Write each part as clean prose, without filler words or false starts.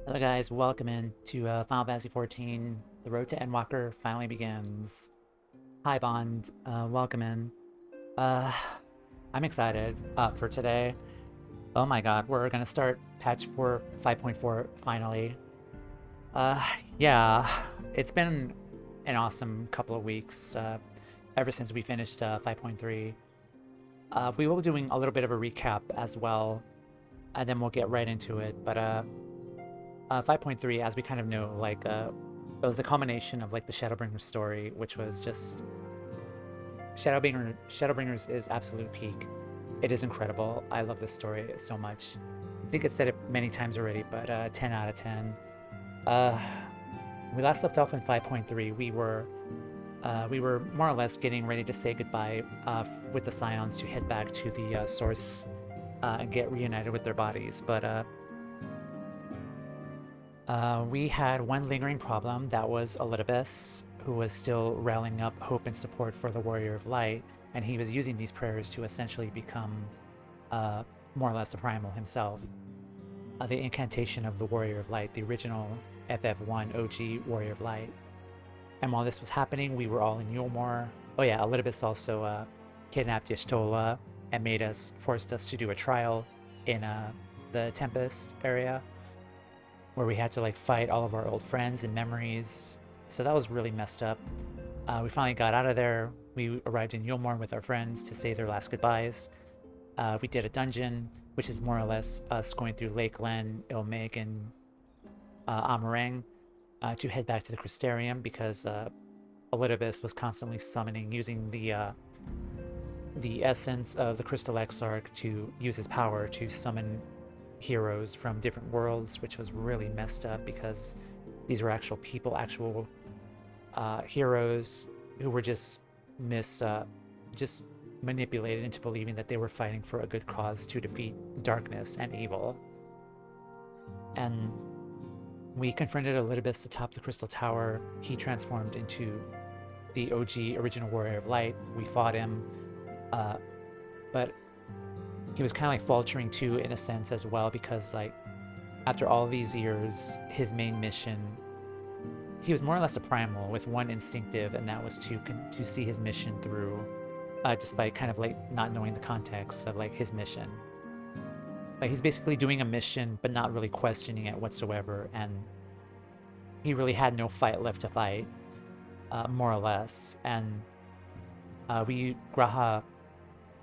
Hello guys, welcome in to Final Fantasy XIV. The road to Endwalker finally begins. Hi Bond, welcome in. Uh, I'm excited for today. Oh my god, we're gonna start patch 4 5.4 finally. Uh, yeah, it's been an awesome couple of weeks ever since we finished 5.3. We will be doing a little bit of a recap as well, and then we'll get right into it. But 5.3, as we kind of know, it was the culmination of like the Shadowbringers story, which was just Shadowbringers is absolute peak. It is incredible. I love this story so much. I think it's said it many times already, but 10 out of 10. Uh, we last left off in 5.3. We were more or less getting ready to say goodbye with the Scions to head back to the source and get reunited with their bodies, but we had one lingering problem. That was Elidibus, who was still rallying up hope and support for the Warrior of Light, and he was using these prayers to essentially become more or less a primal himself. The incantation of the Warrior of Light, the original FF1 OG Warrior of Light. And while this was happening, we were all in Yulmore. Oh yeah, Elidibus also kidnapped Y'shtola and forced us to do a trial in the Tempest area, where we had to like fight all of our old friends and memories. So that was really messed up. We finally got out of there. We arrived in Yulmore with our friends to say their last goodbyes. We did a dungeon, which is more or less us going through Lake Glen, Ilmig, and Amarang to head back to the Crystarium, because Elidibus was constantly summoning, using the essence of the Crystal Exarch to use his power to summon heroes from different worlds, which was really messed up because these were actual people, actual heroes who were just manipulated into believing that they were fighting for a good cause to defeat darkness and evil. And we confronted Elidibus atop the Crystal Tower. He transformed into the OG original Warrior of Light. We fought him, but he was kind of like faltering too, in a sense, as well, because like after all these years, his main mission, he was more or less a primal with one instinctive, and that was to see his mission through, despite kind of like not knowing the context of like his mission. Like he's basically doing a mission but not really questioning it whatsoever, and he really had no fight left to fight, more or less. And Graha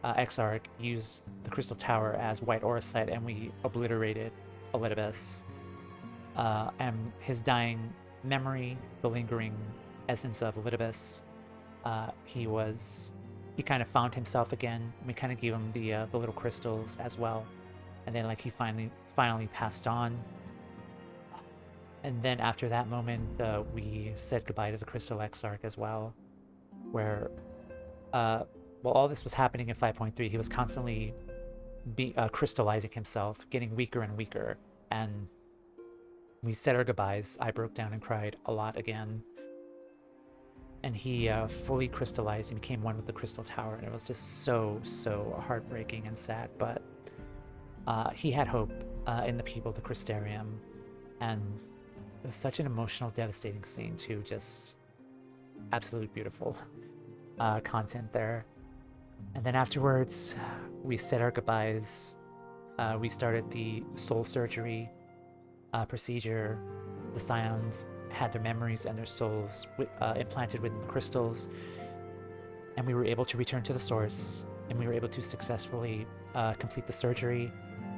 Exarch used the Crystal Tower as white Orsite, and we obliterated Elidibus. And his dying memory, the lingering essence of Elidibus, he kind of found himself again. We kind of gave him the little crystals as well, and then like he finally passed on. And then after that moment, we said goodbye to the Crystal Exarch as well, where while all this was happening in 5.3, he was constantly crystallizing himself, getting weaker and weaker. And we said our goodbyes. I broke down and cried a lot again. And he fully crystallized and became one with the Crystal Tower. And it was just so heartbreaking and sad. But he had hope in the people of the Crystarium. And it was such an emotional, devastating scene too. Just absolutely beautiful content there. And then afterwards, we said our goodbyes. We started the soul surgery procedure. The Scions had their memories and their souls implanted within the crystals, and we were able to return to the source, and we were able to successfully complete the surgery.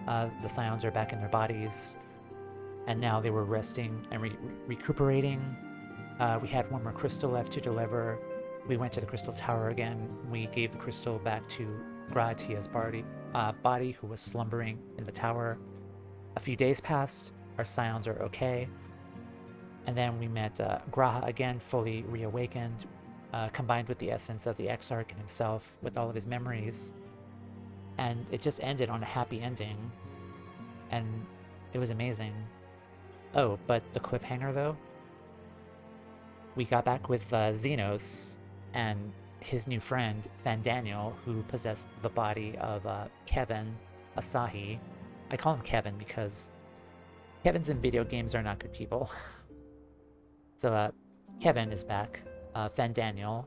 The Scions are back in their bodies, and now they were resting and recuperating. We had one more crystal left to deliver. We went to the Crystal Tower again. We gave the crystal back to Gratia's body, who was slumbering in the tower. A few days passed. Our Scions are okay. And then we met Graha again, fully reawakened, combined with the essence of the Exarch and himself, with all of his memories. And it just ended on a happy ending. And it was amazing. Oh, but the cliffhanger though? We got back with Xenos and his new friend, Fandaniel, who possessed the body of Kevin Asahi. I call him Kevin because Kevins in video games are not good people. So Kevin is back, Fandaniel,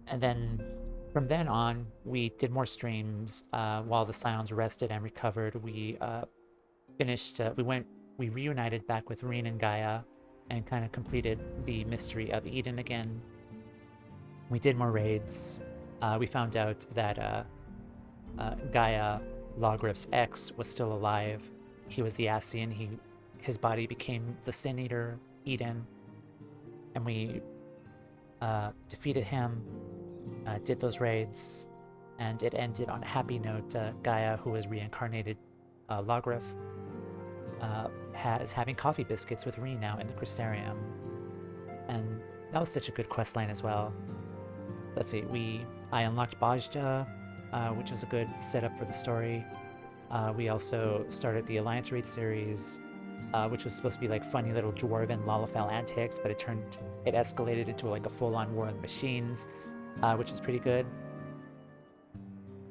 and then from then on we did more streams while the Scions rested and recovered. We finished. We reunited back with Reen and Gaia, and kind of completed the mystery of Eden again. We did more raids. We found out that Gaia, Logriff's ex, was still alive. He was the Ascian. His body became the Sin Eater, Eden, and we defeated him, did those raids, and it ended on a happy note. Gaia, who was reincarnated Logriff, is having coffee biscuits with Reen now in the Crystarium, and that was such a good quest line as well. Let's see, I unlocked Bajda, which was a good setup for the story. We also started the Alliance Raid series, which was supposed to be like funny little dwarven Lalafell antics, but it escalated into like a full-on war of the machines, which was pretty good.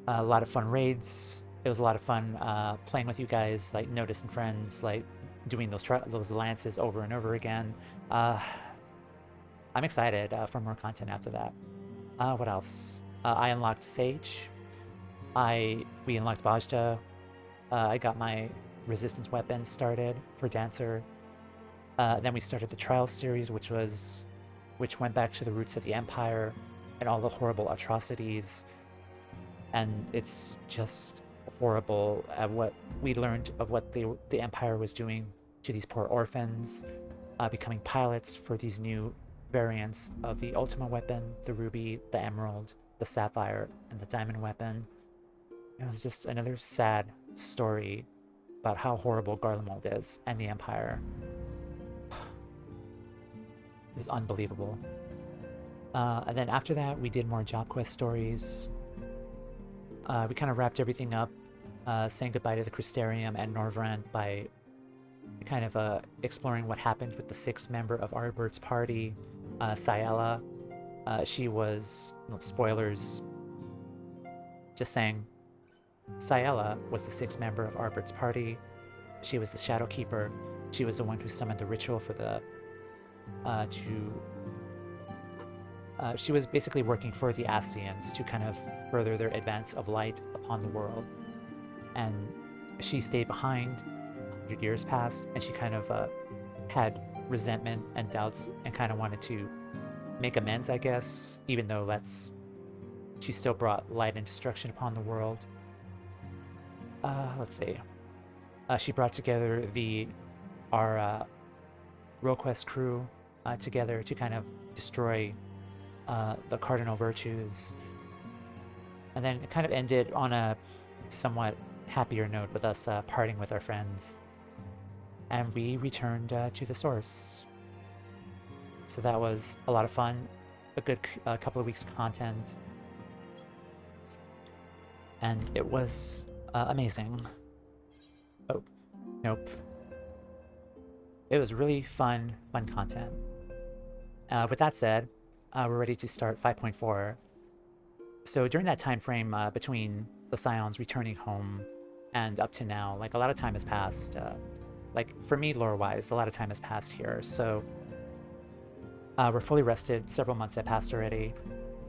A lot of fun raids. It was a lot of fun playing with you guys, like Notice and friends, like doing those alliances over and over again. I'm excited for more content after that. What else? I unlocked Sage. We unlocked Bajda. I got my resistance weapon started for Dancer. Then we started the Trials series, which went back to the roots of the Empire and all the horrible atrocities. And it's just horrible at what we learned of what the Empire was doing to these poor orphans, becoming pilots for these new variants of the Ultima weapon, the Ruby, the Emerald, the Sapphire, and the Diamond weapon. It was just another sad story about how horrible Garlemald is and the Empire. It was unbelievable. And then after that, we did more job quest stories. We kind of wrapped everything up, saying goodbye to the Crystarium and Norvrand by kind of exploring what happened with the sixth member of Arbert's party, Ciela. She was, spoilers, just saying, Ciela was the sixth member of Arbert's party. She was the Shadow Keeper. She was the one who summoned the ritual for she was basically working for the Ascians to kind of further their advance of light upon the world. And she stayed behind. 100 years passed, and she kind of had resentment and doubts and kind of wanted to make amends, I guess, even though she still brought light and destruction upon the world. Let's see. She brought together our RoqueSt crew together to kind of destroy the cardinal virtues. And then it kind of ended on a somewhat happier note with us parting with our friends. And we returned to the source. So that was a lot of fun. A good couple of weeks of content. And it was amazing. Oh, nope. It was really fun content. With that said, we're ready to start 5.4. So during that time frame between the Scions returning home and up to now, like a lot of time has passed. Like for me, lore-wise, a lot of time has passed here. So we're fully rested. Several months have passed already,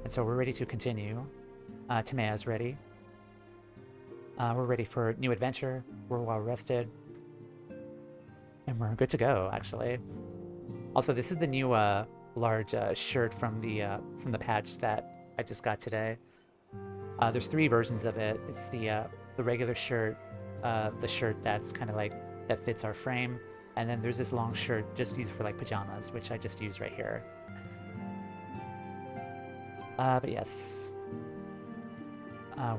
and so we're ready to continue. Timea's ready. We're ready for new adventure. We're well rested, and we're good to go. Actually, also this is the new large shirt from the patch that I just got today. There's 3 versions of it. It's the regular shirt, the shirt that's kind of like that fits our frame, and then there's this long shirt just used for like pajamas, which I just used right here. But yes,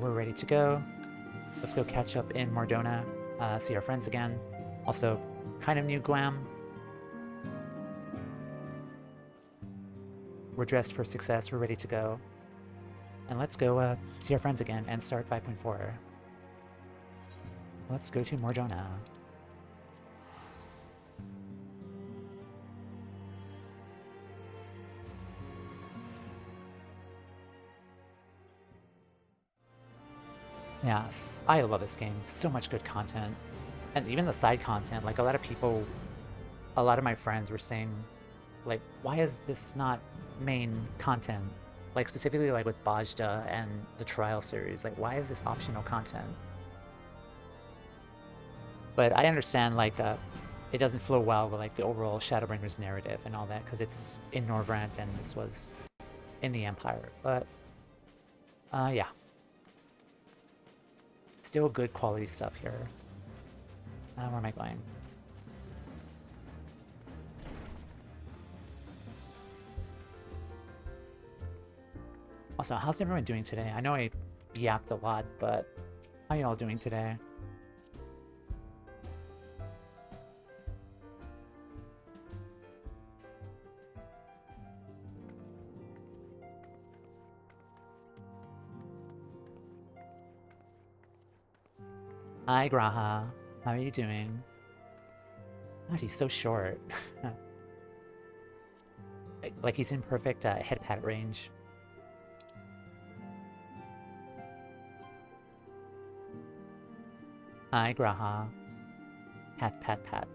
we're ready to go. Let's go catch up in Mordona, see our friends again. Also, kind of new glam. We're dressed for success. We're ready to go. And let's go see our friends again and start 5.4. Let's go to Mordona. Yes, I love this game. So much good content. And even the side content, like a lot of people, a lot of my friends were saying, like, why is this not main content? Like specifically like with Bajda and the Trial series, like why is this optional content? But I understand like it doesn't flow well with like the overall Shadowbringers narrative and all that because it's in Norvrant and this was in the Empire. But yeah, still good quality stuff here. Where am I going? Also, how's everyone doing today? I know I yapped a lot, but how y'all doing today? Hi, Graha. How are you doing? God, he's so short. Like he's in perfect head pat range. Hi, Graha. Pat, pat, pat.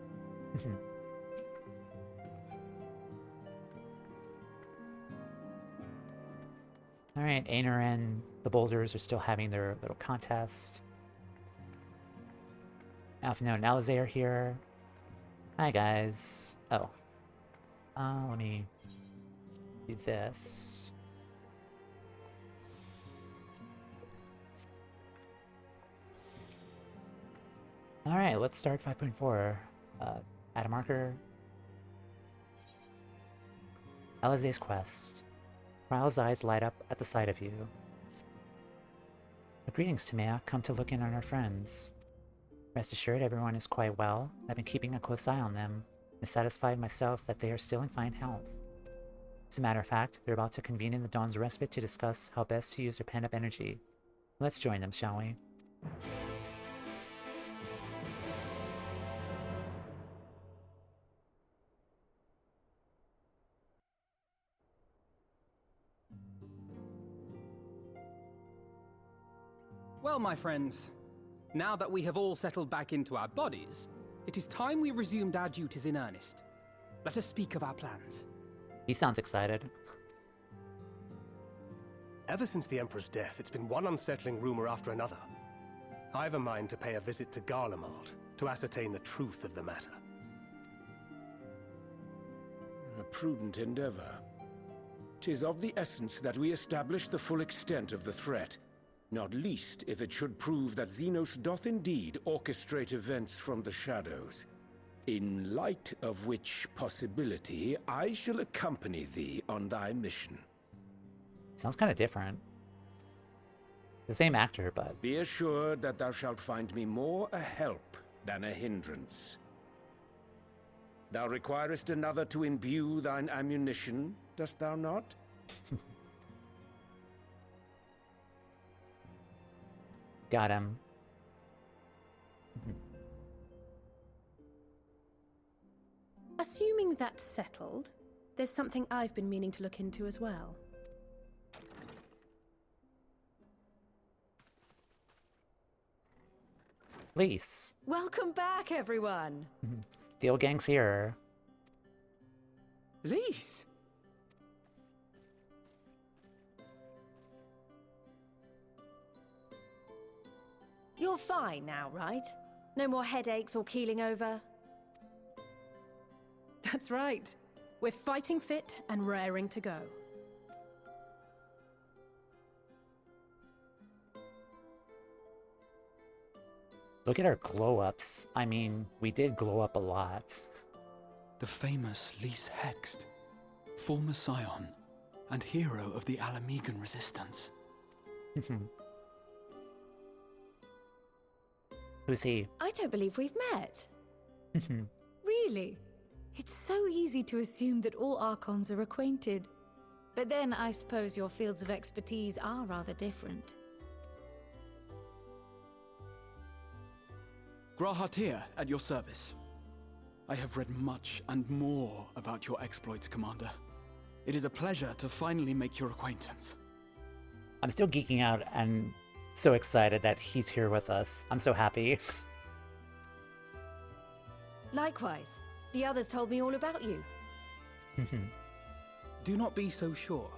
Alright, Aner and the Boulders are still having their little contest. Alphino and Alisaie are here. Hi, guys. Oh. Let me do this. Alright, let's start 5.4. Add a marker. Alisaie's quest. Ryle's eyes light up at the sight of you. Greetings, Tamea. Come to look in on our friends. Rest assured everyone is quite well. I've been keeping a close eye on them, and satisfied myself that they are still in fine health. As a matter of fact, they're about to convene in the Dawn's Respite to discuss how best to use their pent-up energy. Let's join them, shall we? Well, my friends, now that we have all settled back into our bodies, it is time we resumed our duties in earnest. Let us speak of our plans. He sounds excited. Ever since the Emperor's death, it's been one unsettling rumor after another. I've a mind to pay a visit to Garlemald to ascertain the truth of the matter. A prudent endeavor. 'Tis of the essence that we establish the full extent of the threat, not least if it should prove that Xenos doth indeed orchestrate events from the shadows. In light of which possibility, I shall accompany thee on thy mission. Sounds kind of different. The same actor, but... Be assured that thou shalt find me more a help than a hindrance. Thou requirest another to imbue thine ammunition, dost thou not? Got him. Assuming that's settled, there's something I've been meaning to look into as well. Lise. Welcome back, everyone! The old gang's here. Lise! You're fine now, right? No more headaches or keeling over? That's right. We're fighting fit and raring to go. Look at our glow-ups. I mean, we did glow up a lot. The famous Lise Hext, former Scion, and hero of the Alamegan resistance. Who's he? I don't believe we've met. Really? It's so easy to assume that all Archons are acquainted. But then I suppose your fields of expertise are rather different. Grahatir, at your service. I have read much and more about your exploits, Commander. It is a pleasure to finally make your acquaintance. I'm still geeking out and so excited that he's here with us. I'm so happy. Likewise. The others told me all about you. Do not be so sure.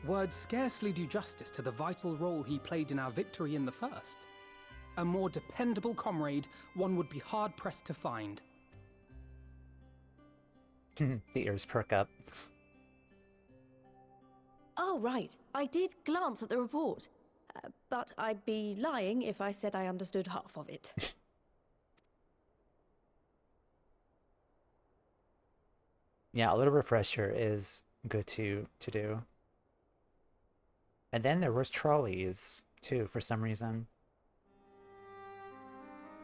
Words scarcely do justice to the vital role he played in our victory in the first. A more dependable comrade one would be hard-pressed to find. The ears perk up. Oh, right. I did glance at the report. But I'd be lying if I said I understood half of it. Yeah, a little refresher is good to do. And then there was trolleys, too, for some reason.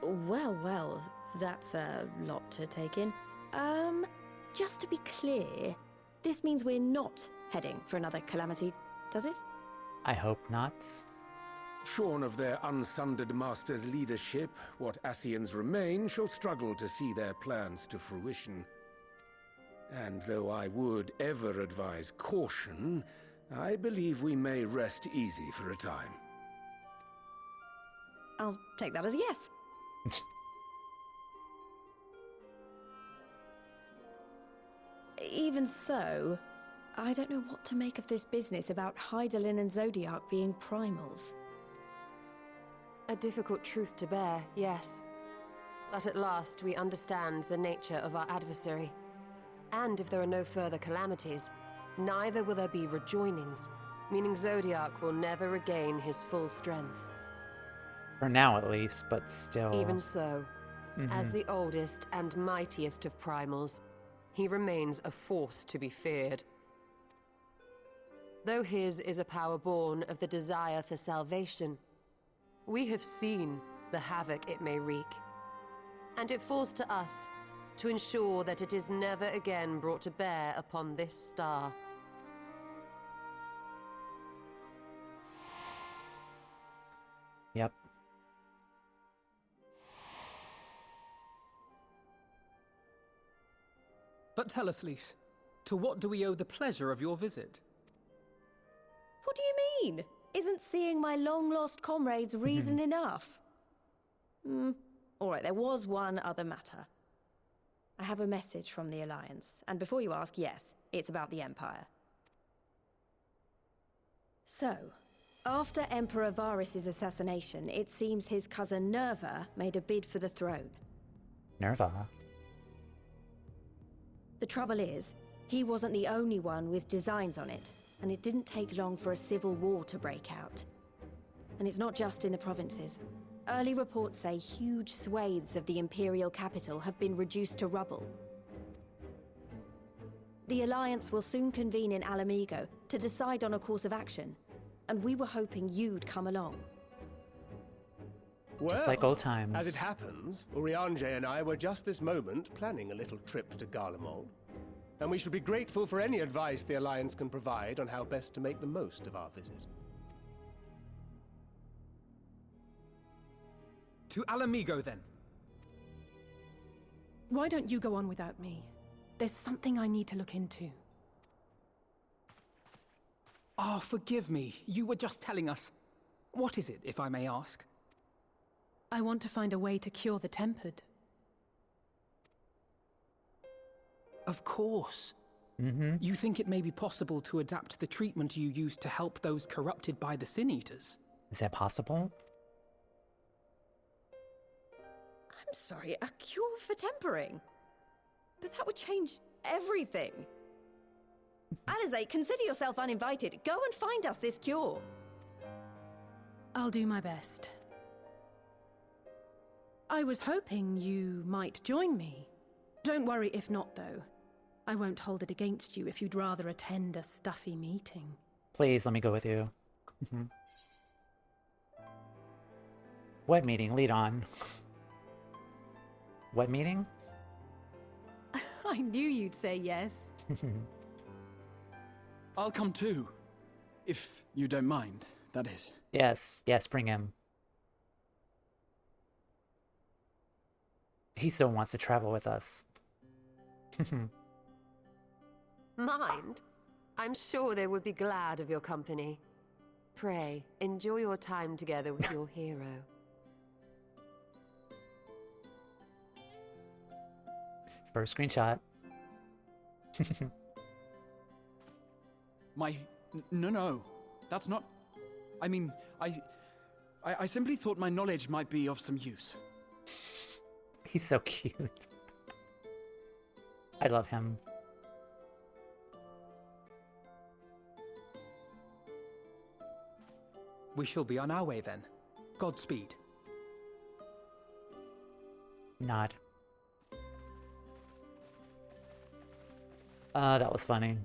Well, that's a lot to take in. Just to be clear, this means we're not heading for another calamity, does it? I hope not. Shorn of their unsundered master's leadership, what Ascians remain shall struggle to see their plans to fruition. And though I would ever advise caution, I believe we may rest easy for a time. I'll take that as a yes. Even so, I don't know what to make of this business about Hydaelyn and Zodiac being primals. A difficult truth to bear, yes. But at last we understand the nature of our adversary. And if there are no further calamities, neither will there be rejoinings, meaning Zodiac will never regain his full strength. For now, at least, but still... Even so, as the oldest and mightiest of primals, he remains a force to be feared. Though his is a power born of the desire for salvation, we have seen the havoc it may wreak. And it falls to us to ensure that it is never again brought to bear upon this star. Yep. But tell us, Lise, to what do we owe the pleasure of your visit? What do you mean? Isn't seeing my long-lost comrades reason enough? All right, there was one other matter. I have a message from the Alliance, and before you ask, yes, it's about the Empire. So, after Emperor Varys' assassination, it seems his cousin Nerva made a bid for the throne. Nerva? The trouble is, he wasn't the only one with designs on it, and it didn't take long for a civil war to break out. And it's not just in the provinces. Early reports say huge swathes of the Imperial capital have been reduced to rubble. The Alliance will soon convene in Alamigo to decide on a course of action, and we were hoping you'd come along. Well, Just like old times. as it happens, Urianger and I were just this moment planning a little trip to Garlemald. And we should be grateful for any advice the Alliance can provide on how best to make the most of our visit. To Alamigo, then. Why don't you go on without me? There's something I need to look into. Oh, forgive me. You were just telling us. What is it, if I may ask? I want to find a way to cure the Tempered. Of course. You think it may be possible to adapt the treatment you use to help those corrupted by the Sin Eaters? Is that possible? I'm sorry, a cure for tempering? But that would change everything. Alisaie, consider yourself uninvited. Go and find us this cure. I'll do my best. I was hoping you might join me. Don't worry if not, though. I won't hold it against you if you'd rather attend a stuffy meeting. Please, let me go with you. What meeting? Lead on. What meeting? I knew you'd say yes. I'll come too. If you don't mind, that is. Yes, bring him. He still wants to travel with us. Mind? I'm sure they would be glad of your company. Pray, enjoy your time together with your hero. First screenshot. No. That's not... I mean, I simply thought my knowledge might be of some use. He's so cute. I love him. We shall be on our way then. Godspeed. Nod. That was funny.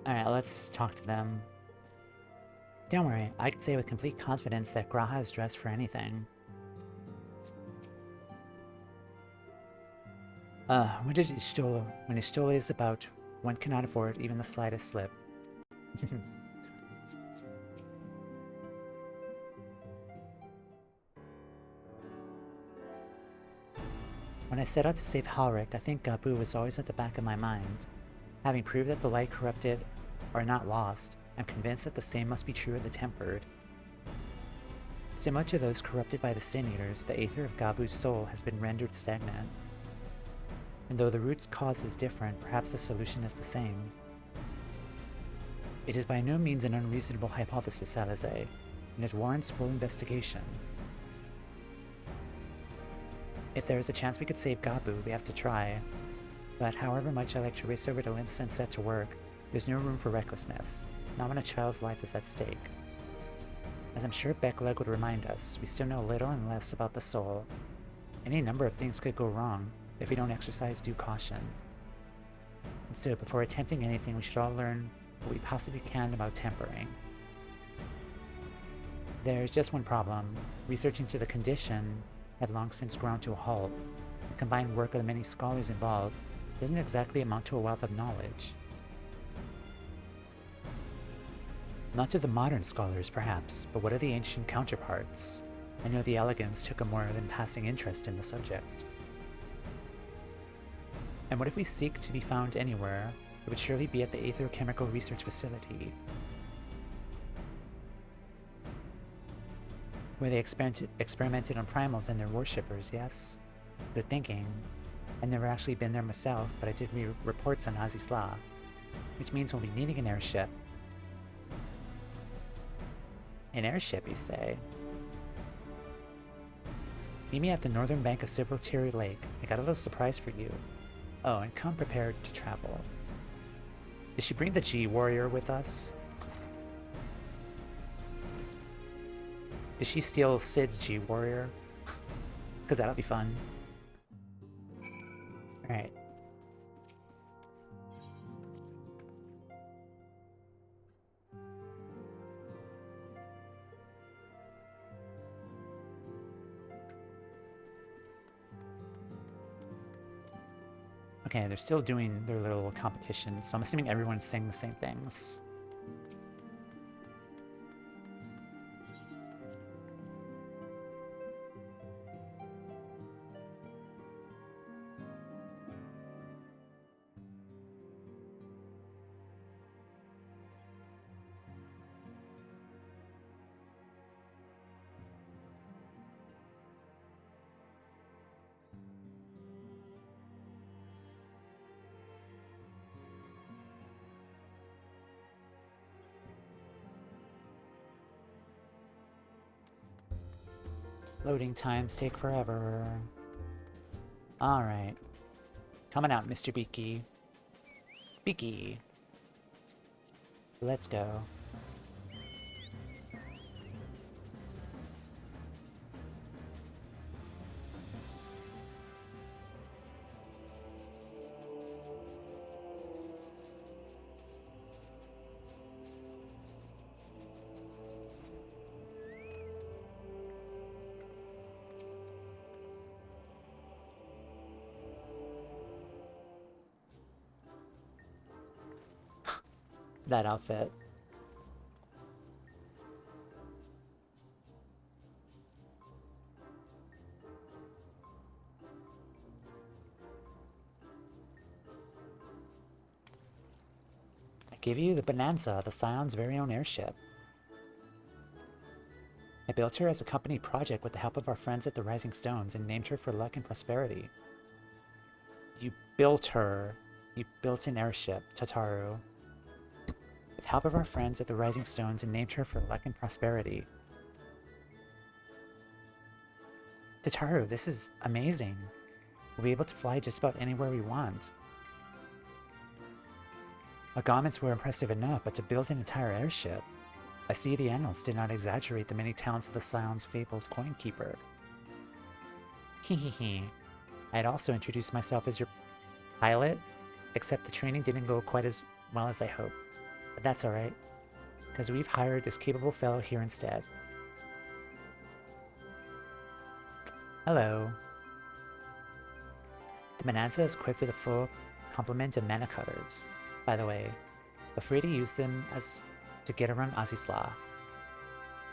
Alright, let's talk to them. Don't worry, I can say with complete confidence that Graha is dressed for anything. When Istole is about, one cannot afford even the slightest slip. When I set out to save Halric, I think Gabu was always at the back of my mind. Having proved that the light corrupted are not lost, I'm convinced that the same must be true of the tempered. Similar to those corrupted by the Sin Eaters, the aether of Gabu's soul has been rendered stagnant. And though the root's cause is different, perhaps the solution is the same. It is by no means an unreasonable hypothesis, Alisaie, and it warrants full investigation. If there is a chance we could save Gabu, we have to try. But however much I like to race over to Limsa and set to work, there's no room for recklessness, not when a child's life is at stake. As I'm sure Bekleg would remind us, we still know little and less about the soul. Any number of things could go wrong if we don't exercise due caution. And so before attempting anything, we should all learn what we possibly can about tempering. There's just one problem. Research into the condition had long since ground to a halt. The combined work of the many scholars involved doesn't exactly amount to a wealth of knowledge. Not to the modern scholars, perhaps, but what of the ancient counterparts? I know the Elegants took a more than passing interest in the subject. And what if we seek to be found anywhere, it would surely be at the Aether Chemical Research Facility, where they experimented on primals and their worshippers, yes? Good thinking. I've never actually been there myself, but I did read reports on Azizla, which means we'll be needing an airship. An airship, you say? Meet me at the northern bank of Silverterry Lake. I got a little surprise for you. Oh, and come prepared to travel. Did she bring the G-Warrior with us? Did she steal Sid's G-Warrior? Because that'll be fun. Alright. Okay, they're still doing their little competition, so I'm assuming everyone's saying the same things. Loading times take forever. Alright. Coming out, Mr. Beaky. Beaky. Let's go. That outfit. I Give you the Bonanza, the Scions' very own airship. I built her as a company project with the help of our friends at the Rising Stones and named her for luck and prosperity. You built her. You built an airship, Tataru. With help of our friends at the Rising Stones and named her for luck and prosperity. Tataru, this is amazing. We'll be able to fly just about anywhere we want. Our garments were impressive enough, but to build an entire airship? I see the annals did not exaggerate the many talents of the Scion's fabled coin keeper. Hehehe. I had also introduced myself as your pilot, except the training didn't go quite as well as I hoped. But that's alright, because we've hired this capable fellow here instead. Hello. The Bonanza is equipped with a full complement of mana cutters. By the way, feel free to use them to get around Azisla.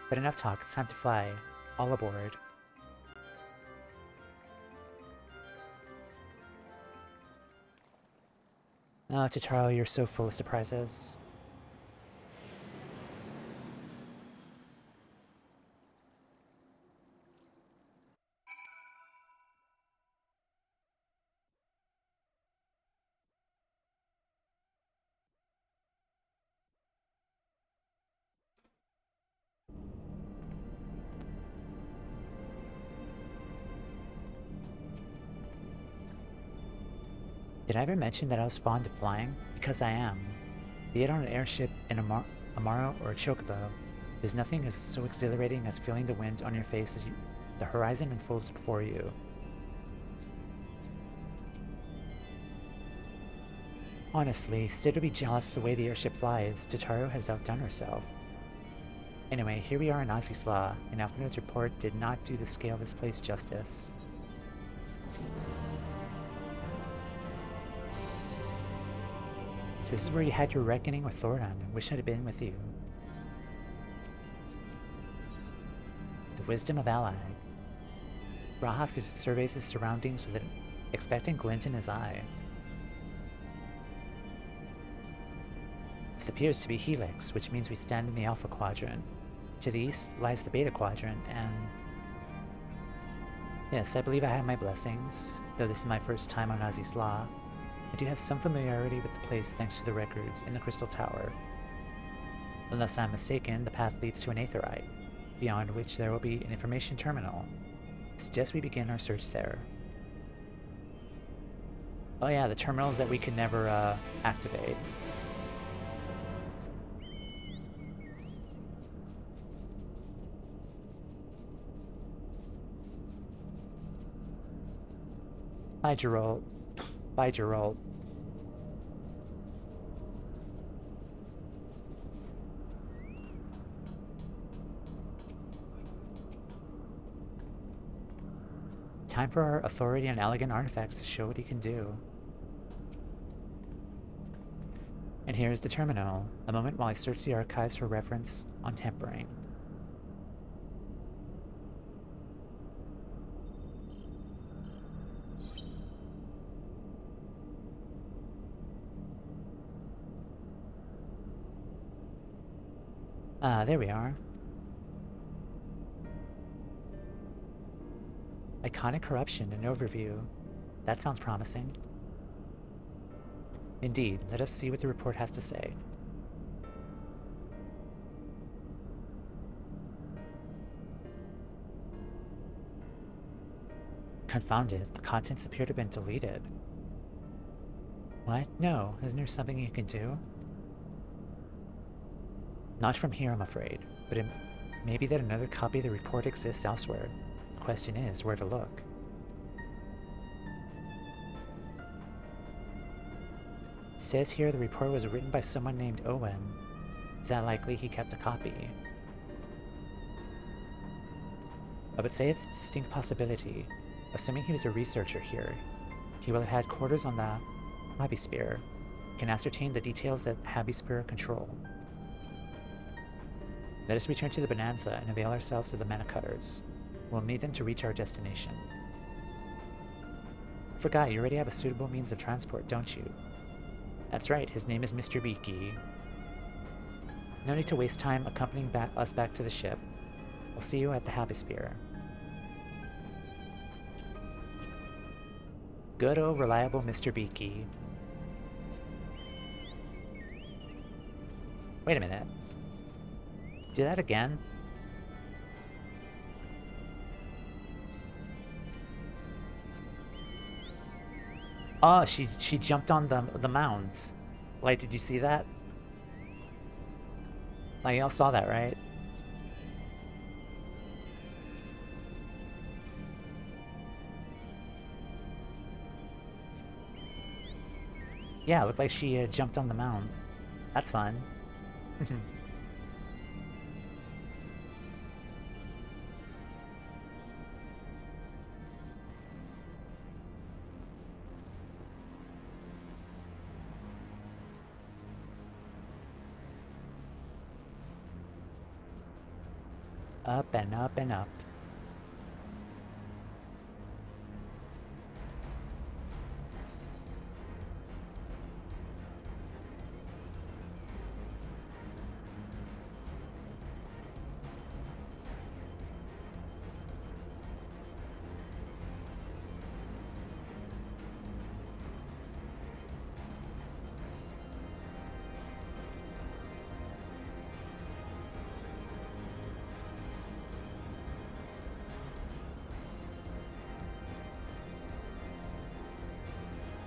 But enough talk, it's time to fly. All aboard. Oh, Tataru, you're so full of surprises. Did I ever mention that I was fond of flying? Because I am. Be it on an airship, in a Amaro, or a chocobo, there's nothing as so exhilarating as feeling the wind on your face as the horizon unfolds before you. Honestly, Sid would be jealous of the way the airship flies. Tataru has outdone herself. Anyway, here we are in Azisla, and Alphinode's report did not do the scale of this place justice. So this is where you had your reckoning with Thoradon. I wish I'd have been with you. The wisdom of Ally. Rahas surveys his surroundings with an expectant glint in his eye. This appears to be Helix, which means we stand in the Alpha Quadrant. To the east lies the Beta Quadrant, and... yes, I believe I have my blessings, though this is my first time on Azisla. I do have some familiarity with the place thanks to the records in the Crystal Tower. Unless I'm mistaken, the path leads to an Aetheryte, beyond which there will be an information terminal. I suggest we begin our search there. Oh yeah, the terminals that we could never activate. Bye, Geralt. Bye, Geralt. Time for our authority and elegant artifacts to show what he can do. And here's the terminal. A moment while I search the archives for reference on tempering. There we are. Iconic corruption, an overview. That sounds promising. Indeed, let us see what the report has to say. Confounded, the contents appear to have been deleted. What? No, isn't there something you can do? Not from here, I'm afraid, but it may be that another copy of the report exists elsewhere. The question is, where to look? It says here the report was written by someone named Owen. Is that likely he kept a copy? I would say it's a distinct possibility. Assuming he was a researcher here, he will have had quarters on the Habisphere, can ascertain the details that Habisphere control. Let us return to the Bonanza and avail ourselves of the mana cutters. We'll need them to reach our destination. I forgot, you already have a suitable means of transport, don't you? That's right, his name is Mr. Beaky. No need to waste time accompanying us back to the ship. We'll see you at the Happy Spear. Good old reliable Mr. Beaky. Wait a minute. Do that again? Oh, she jumped on the mound. Like, did you see that? Like, y'all saw that, right? Yeah, it looked like she jumped on the mound. That's fun. Up and up and up.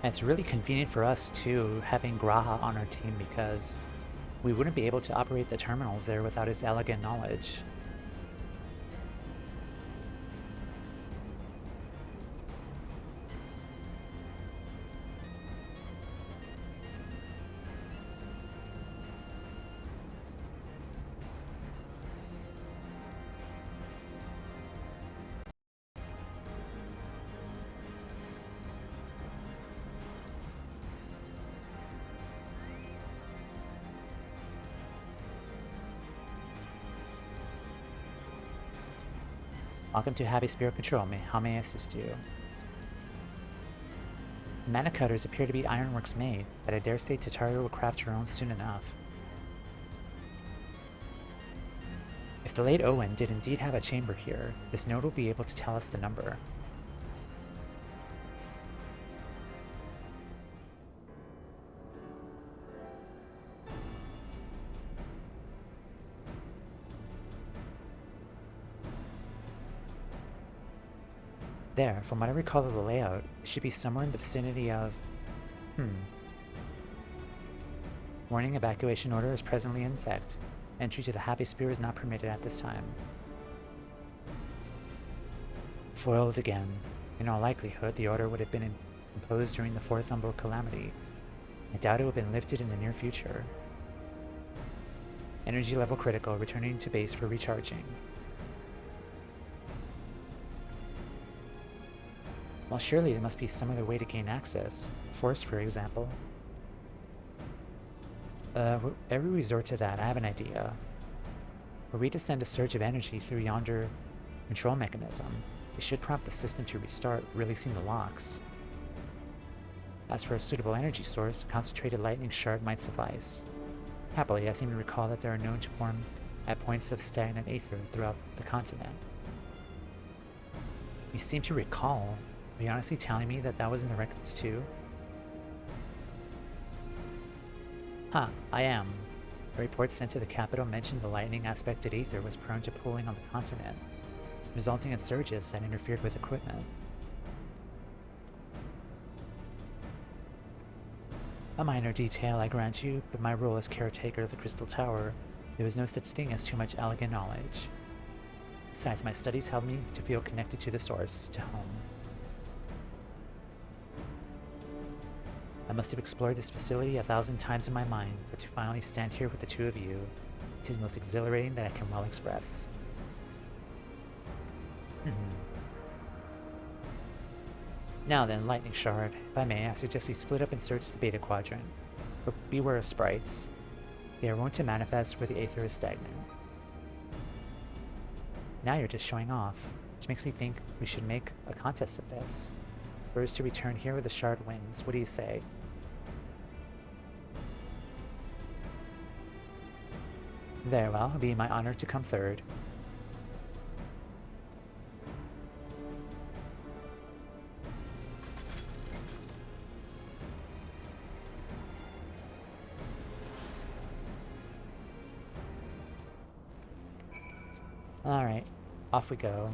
And it's really convenient for us too, having Graha on our team, because we wouldn't be able to operate the terminals there without his elegant knowledge. Welcome to Happy Spirit Control. How may I assist you? The mana cutters appear to be ironworks made, but I dare say Tataria will craft her own soon enough. If the late Owen did indeed have a chamber here, this note will be able to tell us the number. There, from what I recall of the layout, it should be somewhere in the vicinity of... Warning, evacuation order is presently in effect. Entry to the Happy Spear is not permitted at this time. Foiled again. In all likelihood, the order would have been imposed during the Fourth Umbral Calamity. I doubt it would have been lifted in the near future. Energy level critical, returning to base for recharging. Well, surely there must be some other way to gain access. Force, for example. Every resort to that, I have an idea. Were we to send a surge of energy through yonder control mechanism, it should prompt the system to restart, releasing the locks. As for a suitable energy source, a concentrated lightning shard might suffice. Happily, I seem to recall that they are known to form at points of stagnant aether throughout the continent. You seem to recall. Are you honestly telling me that that was in the records too? Huh, I am. A report sent to the capital mentioned the lightning aspected aether was prone to pooling on the continent, resulting in surges that interfered with equipment. A minor detail, I grant you, but my role as caretaker of the Crystal Tower, there was no such thing as too much elegant knowledge. Besides, my studies helped me to feel connected to the source, to home. I must have explored this facility 1,000 times in my mind, but to finally stand here with the two of you, it is most exhilarating that I can well express. Now then, Lightning Shard, if I may, I suggest we split up and search the Beta Quadrant. But beware of sprites. They are wont to manifest where the aether is stagnant. Now you're just showing off, which makes me think we should make a contest of this. First to return here where the shard wins. What do you say? Very well, it'll be my honor to come third. Alright, off we go.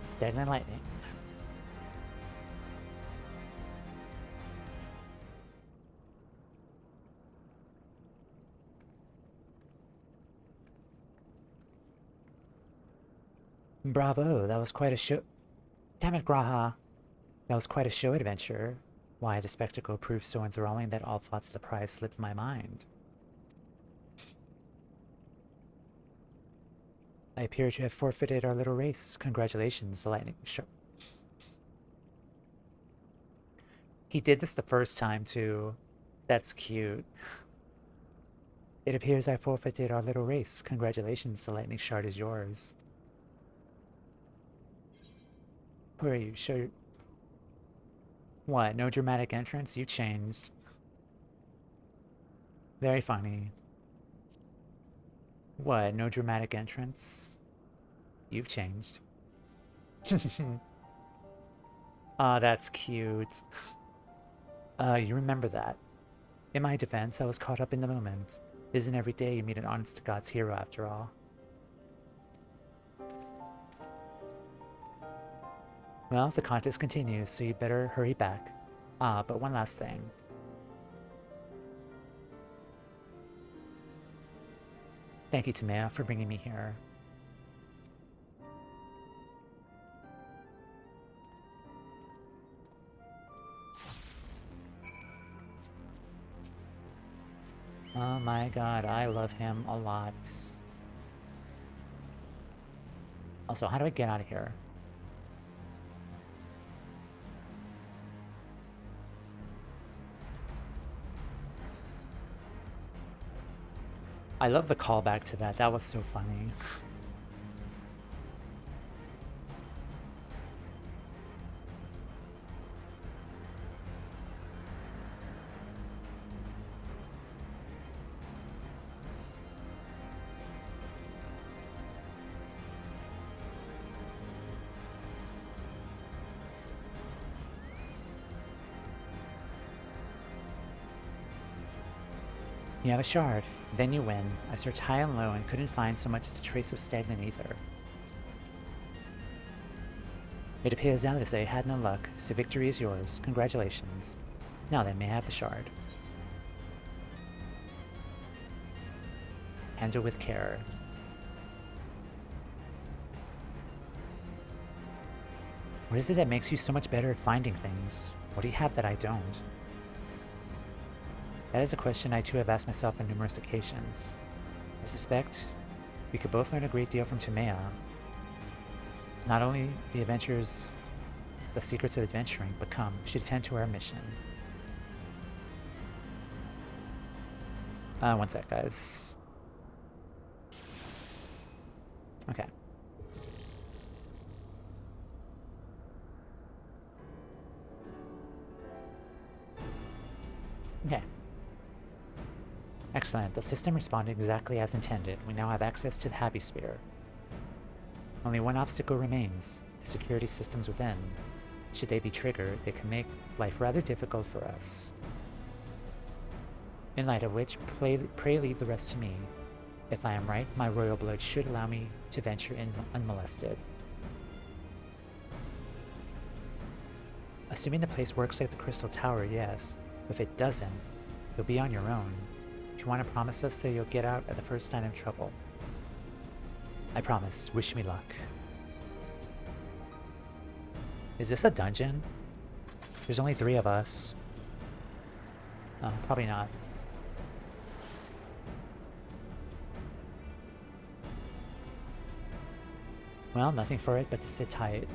Stagnant lightning. Bravo, that was quite a show. Damn it, Graha. That was quite a show adventure. Why, the spectacle proved so enthralling that all thoughts of the prize slipped my mind. I appear to have forfeited our little race. Congratulations, the lightning shark. He did this the first time, too. That's cute. It appears I forfeited our little race. Congratulations, the lightning shard is yours. Who are you? Show your... What? No dramatic entrance? You changed. Very funny. What? No dramatic entrance? You've changed. Ah, that's cute. You remember that. In my defense, I was caught up in the moment. Isn't every day you meet an honest-to-God's hero, after all? Well, the contest continues, so you'd better hurry back. Ah, but one last thing. Thank you, Timea, for bringing me here. Oh my god, I love him a lot. Also, how do I get out of here? I love the callback to that. That was so funny. You have a shard. Then you win. I searched high and low and couldn't find so much as a trace of stagnant ether. It appears Alisaie had no luck, so victory is yours. Congratulations. Now then, may I have the shard. Handle with care. What is it that makes you so much better at finding things? What do you have that I don't? That is a question I too have asked myself on numerous occasions. I suspect we could both learn a great deal from Timea. Not only the adventures, the secrets of adventuring, but come, we should attend to our mission. One sec, guys. Okay. Okay. Excellent. The system responded exactly as intended. We now have access to the Happy Sphere. Only one obstacle remains. The security systems within. Should they be triggered, they can make life rather difficult for us. In light of which, pray leave the rest to me. If I am right, my royal blood should allow me to venture in unmolested. Assuming the place works like the Crystal Tower, yes. If it doesn't, you'll be on your own. If you want to promise us that you'll get out at the first sign of trouble. I promise. Wish me luck. Is this a dungeon? There's only 3 of us. Oh, probably not. Well, nothing for it but to sit tight.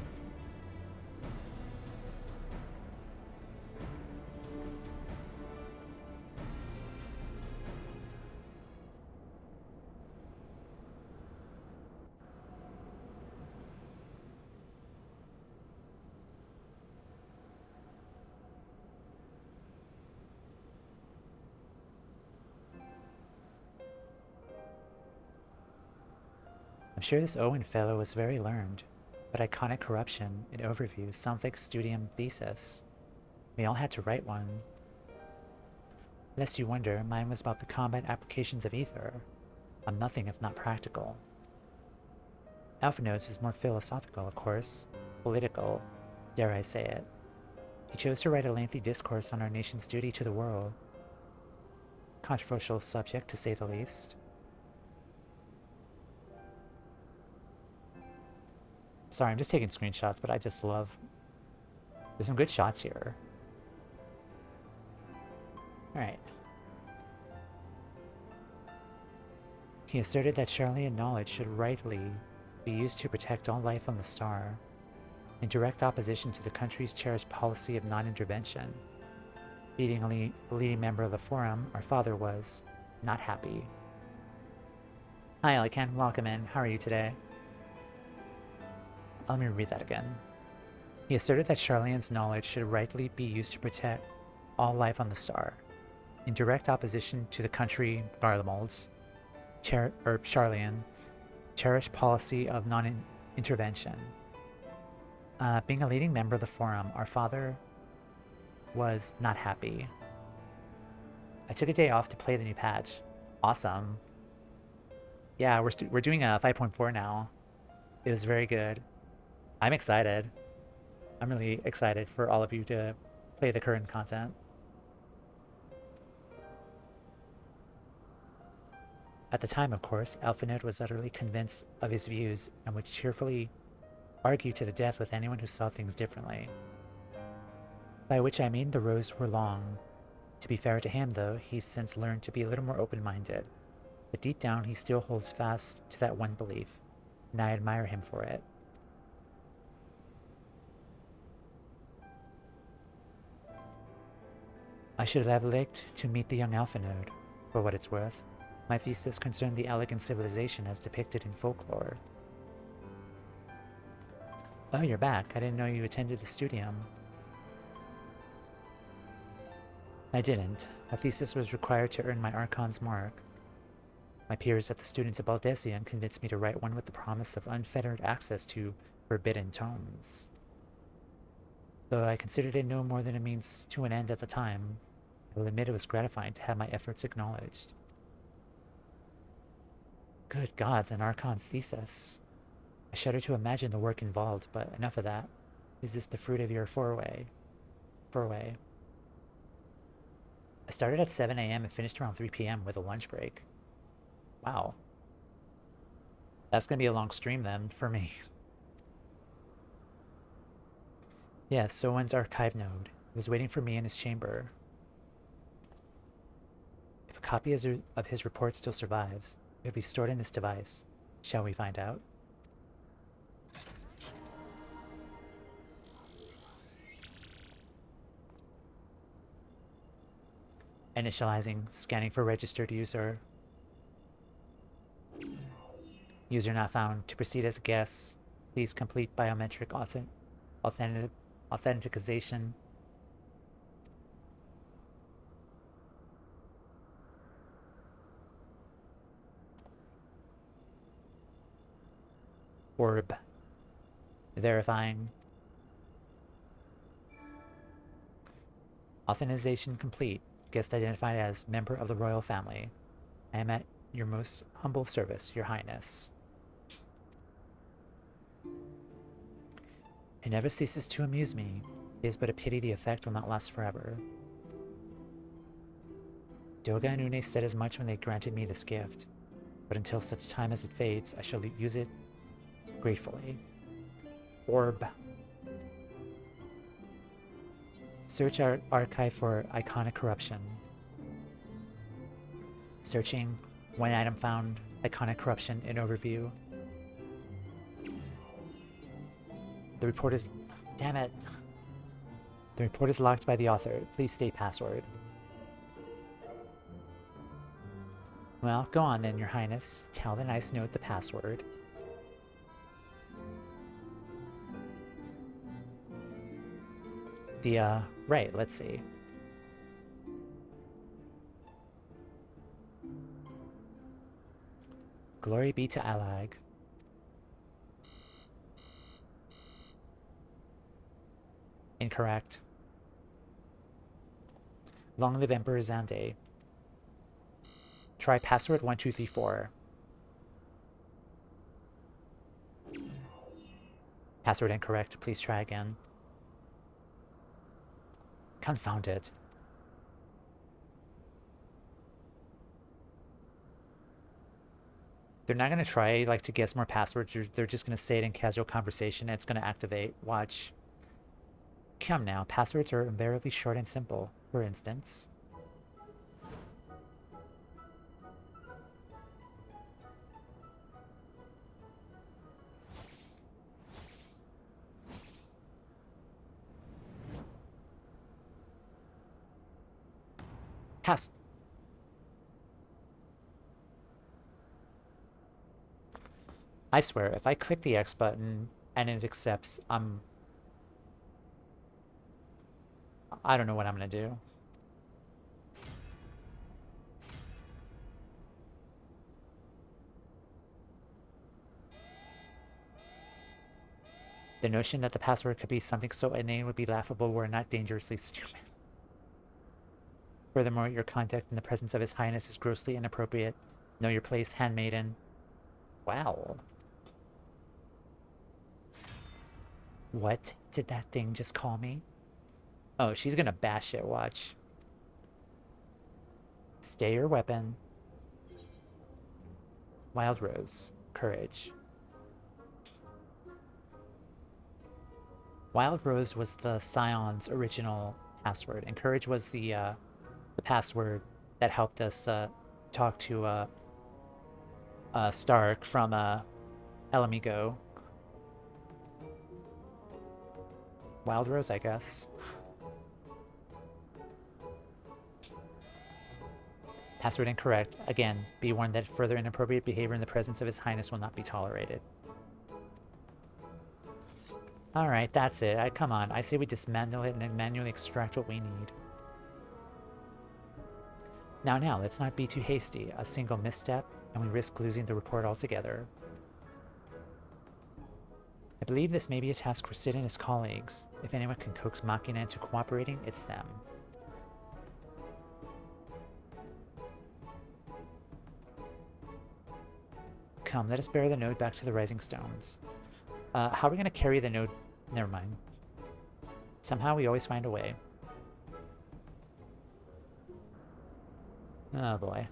I'm sure this Owen fellow was very learned, but iconic corruption in overview sounds like studium thesis. We all had to write one. Lest you wonder, mine was about the combat applications of ether. I'm nothing if not practical. Alphinode's is more philosophical, of course. Political, dare I say it. He chose to write a lengthy discourse on our nation's duty to the world. Controversial subject, to say the least. Sorry, I'm just taking screenshots, but I just love... There's some good shots here. Alright. He asserted that Charlian knowledge should rightly be used to protect all life on the star, in direct opposition to the country's cherished policy of non-intervention. Being a leading member of the Forum, our father was not happy. Hi, Alican. Welcome in. How are you today? Let me read that again. He asserted that Charlian's knowledge should rightly be used to protect all life on the star, in direct opposition to the country Garlemald's, Charlian, cherished policy of non-intervention. Being a leading member of the Forum, our father was not happy. I took a day off to play the new patch. Awesome. Yeah, we're doing a 5.4 now. It was very good. I'm excited. I'm really excited for all of you to play the current content. At the time, of course, Alphanode was utterly convinced of his views and would cheerfully argue to the death with anyone who saw things differently. By which I mean the rows were long. To be fair to him, though, he's since learned to be a little more open-minded. But deep down, he still holds fast to that one belief, and I admire him for it. I should have liked to meet the young Alphanode, for what it's worth. My thesis concerned the elegant civilization as depicted in folklore. Oh, you're back. I didn't know you attended the studium. I didn't. A thesis was required to earn my Archon's mark. My peers at the Students of Baldesion convinced me to write one with the promise of unfettered access to forbidden tomes. Though I considered it no more than a means to an end at the time, I will admit it was gratifying to have my efforts acknowledged. Good gods, an Archon's thesis. I shudder to imagine the work involved, but enough of that. Is this the fruit of your foray? I started at 7 a.m. and finished around 3 p.m. with a lunch break. Wow. That's gonna be a long stream then, for me. Yes, so when's Archive Node? He was waiting for me in his chamber. If a copy of his report still survives, it will be stored in this device. Shall we find out? Initializing, scanning for registered user. User not found. To proceed as a guest, please complete biometric authentication. Orb. Verifying. Authorization complete. Guest identified as member of the royal family. I am at your most humble service, Your Highness. It never ceases to amuse me. It is but a pity the effect will not last forever. Doga and Une said as much when they granted me this gift, but until such time as it fades, I shall use it gratefully. Orb. Search our archive for iconic corruption. Searching. One item found. Iconic corruption in overview. The report is... Damn it. The report is locked by the author. Please state password. Well, go on then, Your Highness. Tell the nice note the password. Right, let's see. Glory be to Alag. Incorrect. Long live Emperor Zande. Try password 1234. Password incorrect. Please try again. Confound it. They're not going to try like to guess more passwords. They're just going to say it in casual conversation and it's going to activate. Watch. Come now. Passwords are invariably short and simple. For instance. I swear, if I click the X button and it accepts, I don't know what I'm gonna do. The notion that the password could be something so inane would be laughable were it not dangerously stupid. Furthermore, your conduct in the presence of His Highness is grossly inappropriate. Know your place, handmaiden. Wow. What did that thing just call me? Oh, she's gonna bash it, watch. Stay your weapon. Wild Rose. Courage. Wild Rose was the Scion's original password, and Courage was the password that helped us talk to Stark from El Amigo. Wild Rose, I guess. Password incorrect. Again, be warned that further inappropriate behavior in the presence of His Highness will not be tolerated. Alright, that's it. Come on. I say we dismantle it and manually extract what we need. Now, let's not be too hasty. A single misstep, and we risk losing the report altogether. I believe this may be a task for Sid and his colleagues. If anyone can coax Machina into cooperating, it's them. Come, let us bear the node back to the Rising Stones. How are we going to carry the node? Never mind. Somehow we always find a way. Oh boy.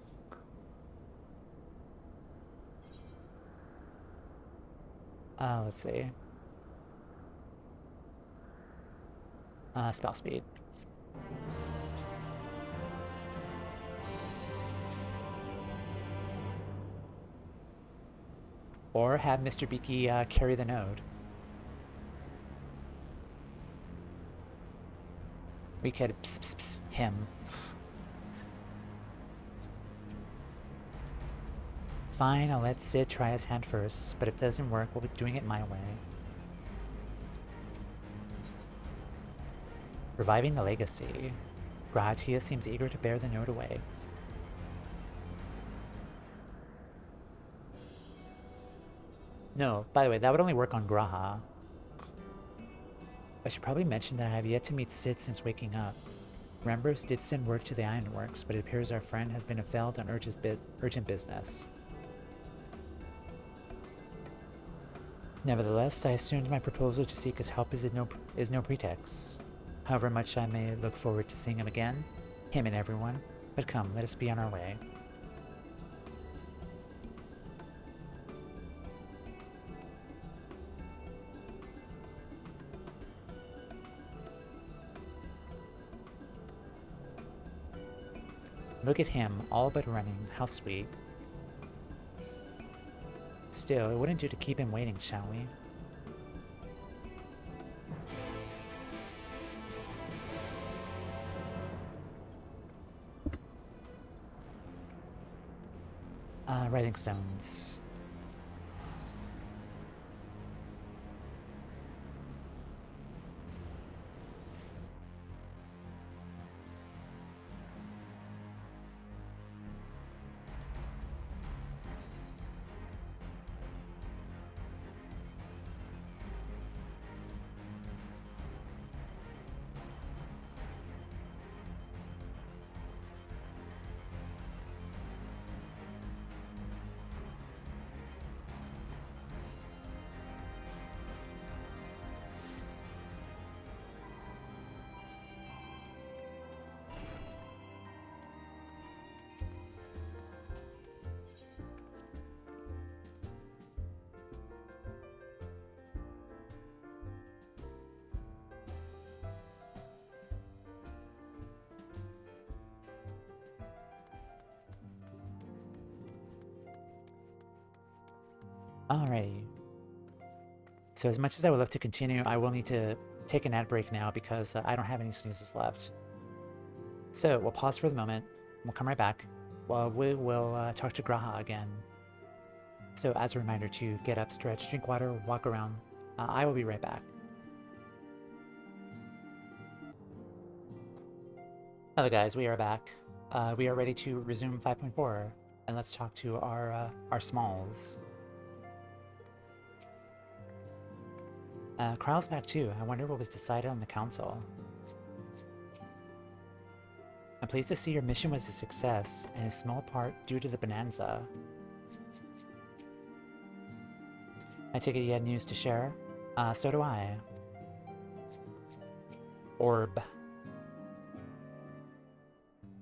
Let's see. Spell speed. Or have Mr. Beaky carry the node. We could him. Fine, I'll let Sid try his hand first, but if it doesn't work, we'll be doing it my way. Reviving the legacy. Gratia seems eager to bear the node away. No, by the way, that would only work on Graha. I should probably mention that I have yet to meet Sid since waking up. Rembers did send word to the Ironworks, but it appears our friend has been affailed on urgent business. Nevertheless, I assumed my proposal to seek his help is no pretext. However much I may look forward to seeing him again, him and everyone, but come, let us be on our way. Look at him, all but running. How sweet. Still, it wouldn't do to keep him waiting, shall we? Rising stones. Alrighty. So as much as I would love to continue, I will need to take an ad break now because I don't have any snoozes left. So we'll pause for the moment. We'll come right back. Well, we will talk to Graha again. So as a reminder to get up, stretch, drink water, walk around. I will be right back. Hello guys, we are back. We are ready to resume 5.4, and let's talk to our Smalls. Kryle's back too. I wonder what was decided on the council. I'm pleased to see your mission was a success, and in small part due to the bonanza. I take it you had news to share? So do I. Orb.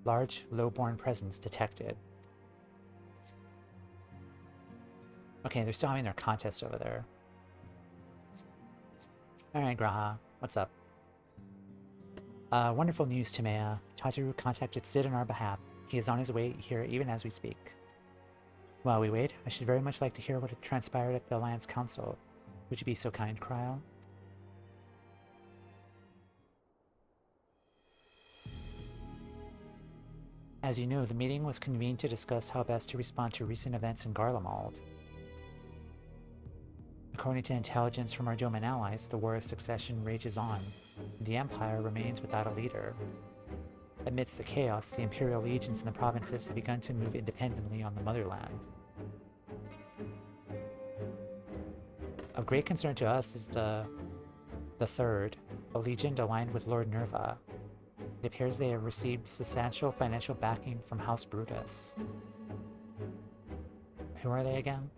Large, low-born presence detected. Okay, they're still having their contest over there. Alright, Graha, what's up? Wonderful news, Timea. Tajiru contacted Sid on our behalf. He is on his way here even as we speak. While we wait, I should very much like to hear what had transpired at the Alliance Council. Would you be so kind, Kryle? As you know, the meeting was convened to discuss how best to respond to recent events in Garlemald. According to intelligence from our Doman allies, the War of Succession rages on. The Empire remains without a leader. Amidst the chaos, the Imperial legions in the provinces have begun to move independently on the motherland. Of great concern to us is the Third, a legion aligned with Lord Nerva. It appears they have received substantial financial backing from House Brutus. Who are they again?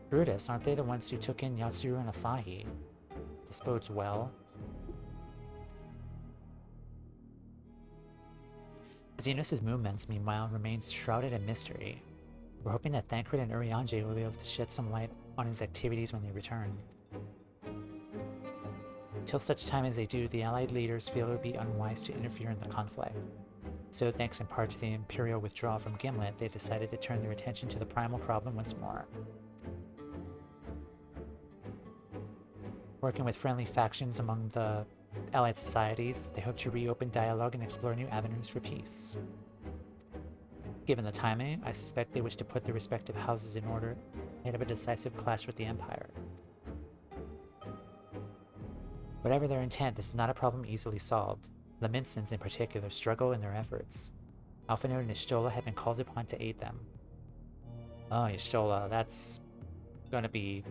Brutus, aren't they the ones who took in Yatsuru and Asahi? This bodes well. Xenos' movements, meanwhile, remains shrouded in mystery. We're hoping that Thancred and Urianger will be able to shed some light on his activities when they return. Until such time as they do, the Allied leaders feel it would be unwise to interfere in the conflict. So, thanks in part to the Imperial withdrawal from Gimlet, they decided to turn their attention to the primal problem once more. Working with friendly factions among the Allied societies, they hope to reopen dialogue and explore new avenues for peace. Given the timing, I suspect they wish to put their respective houses in order ahead of a decisive clash with the Empire. Whatever their intent, this is not a problem easily solved. The Minsons, in particular, struggle in their efforts. Alphinaud and Ishtola have been called upon to aid them. Oh, Y'shtola, that's gonna be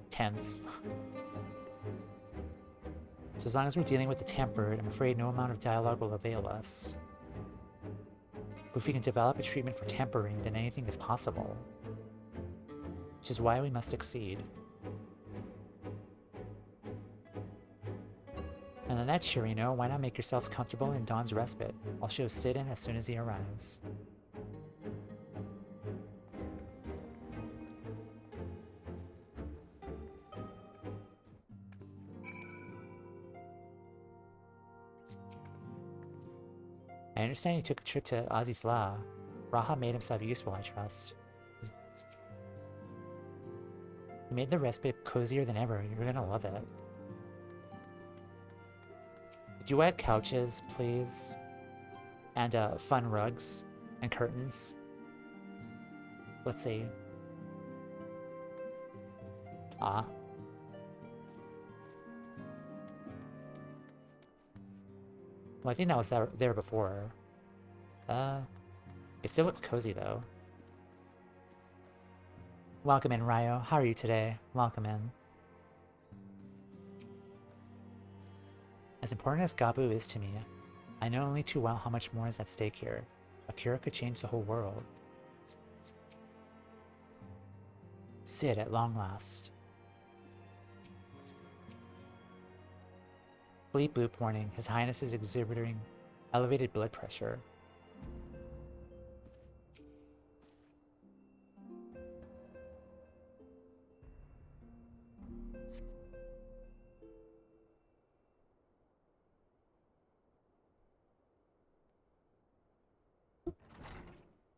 tense. So as long as we're dealing with the tempered, I'm afraid no amount of dialogue will avail us. But if we can develop a treatment for tempering, then anything is possible. Which is why we must succeed. And on that cheery note, why not make yourselves comfortable in Dawn's respite? I'll show Sid in as soon as he arrives. I understand you took a trip to Azizla. Raha made himself useful, I trust. He made the respite cozier than ever. You're gonna love it. Did you add couches, please? And fun rugs and curtains? Let's see. Ah. Well, I think that was there before. It still looks cozy, though. Welcome in, Ryo. How are you today? Welcome in. As important as Gabu is to me, I know only too well how much more is at stake here. A cure could change the whole world. Sid, at long last. Bleep bloop warning. His Highness is exhibiting elevated blood pressure.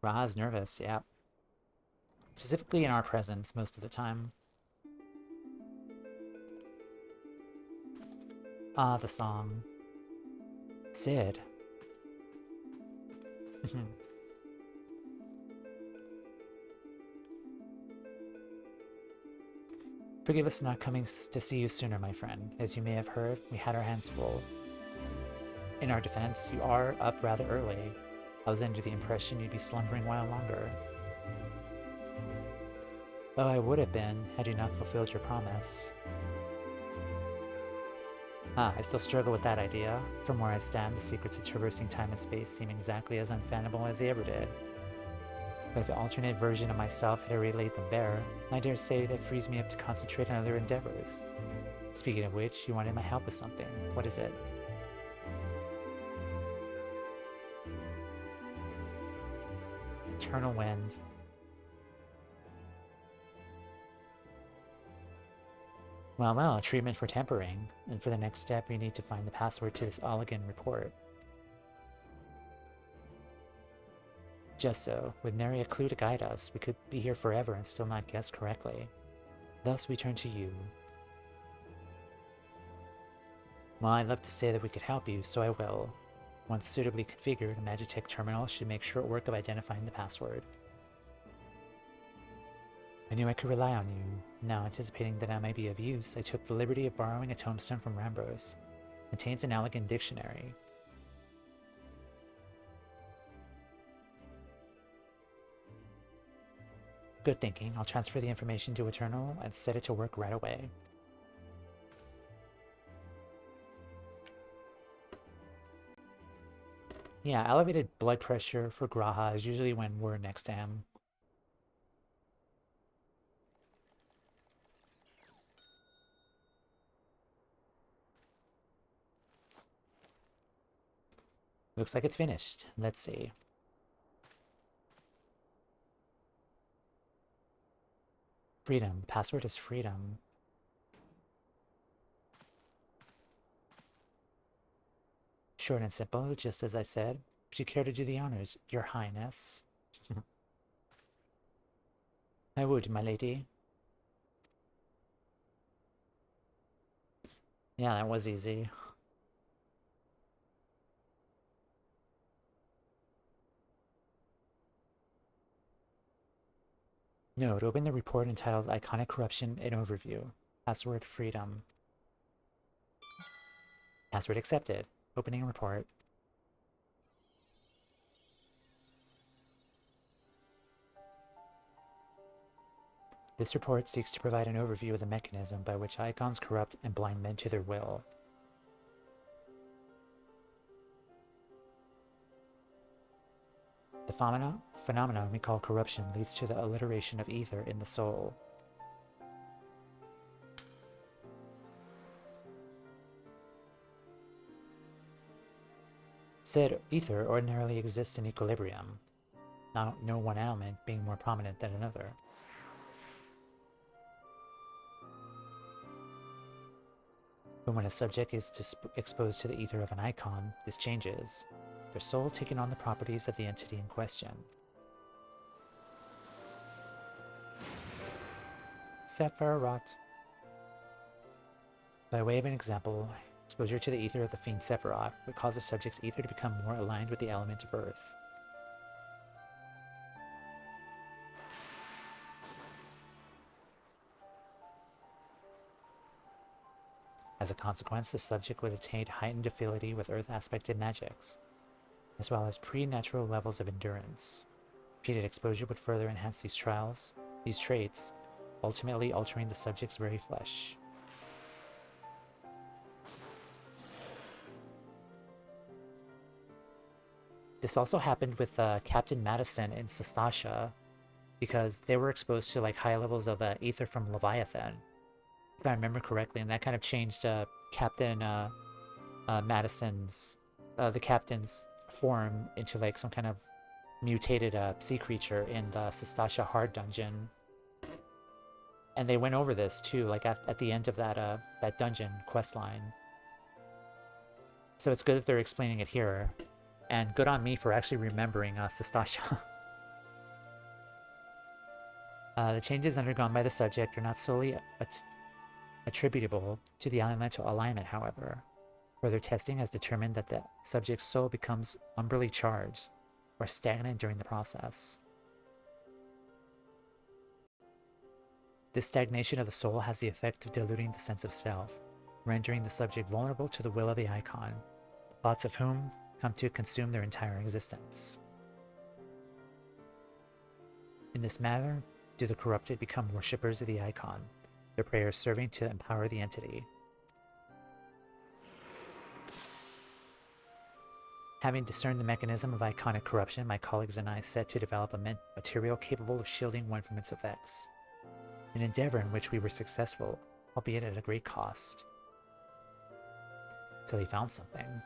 Raha's nervous, yeah. Specifically in our presence most of the time. Ah, the song. Sid. Forgive us not coming to see you sooner, my friend. As you may have heard, we had our hands full. In our defense, you are up rather early. I was under the impression you'd be slumbering a while longer. Well, I would have been, had you not fulfilled your promise. Ah, I still struggle with that idea. From where I stand, the secrets of traversing time and space seem exactly as unfathomable as they ever did. But if an alternate version of myself had relayed them bare, I dare say that frees me up to concentrate on other endeavors. Speaking of which, you wanted my help with something. What is it? Eternal Wind. Well, a treatment for tempering. And for the next step, we need to find the password to this Oligan report. Just so, with nary a clue to guide us, we could be here forever and still not guess correctly. Thus, we turn to you. Well, I'd love to say that we could help you, so I will. Once suitably configured, a Magitech terminal should make short work of identifying the password. I knew I could rely on you. Now, anticipating that I might be of use, I took the liberty of borrowing a tombstone from Rambros. It contains an elegant dictionary. Good thinking. I'll transfer the information to Eternal and set it to work right away. Yeah, elevated blood pressure for Graha is usually when we're next to him. Looks like it's finished. Let's see. Freedom. Password is freedom. Short and simple, just as I said. Would you care to do the honors, Your Highness? I would, my lady. Yeah, that was easy. Note, open the report entitled Iconic Corruption in Overview. Password freedom. Password accepted. Opening report. This report seeks to provide an overview of the mechanism by which icons corrupt and blind men to their will. The phenomenon we call corruption leads to the alliteration of ether in the soul. Said ether ordinarily exists in equilibrium, no one element being more prominent than another. But when a subject is exposed to the ether of an icon, this changes, their soul taking on the properties of the entity in question. Sephiroth. By way of an example, exposure to the ether of the fiend Sephiroth would cause the subject's ether to become more aligned with the element of earth. As a consequence, the subject would attain heightened affinity with earth-aspected magics, as well as pre-natural levels of endurance. Repeated exposure would further enhance these traits, ultimately altering the subject's very flesh. This also happened with Captain Madison in Sastasha, because they were exposed to like high levels of ether from Leviathan, if I remember correctly, and that kind of changed Captain Madison's, the captain's form into like some kind of mutated sea creature in the Sastasha Hard Dungeon. And they went over this too, like at the end of that dungeon questline. So it's good that they're explaining it here, and good on me for actually remembering Sastasha. The changes undergone by the subject are not solely attributable to the elemental alignment, however. Further testing has determined that the subject's soul becomes umbrally charged or stagnant during the process. This stagnation of the soul has the effect of diluting the sense of self, rendering the subject vulnerable to the will of the icon, the thoughts of whom come to consume their entire existence. In this manner, do the corrupted become worshippers of the icon, their prayers serving to empower the entity. Having discerned the mechanism of iconic corruption, my colleagues and I set to develop a material capable of shielding one from its effects. An endeavor in which we were successful, albeit at a great cost. So they found something.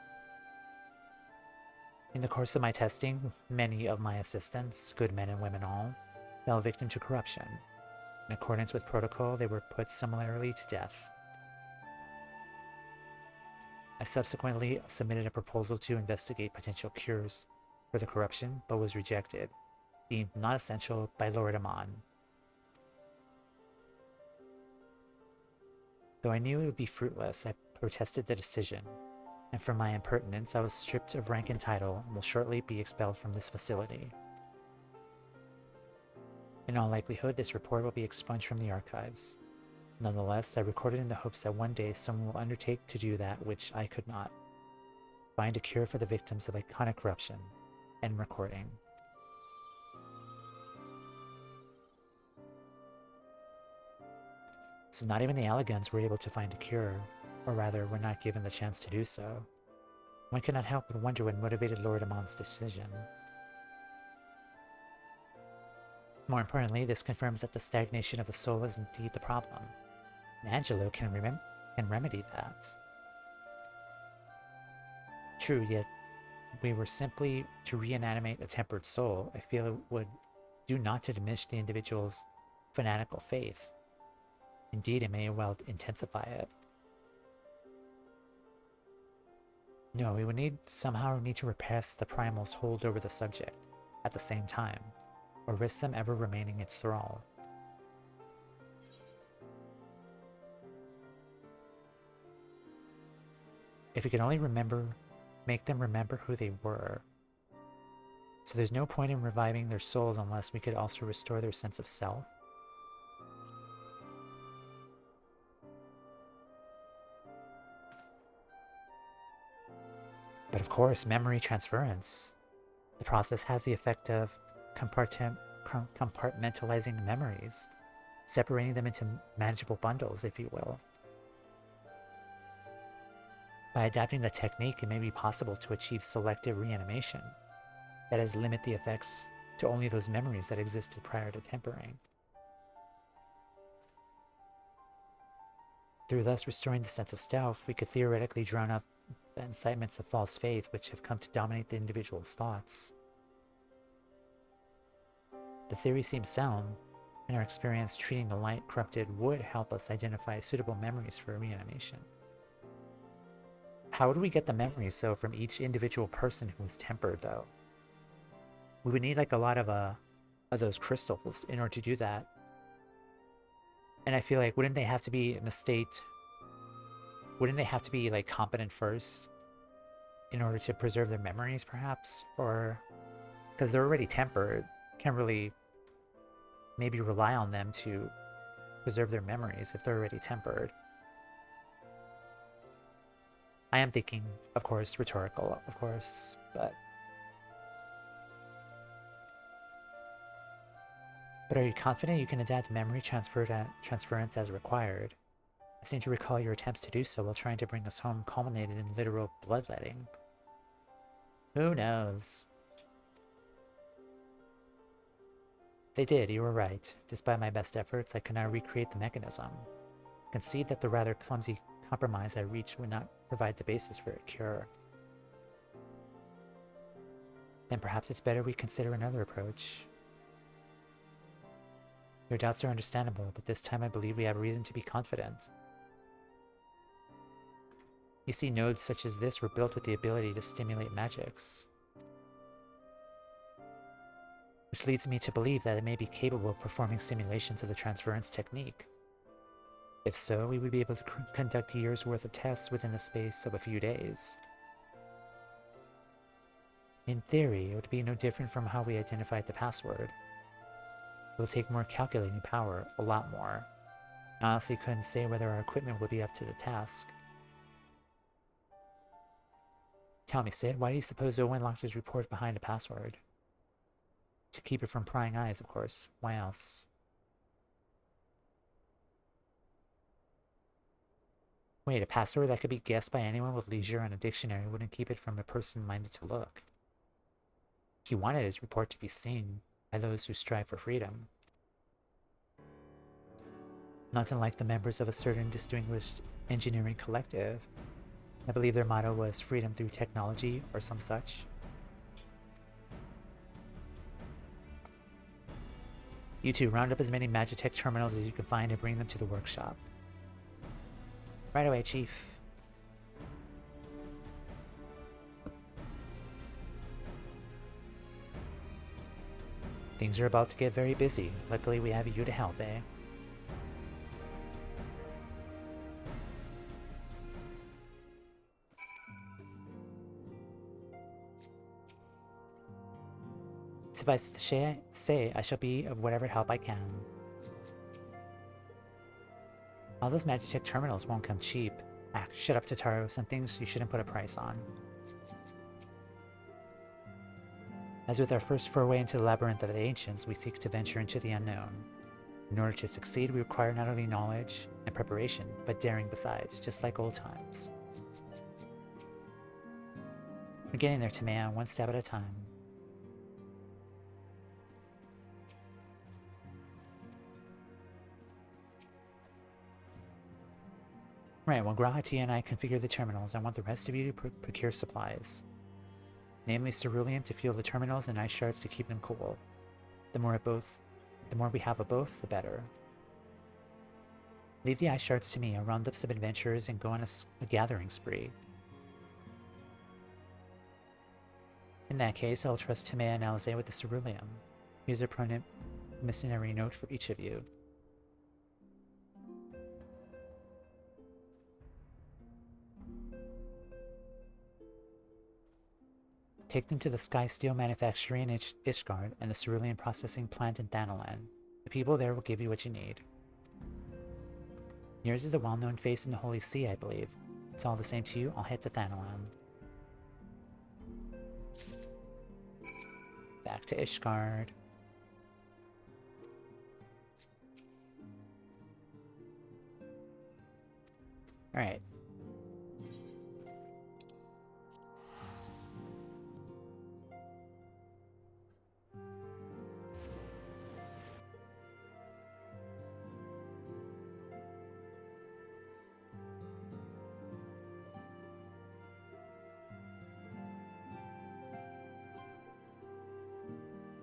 In the course of my testing, many of my assistants, good men and women all, fell victim to corruption. In accordance with protocol, they were put summarily to death. I subsequently submitted a proposal to investigate potential cures for the corruption, but was rejected, deemed not essential by Lord Amon. Though I knew it would be fruitless, I protested the decision, and for my impertinence I was stripped of rank and title and will shortly be expelled from this facility. In all likelihood, this report will be expunged from the archives. Nonetheless, I recorded in the hopes that one day someone will undertake to do that which I could not. Find a cure for the victims of iconic corruption. End recording. So not even the Allagans were able to find a cure, or rather were not given the chance to do so. One cannot help but wonder what motivated Lord Amon's decision. More importantly, this confirms that the stagnation of the soul is indeed the problem, and Angelo can remedy that. True, yet we were simply to reanimate a tempered soul. I feel it would do not to diminish the individual's fanatical faith. Indeed, it may well intensify it. No, we would somehow need to repress the primal's hold over the subject at the same time, or risk them ever remaining its thrall. If we could only make them remember who they were. So there's no point in reviving their souls unless we could also restore their sense of self. But of course, memory transference. The process has the effect of compartmentalizing memories, separating them into manageable bundles, if you will. By adapting the technique, it may be possible to achieve selective reanimation, that is, limit the effects to only those memories that existed prior to tempering. Through thus restoring the sense of self, we could theoretically drown out the incitements of false faith which have come to dominate the individual's thoughts. The theory seems sound, and our experience treating the light corrupted would help us identify suitable memories for reanimation. How would we get the memories, though, from each individual person who was tempered, though? We would need, like, a lot of those crystals in order to do that. And I feel like, wouldn't they have to be in a state... Wouldn't they have to be, like, competent first in order to preserve their memories, perhaps? Or... because they're already tempered, can't really maybe rely on them to preserve their memories if they're already tempered. I am thinking, of course, rhetorical, of course, but... But are you confident you can adapt memory transference as required? I seem to recall your attempts to do so while trying to bring us home culminated in literal bloodletting. Who knows? They did, you were right. Despite my best efforts, I could not recreate the mechanism. Concede that the rather clumsy compromise I reached would not provide the basis for a cure. Then perhaps it's better we consider another approach. Your doubts are understandable, but this time I believe we have reason to be confident. You see, nodes such as this were built with the ability to stimulate magics. Which leads me to believe that it may be capable of performing simulations of the transference technique. If so, we would be able to conduct years' worth of tests within the space of a few days. In theory, it would be no different from how we identified the password. It will take more calculating power, a lot more. I honestly couldn't say whether our equipment would be up to the task. Tell me, Sid, why do you suppose Owen locked his report behind a password? To keep it from prying eyes, of course. Why else? Wait, a password that could be guessed by anyone with leisure and a dictionary wouldn't keep it from a person minded to look. He wanted his report to be seen by those who strive for freedom. Not unlike the members of a certain distinguished engineering collective. I believe their motto was freedom through technology or some such. You two, round up as many Magitech terminals as you can find and bring them to the workshop. Right away, Chief. Things are about to get very busy. Luckily, we have you to help, eh? Suffice it to say, I shall be of whatever help I can. All those Magitech terminals won't come cheap. Ah, shut up, Tataru. Some things you shouldn't put a price on. As with our first foray into the labyrinth of the ancients, we seek to venture into the unknown. In order to succeed, we require not only knowledge and preparation, but daring besides, just like old times. We're getting there, Tamea, one step at a time. Right, while Grahati and I configure the terminals, I want the rest of you to procure supplies. Namely cerulean to fuel the terminals and ice shards to keep them cool. The more we have of both, the better. Leave the ice shards to me. I'll round up some adventurers and go on a gathering spree. In that case, I'll trust Timea and Alisaie with the ceruleum. Here's a promissory note for each of you. Take them to the Sky Steel manufactory in Ishgard and the cerulean processing plant in Thanalan. The people there will give you what you need. Yours is a well-known face in the Holy See, I believe. It's all the same to you. I'll head to Thanalan. Back to Ishgard. Alright.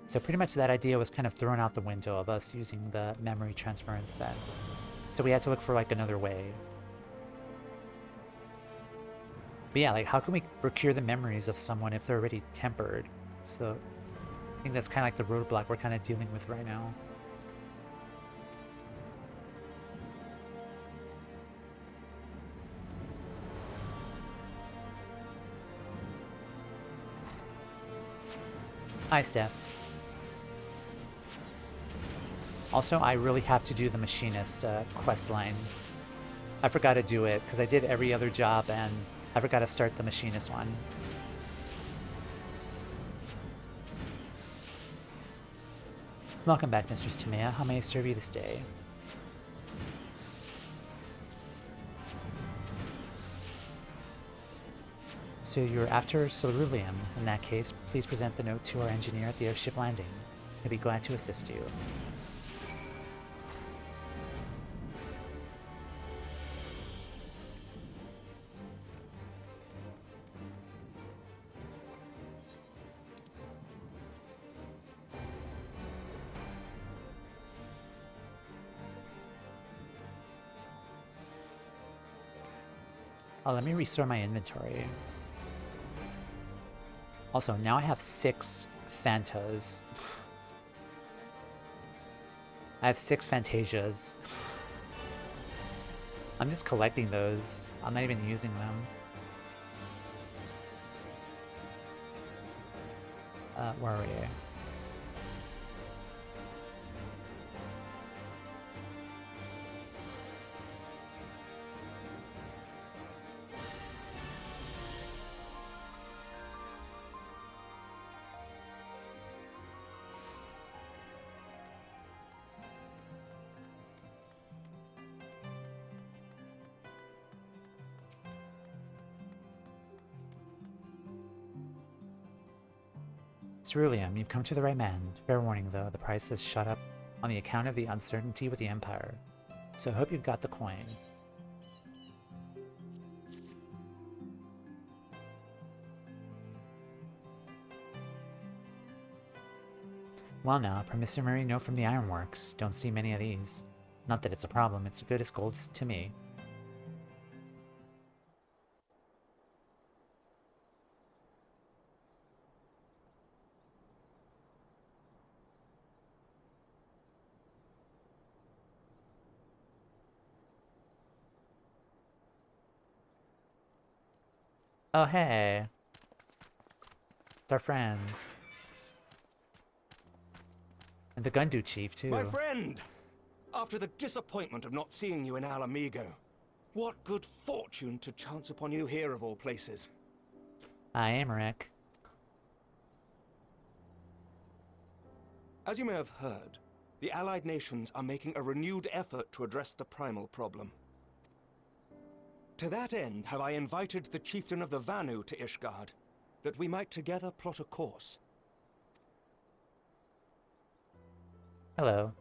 So pretty much that idea was kind of thrown out the window of us using the memory transference then. So we had to look for like another way. But yeah, like how can we procure the memories of someone if they're already tempered? So I think that's kind of like the roadblock we're kind of dealing with right now. Hi, Steph. Also, I really have to do the machinist quest line. I forgot to do it because I did every other job and I forgot to start the machinist one. Welcome back, Mistress Timea. How may I serve you this day? So you're after ceruleum. In that case, please present the note to our engineer at the airship landing. He'll be glad to assist you. Oh, let me restore my inventory. Also, now I have 6 Fantas. I have 6 Fantasias. I'm just collecting those. I'm not even using them. Where are we? Ceruleum, you've come to the right man. Fair warning though, the price has shot up on the account of the uncertainty with the Empire. So I hope you've got the coin. Well now, promissory note from the Ironworks. Don't see many of these. Not that it's a problem, it's good as gold to me. Oh, hey. It's our friends. And the Gundu chief, too. My friend! After the disappointment of not seeing you in Alamigo, what good fortune to chance upon you here of all places. I am Rick. As you may have heard, the Allied nations are making a renewed effort to address the primal problem. To that end, have I invited the chieftain of the Vanu to Ishgard, that we might together plot a course. Hello.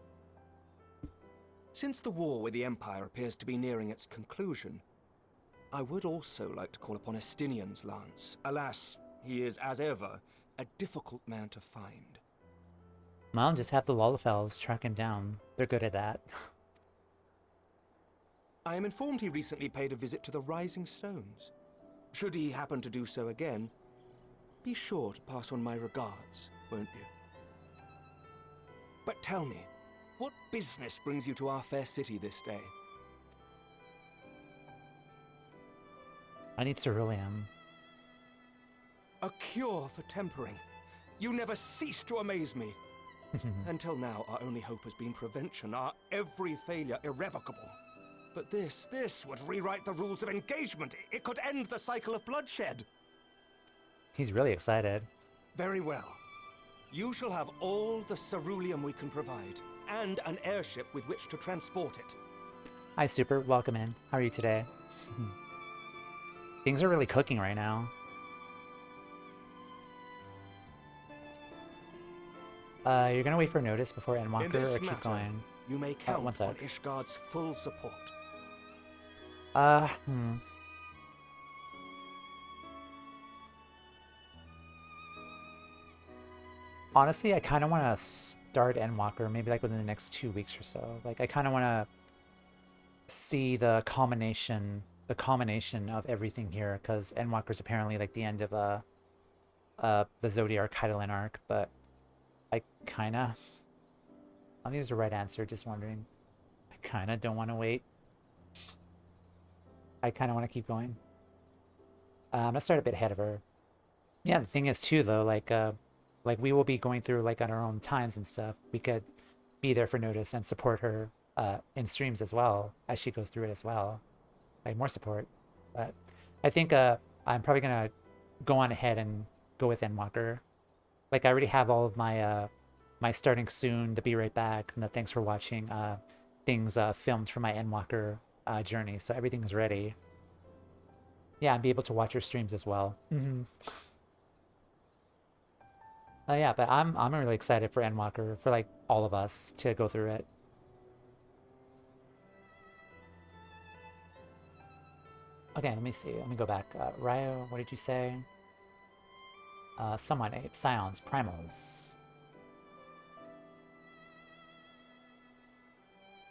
Since the war with the Empire appears to be nearing its conclusion, I would also like to call upon Estinian's lance. Alas, he is, as ever, a difficult man to find. Well, just have the Lollifells track him down. They're good at that. I am informed he recently paid a visit to the Rising Stones. Should he happen to do so again, be sure to pass on my regards, won't you? But tell me, what business brings you to our fair city this day? I need ceruleum. A cure for tempering. You never cease to amaze me. Until now, our only hope has been prevention, our every failure irrevocable. But this would rewrite the rules of engagement. It could end the cycle of bloodshed. He's really excited. Very well. You shall have all the ceruleum we can provide, and an airship with which to transport it. Hi, Super. Welcome in. How are you today? Things are really cooking right now. You're gonna wait for notice before Endwalker or keep going? You may count one sec. on Ishgard's full support. Honestly, I kind of want to start Endwalker maybe like within the next 2 weeks or so. Like I kind of want to see the culmination of everything here, because Endwalker's apparently like the end of the Zodiac Hydaelyn arc, but I kind of, I'll use the right answer, just wondering. I kind of don't want to wait. I kind of want to keep going. I'm gonna start a bit ahead of her. Yeah, the thing is too though, like we will be going through like on our own times and stuff. We could be there for notice and support her in streams as well as she goes through it as well. Like more support. But I think I'm probably gonna go on ahead and go with Endwalker. Like I already have all of my my starting soon, the be right back, and the thanks for watching things filmed for my Endwalker journey, so everything's ready. Yeah, and be able to watch your streams as well. Yeah, but I'm really excited for Endwalker, for like all of us to go through it. Okay, let me see. Let me go back. Ryo, what did you say? Someone ate Scions, Primals.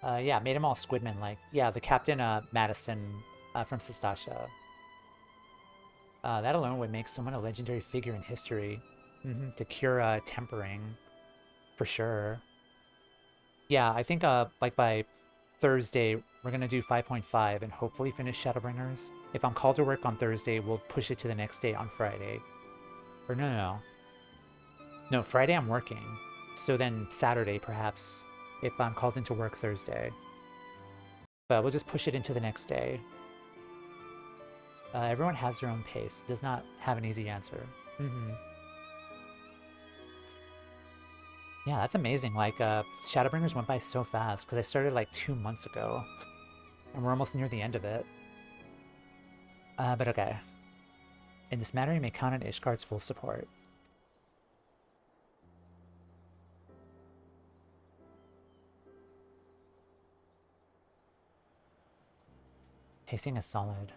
Yeah, made them all Squidman-like. Yeah, the Captain Madison from Sestasha. That alone would make someone a legendary figure in history. To cure tempering, for sure. Yeah, I think like by Thursday, we're gonna do 5.5 and hopefully finish Shadowbringers. If I'm called to work on Thursday, we'll push it to the next day on Friday. Or no, Friday I'm working. So then Saturday, perhaps, if I'm called into work Thursday. But we'll just push it into the next day. Everyone has their own pace. Does not have an easy answer. Yeah, that's amazing. Like, Shadowbringers went by so fast, because I started like 2 months ago. And we're almost near the end of it. But okay. In this matter, you may count on Ishgard's full support. Pacing is solid.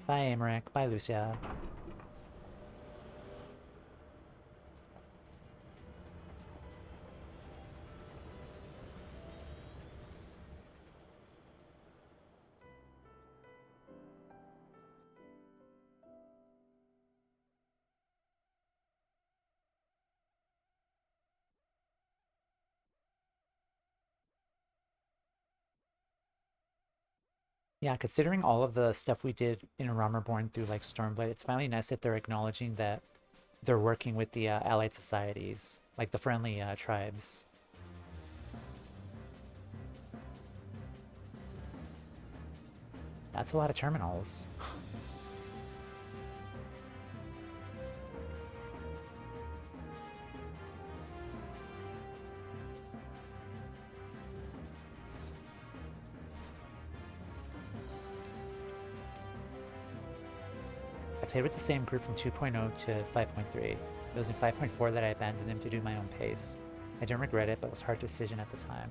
Bye, Amaric. Bye, Lucia. Yeah, considering all of the stuff we did in Realm Reborn through like Stormblade, it's finally nice that they're acknowledging that they're working with the allied societies, like the friendly tribes. That's a lot of terminals. I played with the same group from 2.0 to 5.3. It was in 5.4 that I abandoned them to do my own pace. I don't regret it, but it was a hard decision at the time.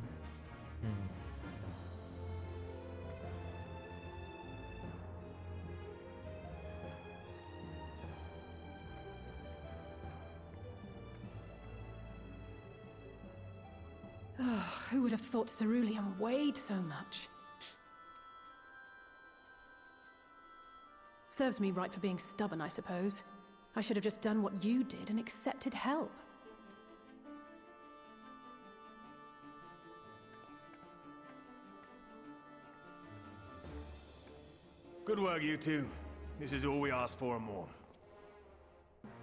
Who would have thought ceruleum weighed so much? Serves me right for being stubborn, I suppose. I should have just done what you did and accepted help. Good work, you two. This is all we asked for and more.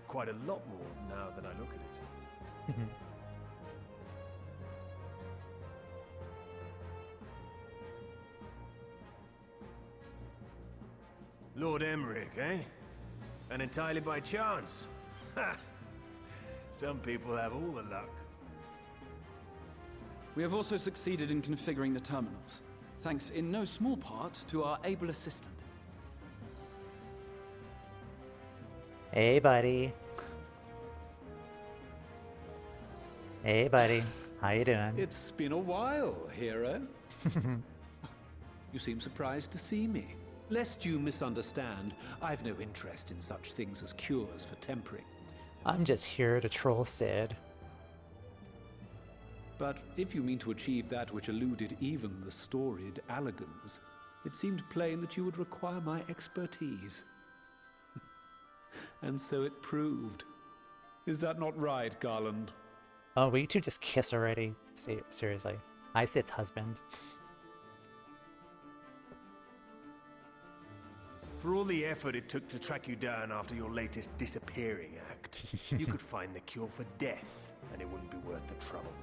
Quite a lot more now that I look at it. Lord Emmerich, eh? And entirely by chance? Ha! Some people have all the luck. We have also succeeded in configuring the terminals, thanks in no small part to our able assistant. Hey, buddy. Hey, buddy. How you doing? It's been a while, hero. You seem surprised to see me. Lest you misunderstand, I've no interest in such things as cures for tempering. I'm just here to troll Sid. But if you mean to achieve that which eluded even the storied Allegans, it seemed plain that you would require my expertise. And so it proved. Is that not right, Garland? Oh, will you two just kiss already? Seriously. I Sid's husband. For all the effort it took to track you down after your latest disappearing act, you could find the cure for death, and it wouldn't be worth the trouble.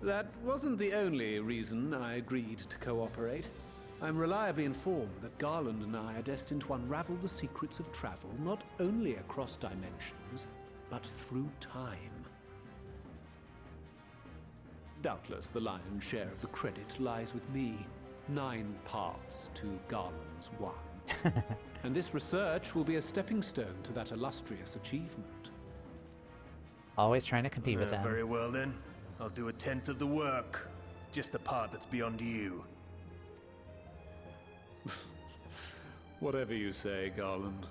That wasn't the only reason I agreed to cooperate. I'm reliably informed that Garland and I are destined to unravel the secrets of travel, not only across dimensions, but through time. Doubtless the lion's share of the credit lies with me. 9 parts to Garland's 1. And this research will be a stepping stone to that illustrious achievement. Always trying to compete with them. Very well then. I'll do 1/10 of the work. Just the part that's beyond you. Whatever you say, Garland.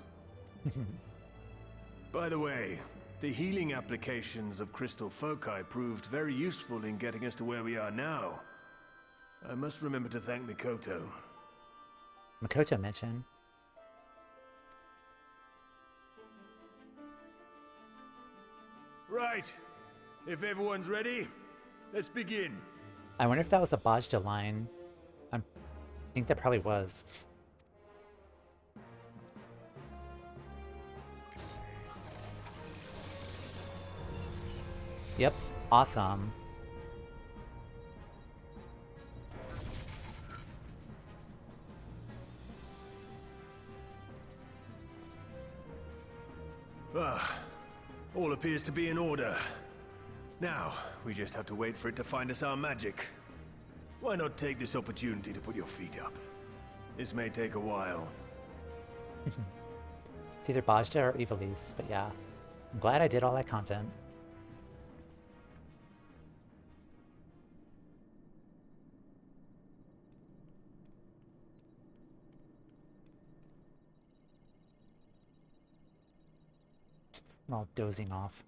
By the way, the healing applications of crystal foci proved very useful in getting us to where we are now. I must remember to thank Mikoto. Makoto mentioned. Right. If everyone's ready, let's begin. I wonder if that was a Bajda line. I think that probably was. Yep, awesome. All appears to be in order. Now, we just have to wait for it to find us our magic. Why not take this opportunity to put your feet up? This may take a while. It's either Bajda or Ivalice, but yeah. I'm glad I did all that content. I'm all dozing off.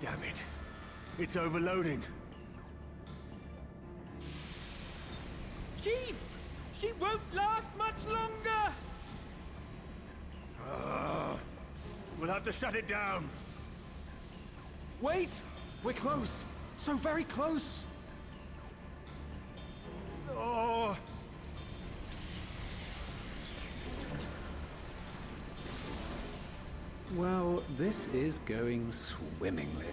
Damn it. It's overloading. Chief! She won't last much longer! We'll have to shut it down. Wait! We're close! So very close! Oh. Well, this is going swimmingly.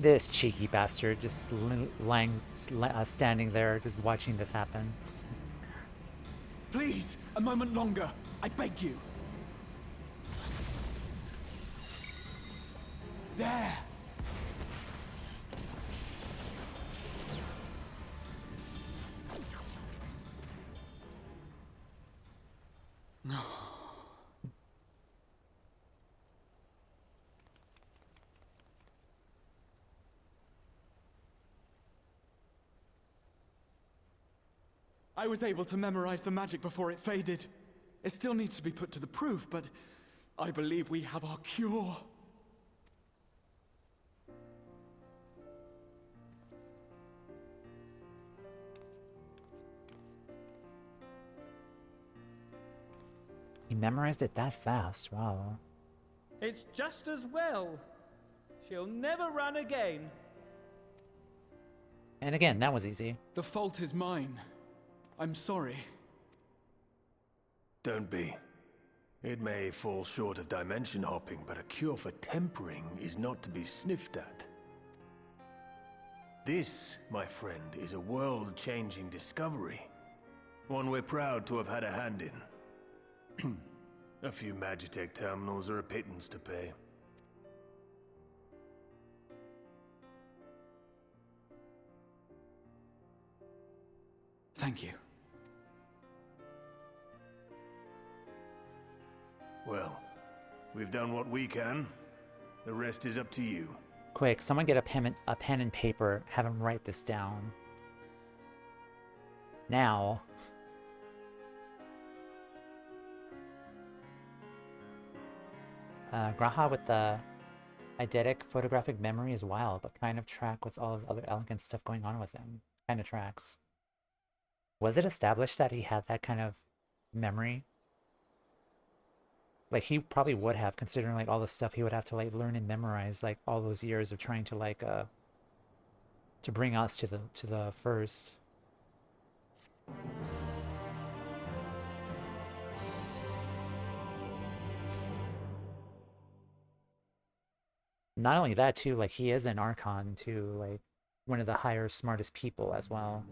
This cheeky bastard just standing there, just watching this happen. Please, a moment longer. I beg you. There! I was able to memorize the magic before it faded. It still needs to be put to the proof, but I believe we have our cure. He memorized it that fast, wow. It's just as well. She'll never run again. And again, that was easy. The fault is mine. I'm sorry. Don't be. It may fall short of dimension hopping, but a cure for tempering is not to be sniffed at. This, my friend, is a world-changing discovery. One we're proud to have had a hand in. A few Magitech terminals are a pittance to pay. Thank you. Well, we've done what we can. The rest is up to you. Quick, someone get a pen and paper. Have him write this down. Now. Graha with the eidetic photographic memory is wild, but kind of track with all of the other elegant stuff going on with him. Kind of tracks. Was it established that he had that kind of memory? Like, he probably would have, considering, like, all the stuff he would have to, like, learn and memorize, like, all those years of trying to, like, to bring us to the first. Not only that, too, like, he is an Archon, too, like, one of the higher, smartest people as well.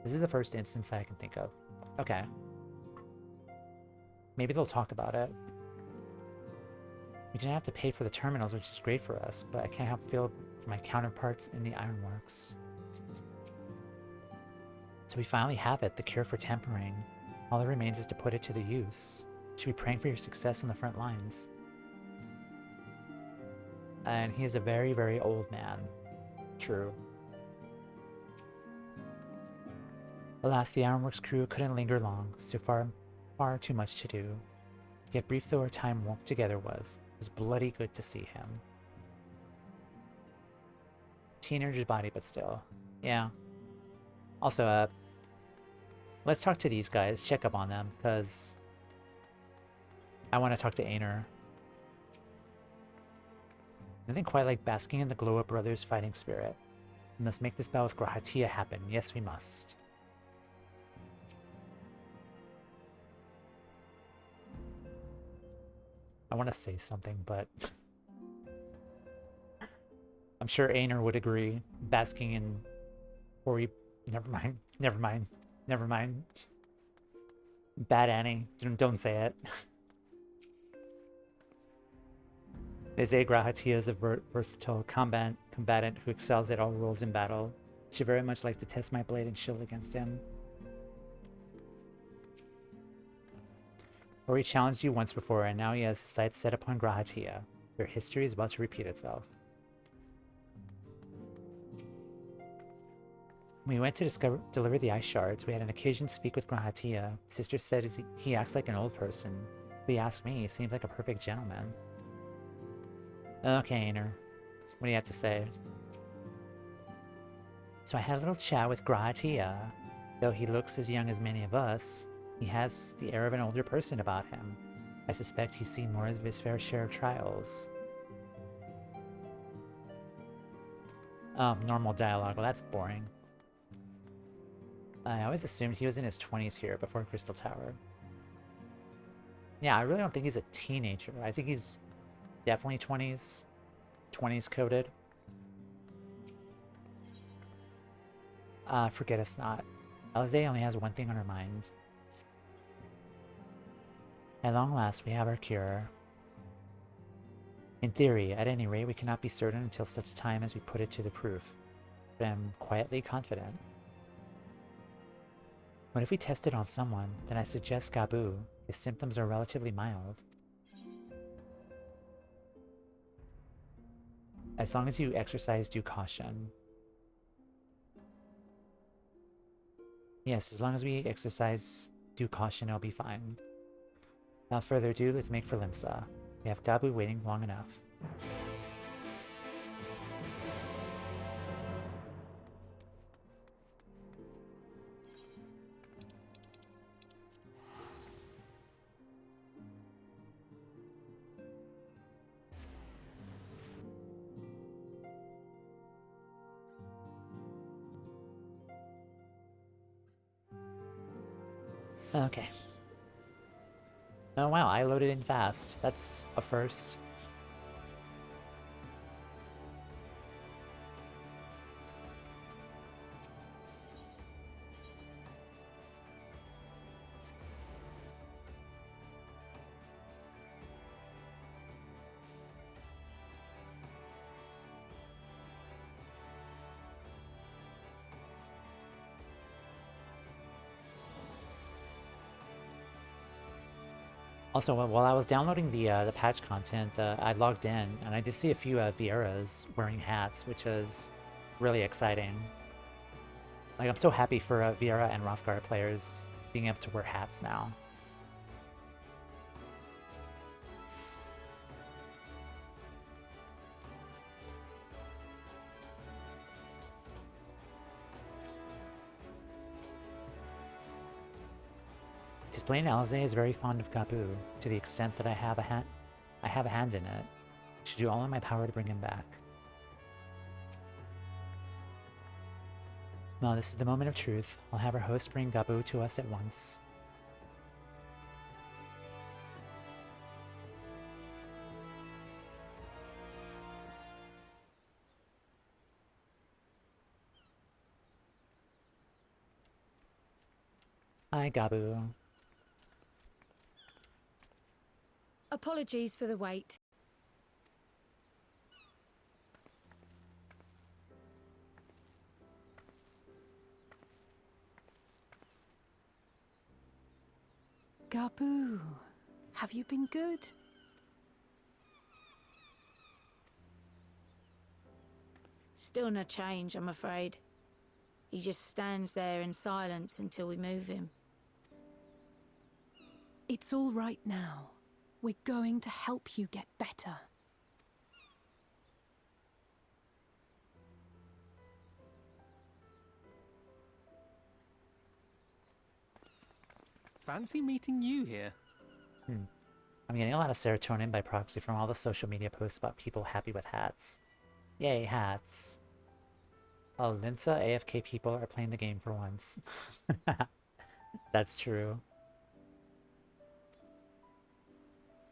This is the first instance that I can think of. Okay. Maybe they'll talk about it. We didn't have to pay for the terminals, which is great for us, but I can't help feel for my counterparts in the ironworks. So we finally have it, the cure for tempering. All that remains is to put it to the use. Should be praying for your success on the front lines. And he is a very, very old man. True. Alas, the ironworks crew couldn't linger long, so far too much to do. Yet brief though our time together was, it was bloody good to see him. Teenager's body, but still. Yeah. Also, let's talk to these guys, check up on them, because I want to talk to Aner. Nothing quite like basking in the glow of brothers' fighting spirit. We must make this battle with Grahatia happen. Yes, we must. I want to say something, but I'm sure Aner would agree. Basking in hoary... Never mind. Never mind. Never mind. Bad Annie. Don't say it. They say Grahatia is a versatile combatant who excels at all roles in battle. She very much like to test my blade and shield against him. Or he challenged you once before, and now he has his sights set upon Grahatia. Your history is about to repeat itself. When we went to deliver the ice shards, we had an occasion to speak with Grahatia. Sister said he acts like an old person. If you ask me, he seems like a perfect gentleman. Okay, Aner. What do you have to say? So I had a little chat with Grahatia. Though he looks as young as many of us, he has the air of an older person about him. I suspect he's seen more of his fair share of trials. Normal dialogue. Well, that's boring. I always assumed he was in his 20s here before Crystal Tower. Yeah, I really don't think he's a teenager. I think he's definitely 20s. 20s coded. Forget us not. Alisaie only has one thing on her mind. At long last, we have our cure. In theory, at any rate, we cannot be certain until such time as we put it to the proof. But I'm quietly confident. What if we test it on someone? Then I suggest Gabu. His symptoms are relatively mild. As long as you exercise due caution. Yes, as long as we exercise due caution, it'll be fine. Without further ado, let's make for Limsa. We have Gabu waiting long enough. Okay. Oh wow, I loaded in fast. That's a first. Also, while I was downloading the patch content, I logged in and I did see a few Vieras wearing hats, which is really exciting. Like, I'm so happy for Viera and Hrothgar players being able to wear hats now. Tis plain Alisaie is very fond of Gabu, to the extent that I have a hand in it. I should do all in my power to bring him back. Now this is the moment of truth. I'll have our host bring Gabu to us at once. Hi, Gabu. Apologies for the wait. Gabu, have you been good? Still no change, I'm afraid. He just stands there in silence until we move him. It's all right now. We're going to help you get better. Fancy meeting you here. I'm getting a lot of serotonin by proxy from all the social media posts about people happy with hats. Yay, hats. Oh, Linsa AFK people are playing the game for once. That's true.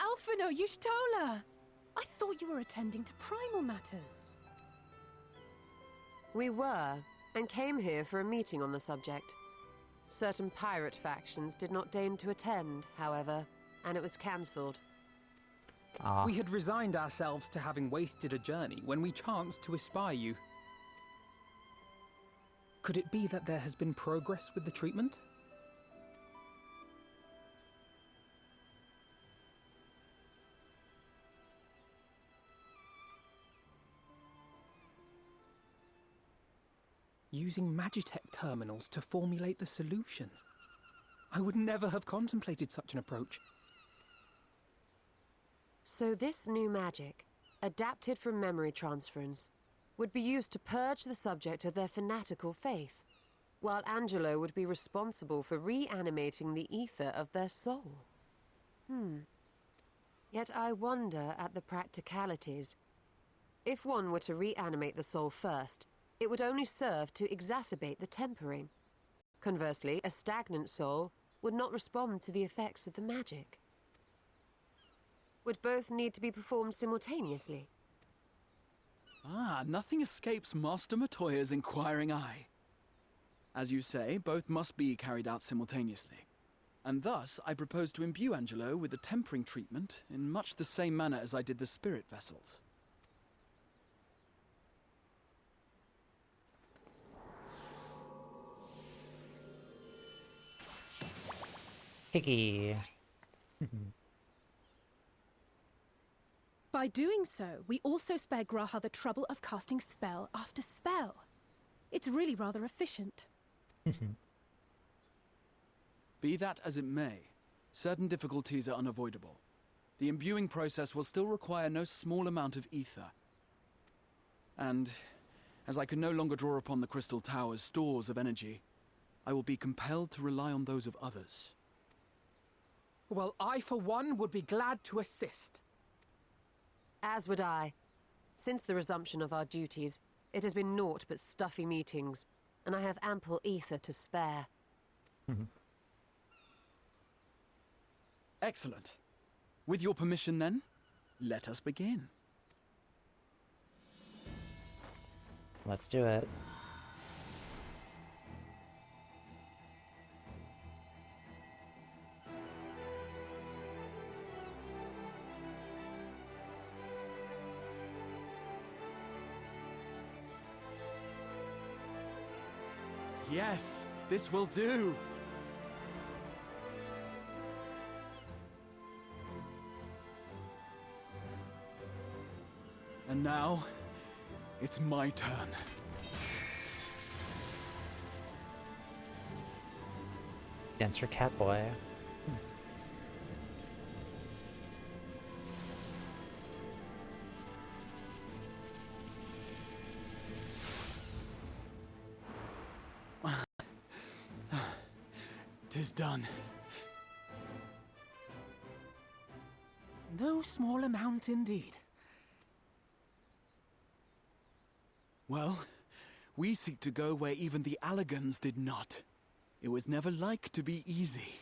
Alphino, Y'shtola! I thought you were attending to primal matters. We were, and came here for a meeting on the subject. Certain pirate factions did not deign to attend, however, and it was cancelled. We had resigned ourselves to having wasted a journey when we chanced to espy you. Could it be that there has been progress with the treatment? Using Magitech terminals to formulate the solution. I would never have contemplated such an approach. So this new magic, adapted from memory transference, would be used to purge the subject of their fanatical faith, while Angelo would be responsible for reanimating the ether of their soul. Yet I wonder at the practicalities. If one were to reanimate the soul first, it would only serve to exacerbate the tempering. Conversely, a stagnant soul would not respond to the effects of the magic. Would both need to be performed simultaneously? Nothing escapes Master Matoya's inquiring eye. As you say, both must be carried out simultaneously. And thus, I propose to imbue Angelo with the tempering treatment in much the same manner as I did the spirit vessels. Piggy. By doing so, we also spare Graha the trouble of casting spell after spell. It's really rather efficient. Be that as it may, certain difficulties are unavoidable. The imbuing process will still require no small amount of ether. And, as I can no longer draw upon the Crystal Tower's stores of energy, I will be compelled to rely on those of others. Well, I, for one, would be glad to assist. As would I. Since the resumption of our duties, it has been naught but stuffy meetings, and I have ample ether to spare. Excellent. With your permission then, let us begin. Let's do it. Yes, this will do. And now, it's my turn. Dancer Catboy. Tis done. No small amount indeed. Well, we seek to go where even the Allegans did not. It was never like to be easy.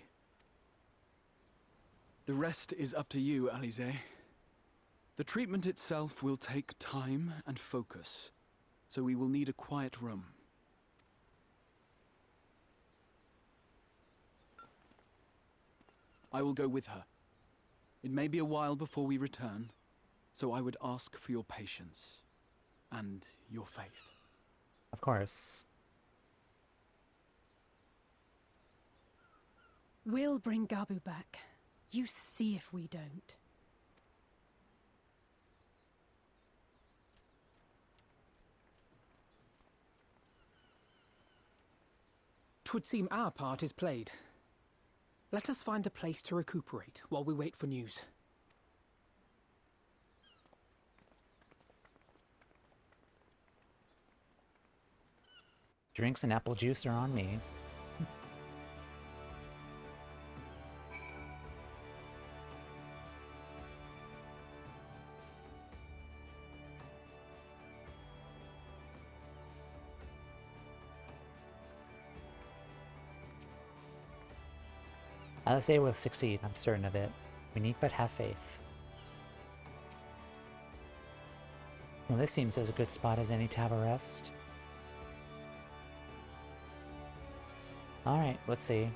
The rest is up to you, Alisaie. The treatment itself will take time and focus, so we will need a quiet room. I will go with her. It may be a while before we return, so I would ask for your patience and your faith. Of course. We'll bring Gabu back. You see if we don't. Twould seem our part is played. Let us find a place to recuperate while we wait for news. Drinks and apple juice are on me. Alisaie will succeed, I'm certain of it. We need but have faith. Well, this seems as a good spot as any to have a rest. Alright, let's see.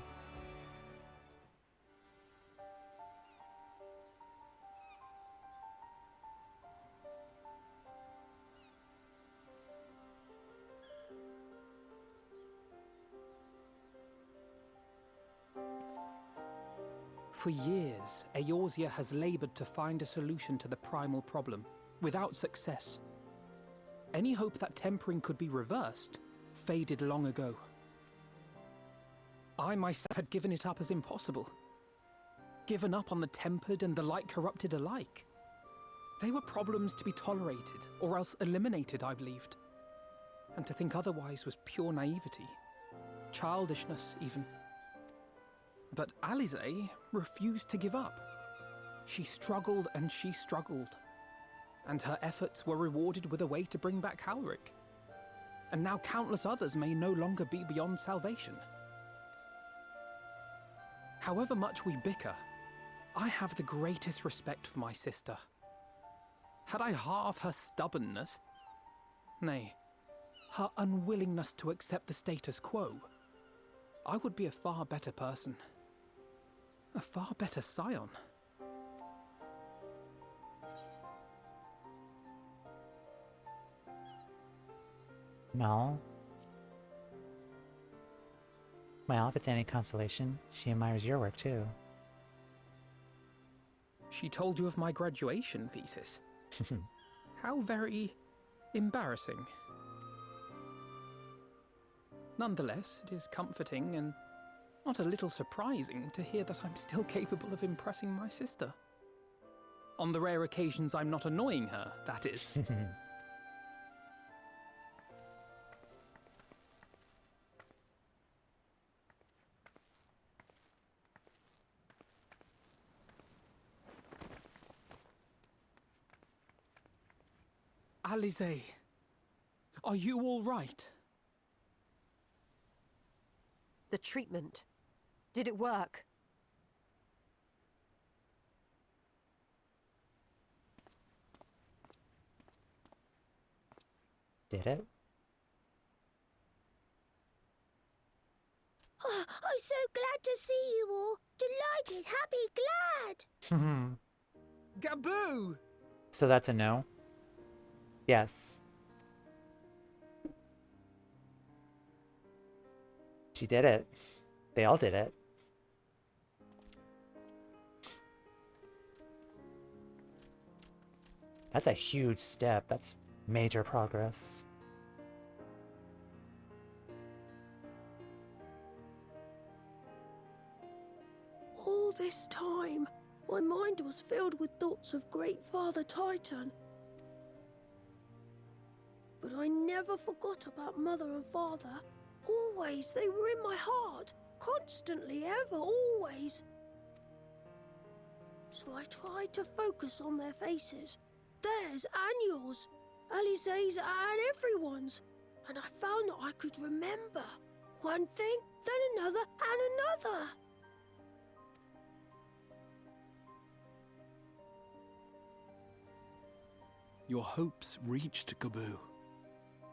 For years, Eorzea has labored to find a solution to the primal problem, without success. Any hope that tempering could be reversed faded long ago. I myself had given it up as impossible. Given up on the tempered and the light corrupted alike. They were problems to be tolerated, or else eliminated, I believed. And to think otherwise was pure naivety. Childishness, even. But Alisaie refused to give up. She struggled and she struggled. And her efforts were rewarded with a way to bring back Halric. And now countless others may no longer be beyond salvation. However much we bicker, I have the greatest respect for my sister. Had I half her stubbornness, nay, her unwillingness to accept the status quo, I would be a far better person. A far better scion. No. Well, if it's any consolation, she admires your work too. She told you of my graduation thesis. How very embarrassing. Nonetheless, it is comforting and not a little surprising to hear that I'm still capable of impressing my sister. On the rare occasions I'm not annoying her, that is. Alisaie, are you all right? The treatment. Did it work? Did it? Oh, I'm so glad to see you all. Delighted, happy, glad. Gaboo! So that's a no? Yes. She did it. They all did it. That's a huge step. That's major progress. All this time, my mind was filled with thoughts of Great Father Titan. But I never forgot about Mother and Father. Always, they were in my heart. Constantly, ever, always. So I tried to focus on their faces. Theirs and yours. Alisai's and everyone's. And I found that I could remember. One thing, then another, and another. Your hopes reached Gaboo.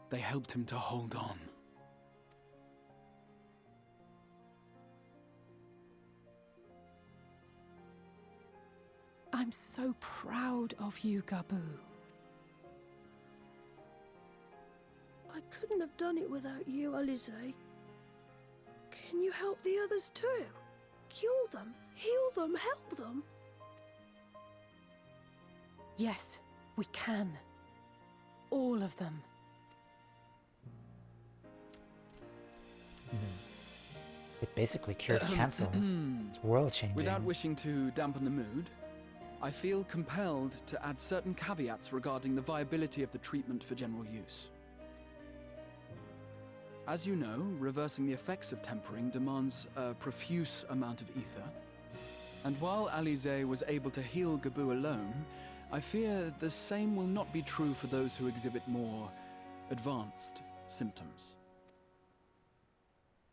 They helped him to hold on. I'm so proud of you, Gaboo. I couldn't have done it without you, Alisaie. Can you help the others too? Cure them, heal them, help them? Yes, we can. All of them. It basically cured cancer. It's world-changing. Without wishing to dampen the mood, I feel compelled to add certain caveats regarding the viability of the treatment for general use. As you know, reversing the effects of tempering demands a profuse amount of ether. And while Alisaie was able to heal Gaboo alone, I fear the same will not be true for those who exhibit more advanced symptoms.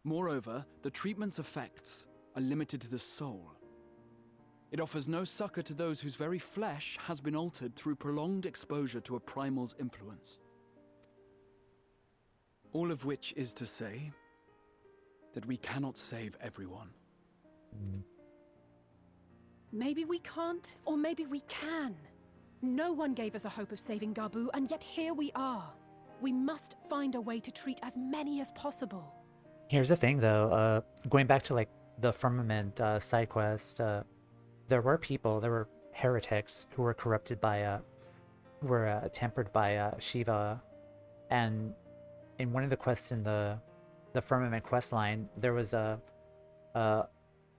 Moreover, the treatment's effects are limited to the soul. It offers no succor to those whose very flesh has been altered through prolonged exposure to a primal's influence. All of which is to say that we cannot save everyone. Maybe we can't, or maybe we can. No one gave us a hope of saving Gaboo, and yet here we are. We must find a way to treat as many as possible. Here's the thing, though. Going back to like the Firmament side quest, there were heretics who were corrupted by, who were tempered by Shiva, and in one of the quests in the Firmament quest line, there was a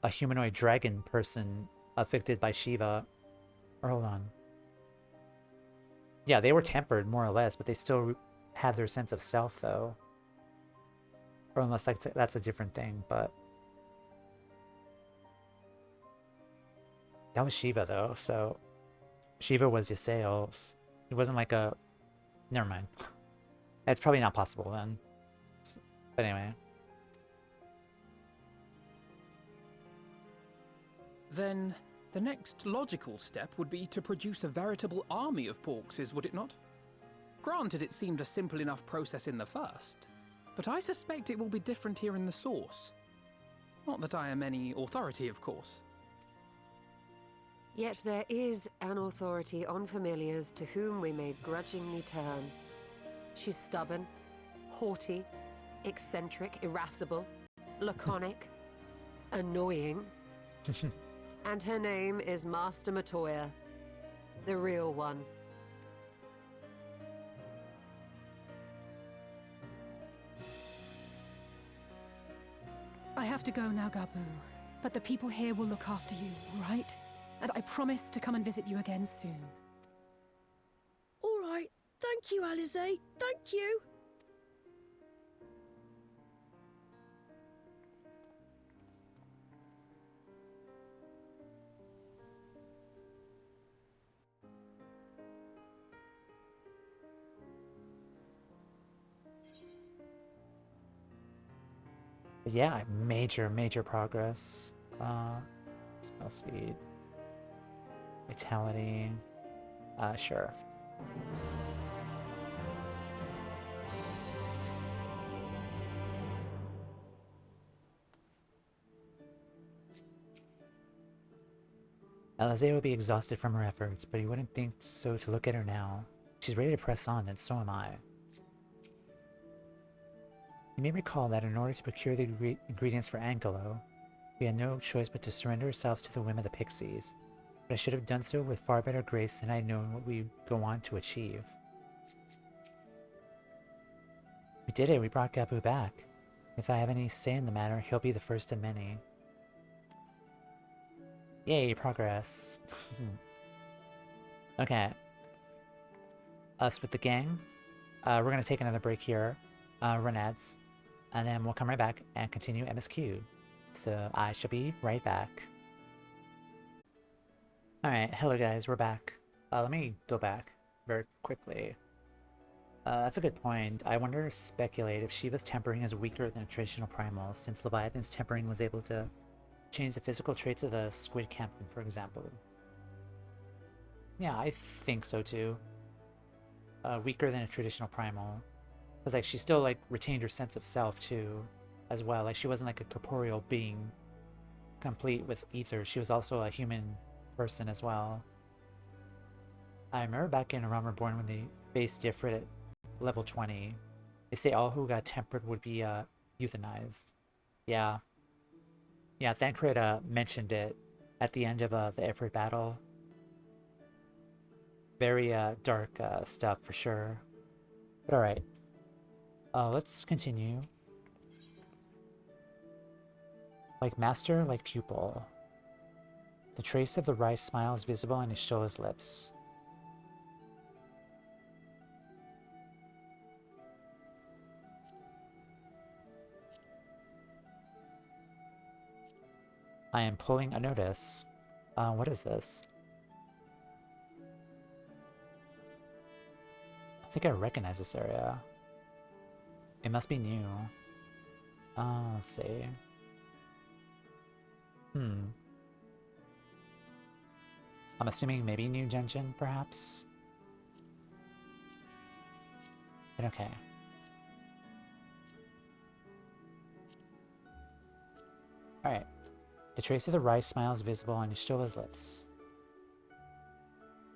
humanoid dragon person affected by Shiva. Or hold on. Yeah, they were tempered more or less, but they still had their sense of self, though. Or unless that's a different thing, but that was Shiva, though. So Shiva was Ysael. It wasn't like a. Never mind. It's probably not possible then. But anyway. Then the next logical step would be to produce a veritable army of Porkses, would it not? Granted, it seemed a simple enough process in the first, but I suspect it will be different here in the source. Not that I am any authority, of course. Yet there is an authority on familiars to whom we may grudgingly turn. She's stubborn, haughty, eccentric, irascible, laconic, annoying. And her name is Master Matoya, the real one. I have to go now, Gaboo, but the people here will look after you, all right? And I promise to come and visit you again soon. All right. Thank you, Alisaie. Thank you. But yeah, major progress. Spell speed. Vitality. Sure. Alisaie will be exhausted from her efforts, but you wouldn't think so to look at her now. She's ready to press on, and so am I. You may recall that in order to procure the ingredients for Angelo, we had no choice but to surrender ourselves to the whim of the pixies, but I should have done so with far better grace than I had known what we'd go on to achieve. We did it, we brought Gabu back. If I have any say in the matter, he'll be the first of many. Yay, progress. Okay. Us with the gang. We're gonna take another break here, run ads, and then we'll come right back and continue MSQ. So I shall be right back. Alright, hello guys, we're back. Let me go back very quickly. That's a good point. I wonder, speculate if Shiva's tempering is weaker than traditional primals, since Leviathan's tempering was able to change the physical traits of the squid captain, for example. Yeah, I think so too. Weaker than a traditional primal. Because like she still like retained her sense of self too, as well. Like she wasn't like a corporeal being complete with ether. She was also a human person as well. I remember back in A Realm Reborn when the base differed at level 20, they say all who got tempered would be euthanized. Yeah. Yeah, Thancred mentioned it at the end of the Ifrit battle. Very dark stuff for sure. But alright. Let's continue. Like master, like pupil. The trace of the wry smile is visible on Ishtola's lips. I am pulling a notice. What is this? I think I recognize this area. It must be new. Let's see. I'm assuming maybe new dungeon, perhaps? But okay. Alright. The trace of the wry smile is visible on Ishtola's lips.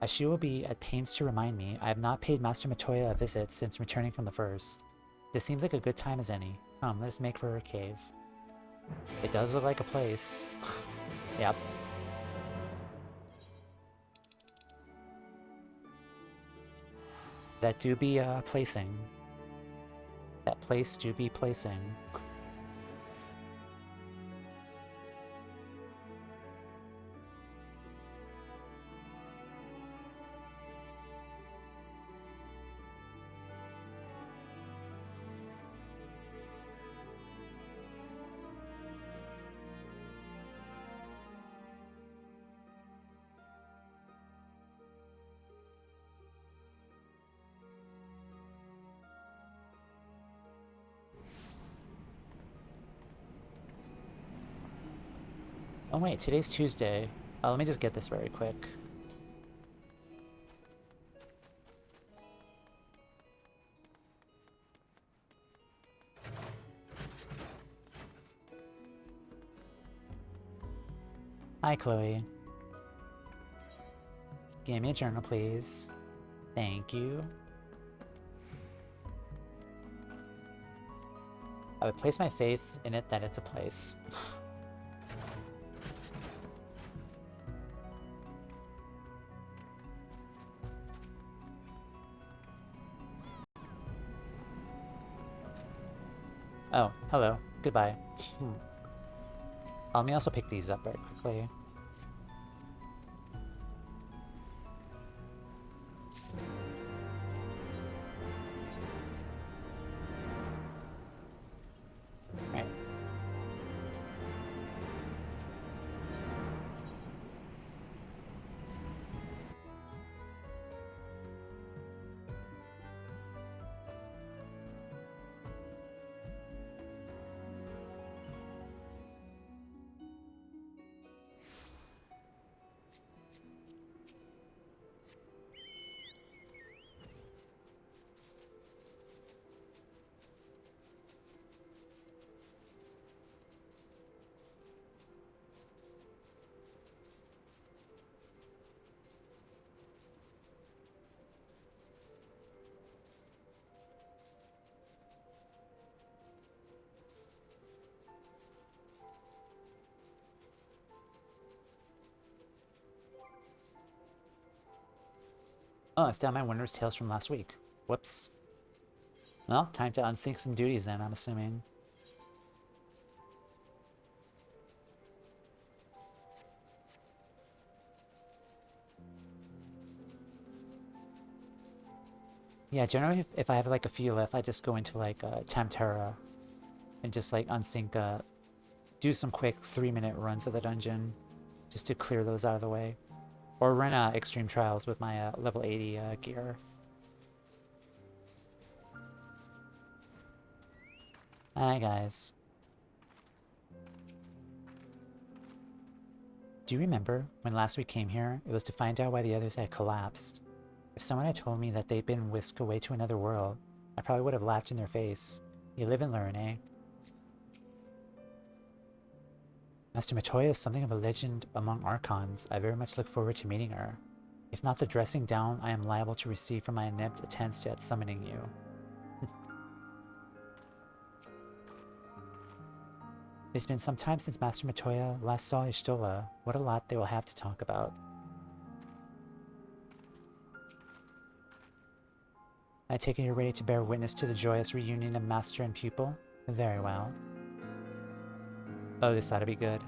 As she will be at pains to remind me, I have not paid Master Matoya a visit since returning from the first. This seems like a good time as any. Come, let's make for her cave. It does look like a place. Yep. That do be placing. That place do be placing. Oh wait, today's Tuesday. Let me just get this very quick. Hi, Chloe. Give me a journal, please. Thank you. I would place my faith in it that it's a place. Oh, hello. Goodbye. Let me also pick these up very quickly. Right. Oh, I still have my Winter's Tales from last week. Whoops. Well, time to unsync some duties then, I'm assuming. Yeah, generally if I have like a few left, I just go into like Tamterra and just like unsync, do some quick 3-minute runs of the dungeon just to clear those out of the way. Or run Extreme Trials with my level 80 gear. Hi guys. Do you remember when last we came here, it was to find out why the others had collapsed? If someone had told me that they'd been whisked away to another world, I probably would have laughed in their face. You live and learn, eh? Master Matoya is something of a legend among Archons. I very much look forward to meeting her. If not the dressing down I am liable to receive from my inept attempts at summoning you. It's been some time since Master Matoya last saw Ishtola. What a lot they will have to talk about. I take it you're ready to bear witness to the joyous reunion of master and pupil? Very well. Oh, this ought to be good.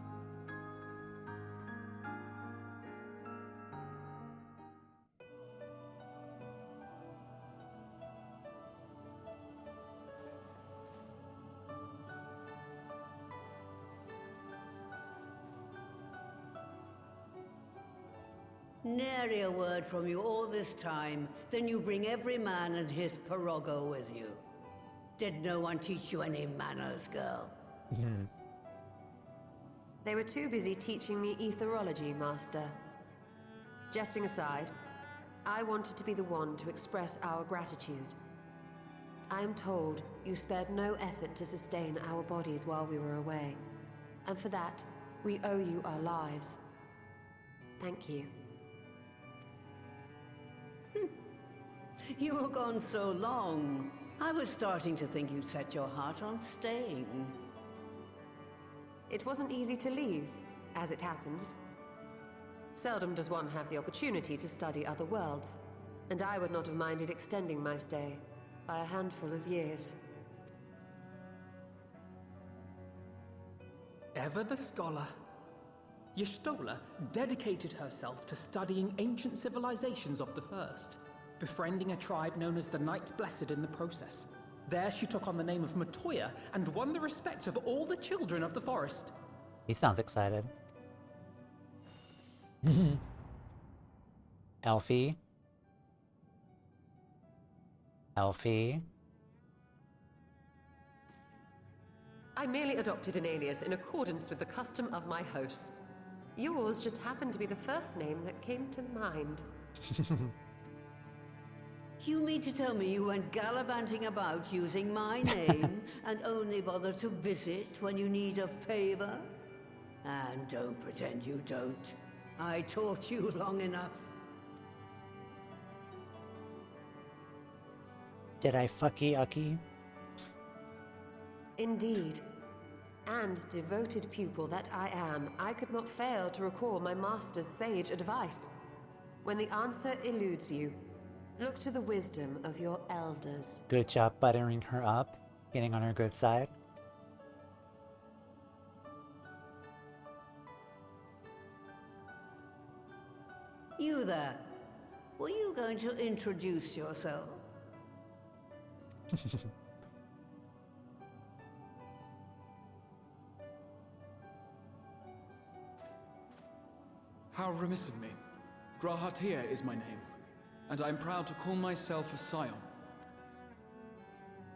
Nary a word from you all this time, then you bring every man and his pirogo with you. Did no one teach you any manners, girl? They were too busy teaching me etherology, Master. Jesting aside, I wanted to be the one to express our gratitude. I am told you spared no effort to sustain our bodies while we were away, and for that, we owe you our lives. Thank you. You were gone so long. I was starting to think you'd set your heart on staying. It wasn't easy to leave, as it happens. Seldom does one have the opportunity to study other worlds, and I would not have minded extending my stay by a handful of years. Ever the scholar. Y'shtola dedicated herself to studying ancient civilizations of the First, befriending a tribe known as the Knights Blessed in the process. There she took on the name of Matoya and won the respect of all the children of the forest. He sounds excited. Elfie? Elfie? I merely adopted an alias in accordance with the custom of my hosts. Yours just happened to be the first name that came to mind. You mean to tell me you went gallivanting about using my name and only bother to visit when you need a favor? And don't pretend you don't. I taught you long enough. Did I fucky ucky? Indeed. And devoted pupil that I am, I could not fail to recall my master's sage advice. When the answer eludes you, look to the wisdom of your elders. Good job buttering her up, getting on her good side. You there. Were you going to introduce yourself? How remiss of me. Grahatia is my name, and I'm proud to call myself a Scion.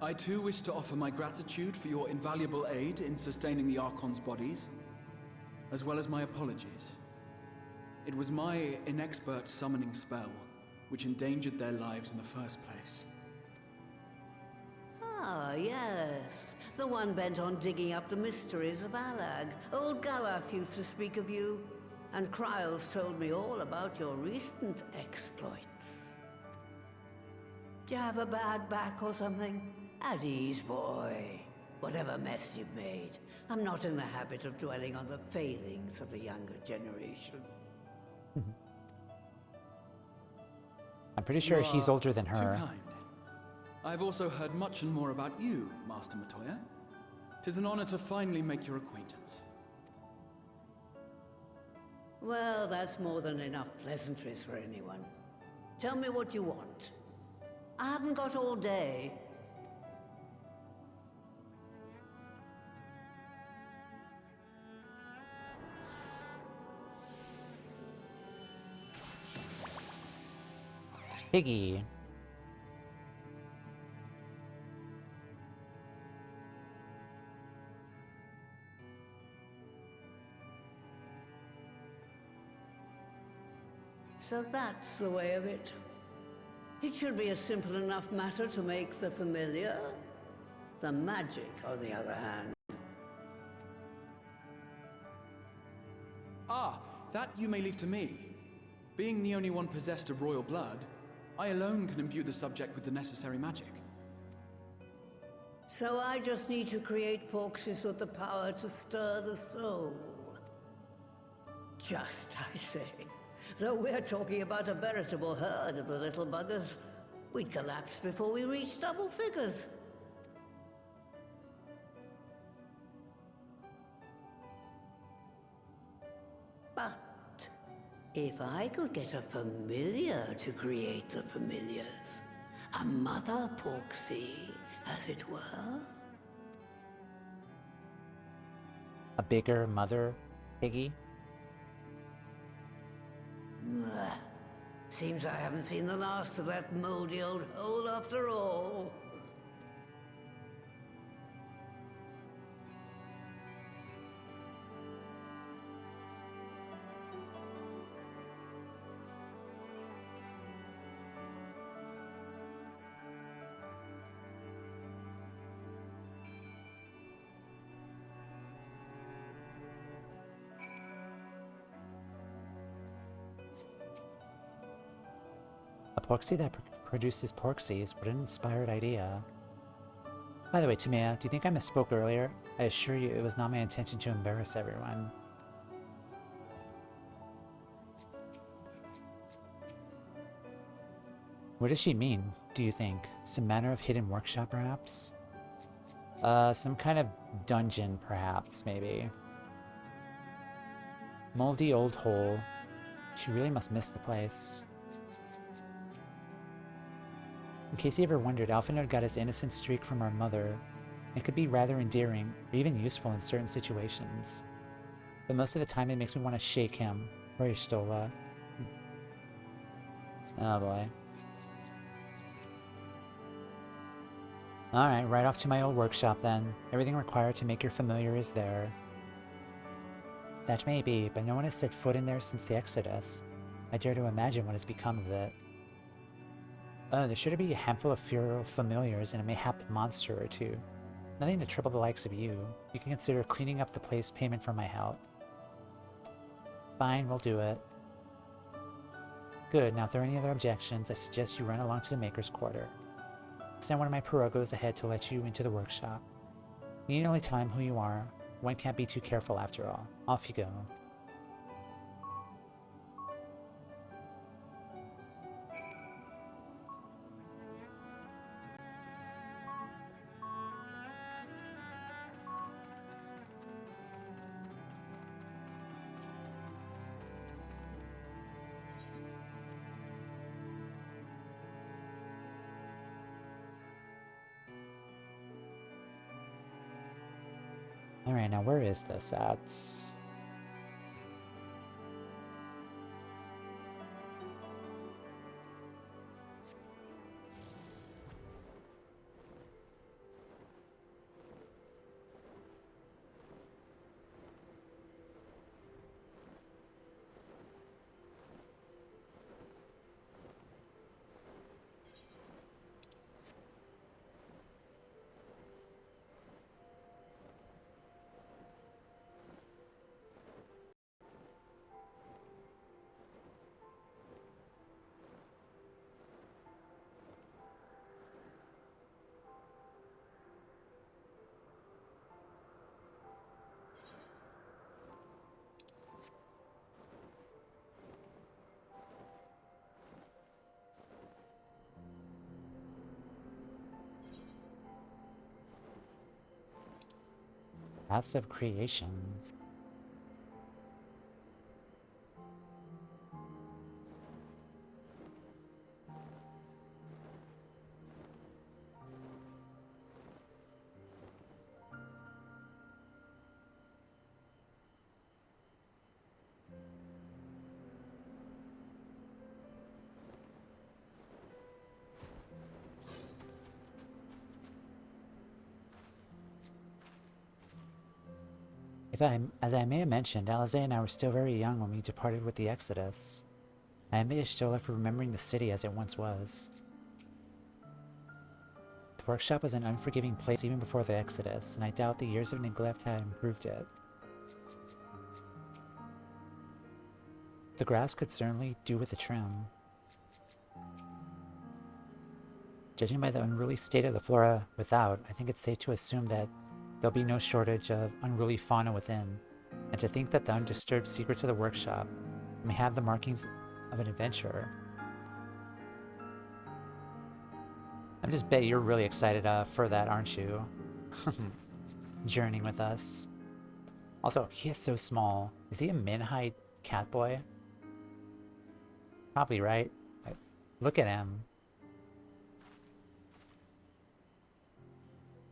I too wish to offer my gratitude for your invaluable aid in sustaining the Archon's bodies, as well as my apologies. It was my inexpert summoning spell which endangered their lives in the first place. Ah, yes. The one bent on digging up the mysteries of Alag. Old Galaf used to speak of you, and Kryles told me all about your recent exploits. Do you have a bad back or something? At ease, boy. Whatever mess you've made, I'm not in the habit of dwelling on the failings of the younger generation. I'm I'm pretty sure You he's are older than her. Too kind. I've also heard much and more about you, Master Matoya. 'Tis an honor to finally make your acquaintance. Well, that's more than enough pleasantries for anyone. Tell me what you want. I haven't got all day. Piggy. So that's the way of it. It should be a simple enough matter to make the familiar. The magic, on the other hand. Ah, that you may leave to me. Being the only one possessed of royal blood, I alone can imbue the subject with the necessary magic. So I just need to create porxies with the power to stir the soul. Just, I say. Though we're talking about a veritable herd of the little buggers, we'd collapse before we reach double figures. But if I could get a familiar to create the familiars, a mother porxie, as it were. A bigger mother piggy? Seems I haven't seen the last of that moldy old hole after all. A porxie that produces porxies. What an inspired idea. By the way, Tamia, do you think I misspoke earlier? I assure you it was not my intention to embarrass everyone. What does she mean, do you think? Some manner of hidden workshop, perhaps? Some kind of dungeon, perhaps, maybe. Moldy old hole. She really must miss the place. In case you ever wondered, Alphanode got his innocent streak from our mother. It could be rather endearing, or even useful in certain situations. But most of the time it makes me want to shake him. Or Stola. Oh boy. Alright, right off to my old workshop then. Everything required to make your familiar is there. That may be, but no one has set foot in there since the Exodus. I dare to imagine what has become of it. There should be a handful of feral familiars and a mayhap monster or two. Nothing to trouble the likes of you. You can consider cleaning up the place payment for my help. Fine, we'll do it. Good, now if there are any other objections, I suggest you run along to the Maker's Quarter. Send one of my pirogos ahead to let you into the workshop. You need only tell him who you are. One can't be too careful after all. Off you go. Alright, now where is this at? Passive creation. As I may have mentioned, Alisaie and I were still very young when we departed with the Exodus. I am still left remembering the city as it once was. The workshop was an unforgiving place even before the Exodus, and I doubt the years of neglect had improved it. The grass could certainly do with a trim. Judging by the unruly state of the flora without, I think it's safe to assume that there'll be no shortage of unruly fauna within, and to think that the undisturbed secrets of the workshop may have the markings of an adventurer. I just bet you're really excited for that, aren't you? Journeying with us. Also, he is so small. Is he a min-height cat boy? Probably, right? Look at him.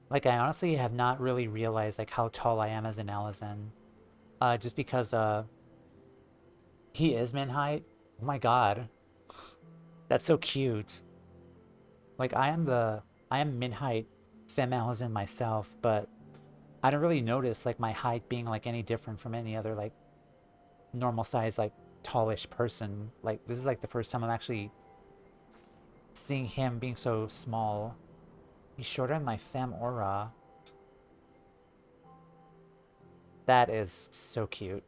Like, I honestly have not really realized, like, how tall I am as an Alisaie. Just because, he is min-height. Oh my god. That's so cute. Like, I am min-height femme Alisaie myself, but I don't really notice, like, my height being, like, any different from any other, like, normal size, like, tallish person. Like, this is, like, the first time I'm actually seeing him being so small. He's shorter than my femme aura. That is so cute.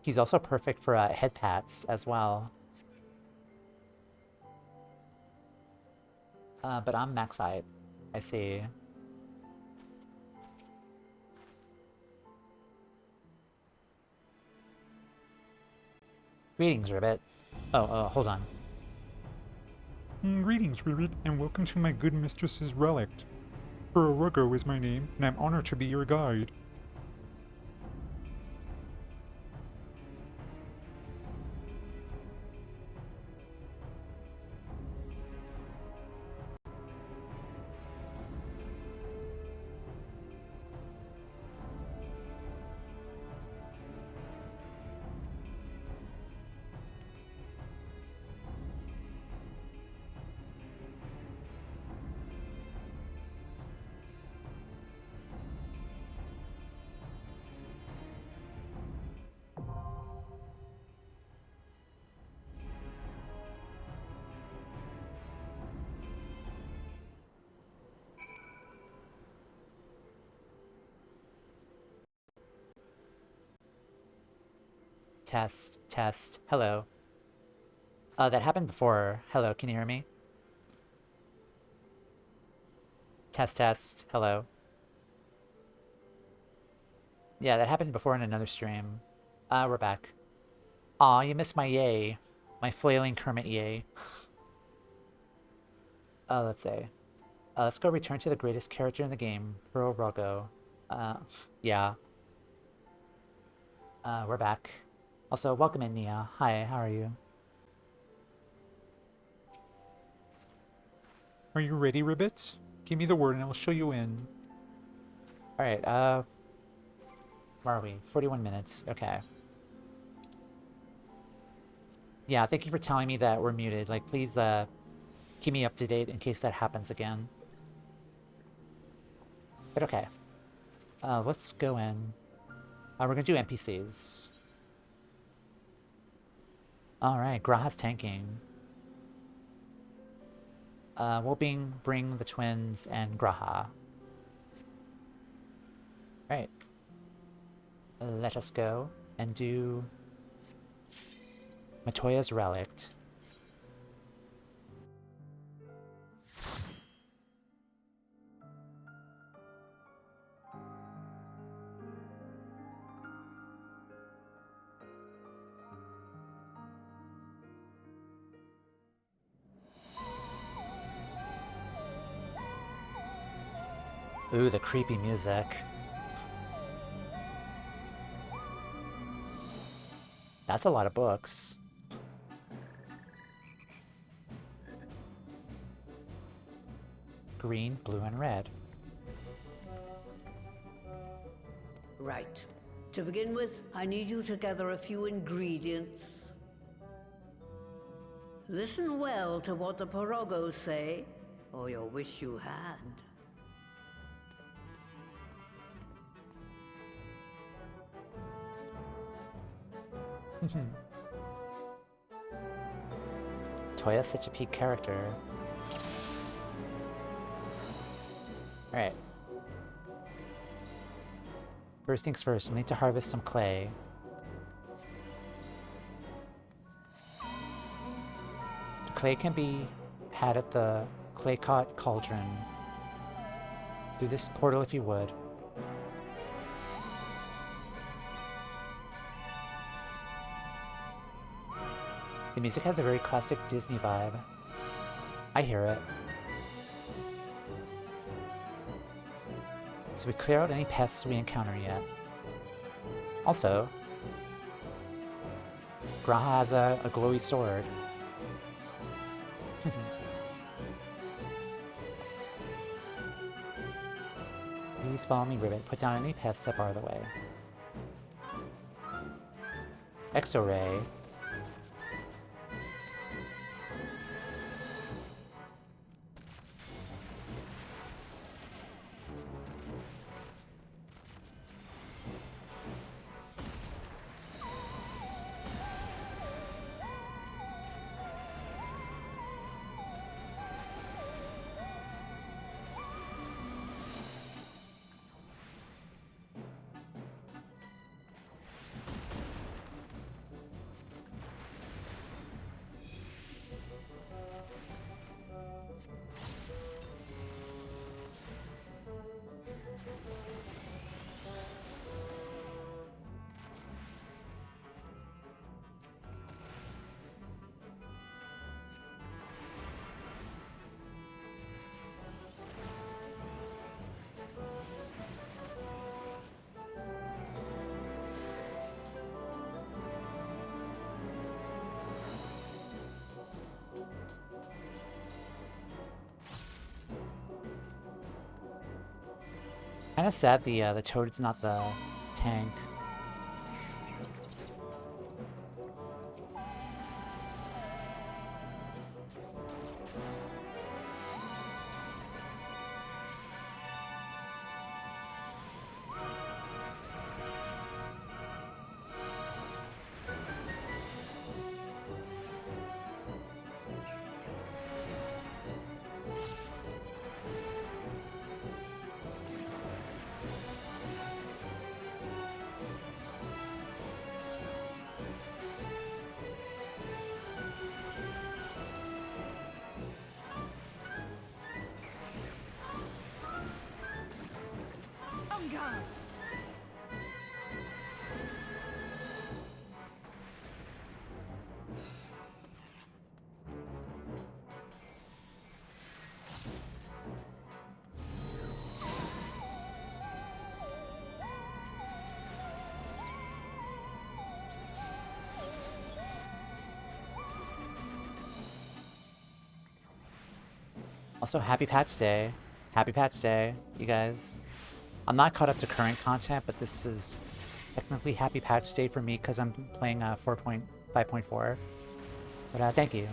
He's also perfect for head pats as well. But I'm max height. I see. Greetings, Ribbit. Oh, hold on. Greetings, Ribbit, and welcome to my good mistress's relic. Eorzea is my name, and I'm honored to be your guide. Test, test. Hello. That happened before. Hello, can you hear me? Test, test. Hello. Yeah, that happened before in another stream. We're back. Aw, you missed my yay. My flailing Kermit yay. Let's say. Let's go return to the greatest character in the game, Eorzea. Yeah. We're back. Also, welcome in, Nia. Hi, how are you? Are you ready, Ribbit? Give me the word and I will show you in. Alright, where are we? 41 minutes. Okay. Yeah, thank you for telling me that we're muted. Like, please, keep me up to date in case that happens again. But okay. Let's go in. We're gonna do NPCs. Alright, Graha's tanking. We'll bring the twins and Graha. Alright. Let us go and do Matoya's Relict. Ooh, the creepy music. That's a lot of books. Green, blue, and red. Right. To begin with, I need you to gather a few ingredients. Listen well to what the Porogos say, or you'll wish you had. Toya's such a peak character. Alright. First things first, we need to harvest some clay. The clay can be had at the clay-caught cauldron. Through this portal if you would. The music has a very classic Disney vibe. I hear it. So we clear out any pests we encounter yet. Also, Graha has a glowy sword. Please follow me, Ribbit. Put down any pests that bar the way. Exoray. Kinda sad the toad's not the tank. Also, happy patch day. Happy patch day, you guys. I'm not caught up to current content, but this is technically happy patch day for me because I'm playing 4.5.4. But thank you.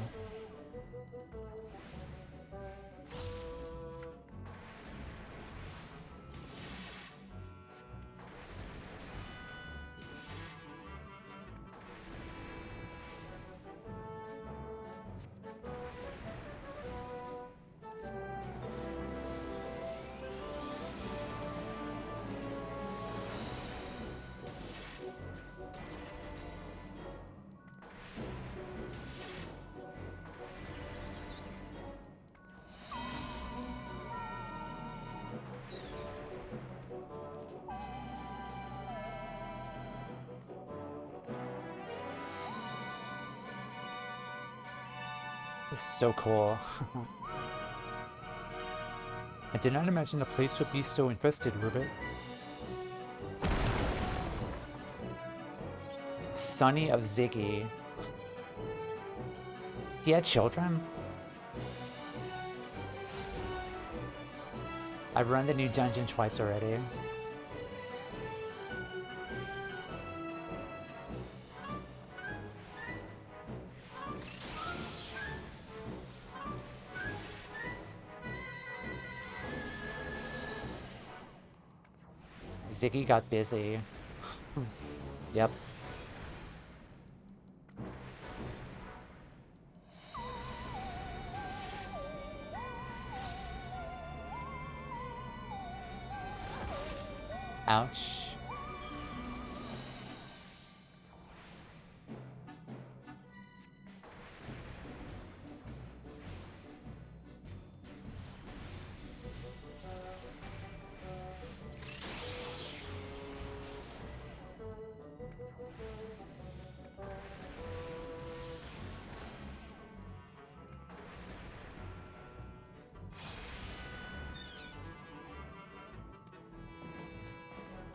This is so cool. I did not imagine the place would be so infested, Ribbit. Sonny of Ziggy. He had children? I've run the new dungeon twice already. Ziggy got busy. Yep. Ouch.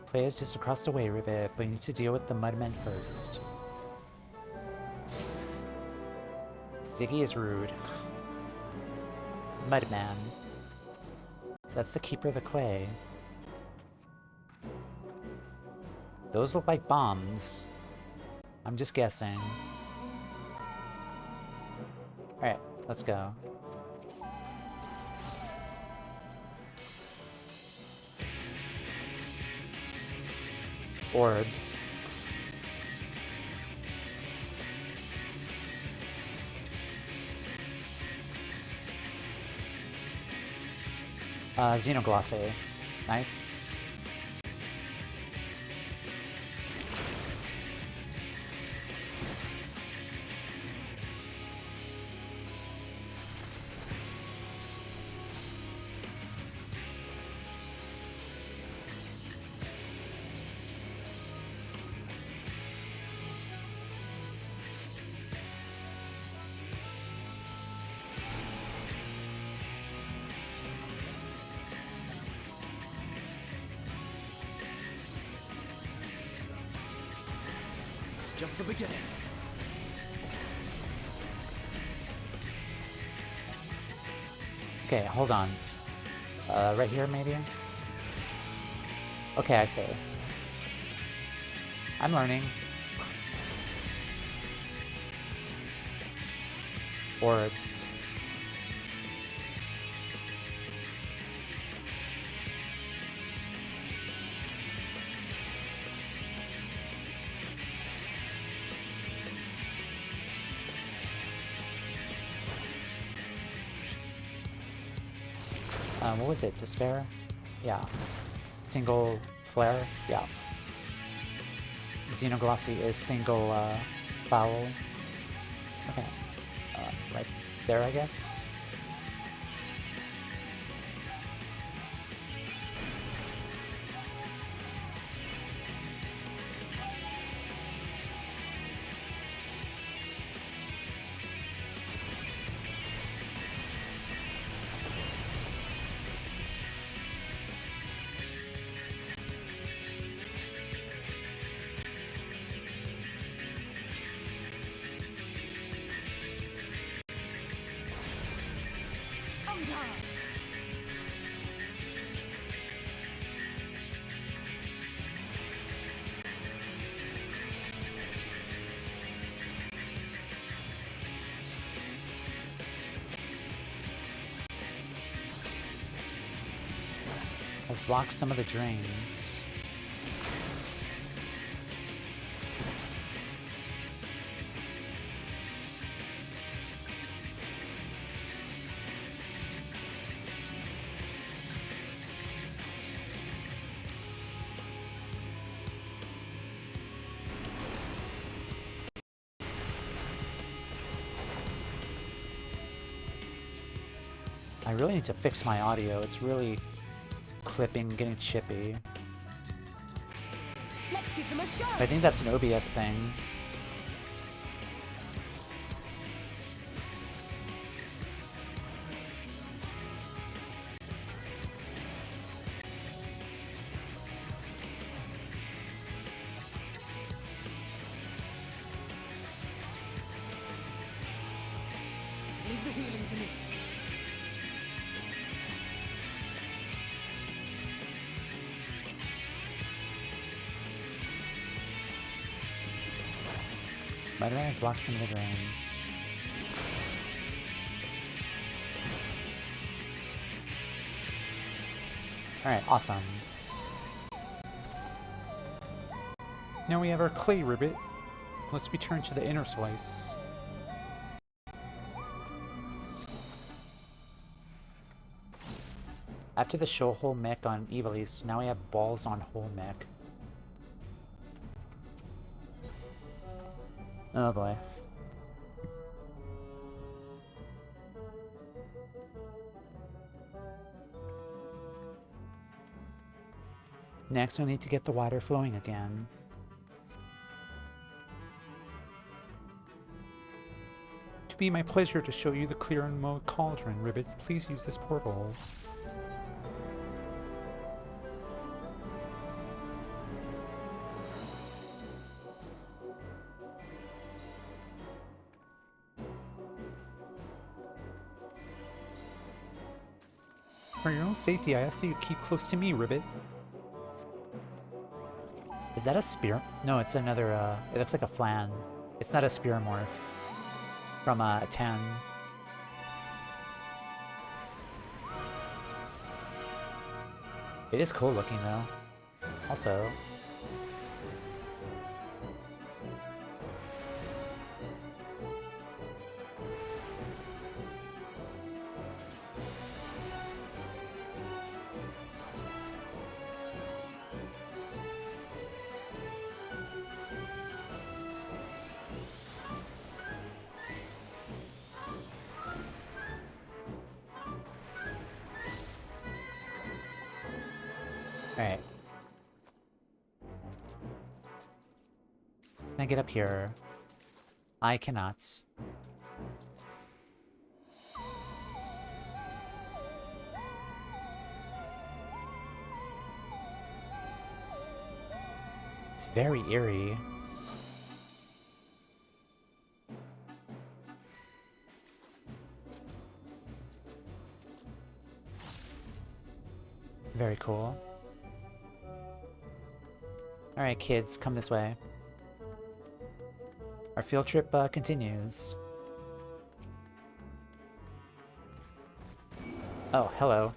Play is just across the way, Ribbit, but you need to deal with the Mudmen first. Ziggy is rude. Mudman. So that's the Keeper of the Clay. Those look like bombs. I'm just guessing. Alright, let's go. Orbs. Xenoglossy. Nice. Just the beginning. Okay, hold on. Right here, maybe? Okay, I see. I'm learning. Orbs. What was it? Despair? Yeah. Single flare? Yeah. Xenoglossy is single foul. Okay. Right there, I guess. Has blocked some of the drains. I really need to fix my audio. It's really clipping, getting chippy. Let's give them a show. I think that's an OBS thing. the healing to me. Spider-Man has blocked some of the drains. Alright, awesome. Now we have our clay ribbit. Let's return to the inner slice. After the show hole mech on Ivalice, now we have balls on hole mech. Oh boy. Next, we'll need to get the water flowing again. To be my pleasure to show you the clear and mode cauldron, Ribbit. Please use this portal. For your own safety, I ask that you keep close to me, Ribbit. Is that a spear? No, it's another, it looks like a flan. It's not a spear morph from 10. It is cool looking though. Also. Alright. Can I get up here? I cannot. It's very eerie. Very cool. Alright, kids, come this way. Our field trip continues. Oh, hello.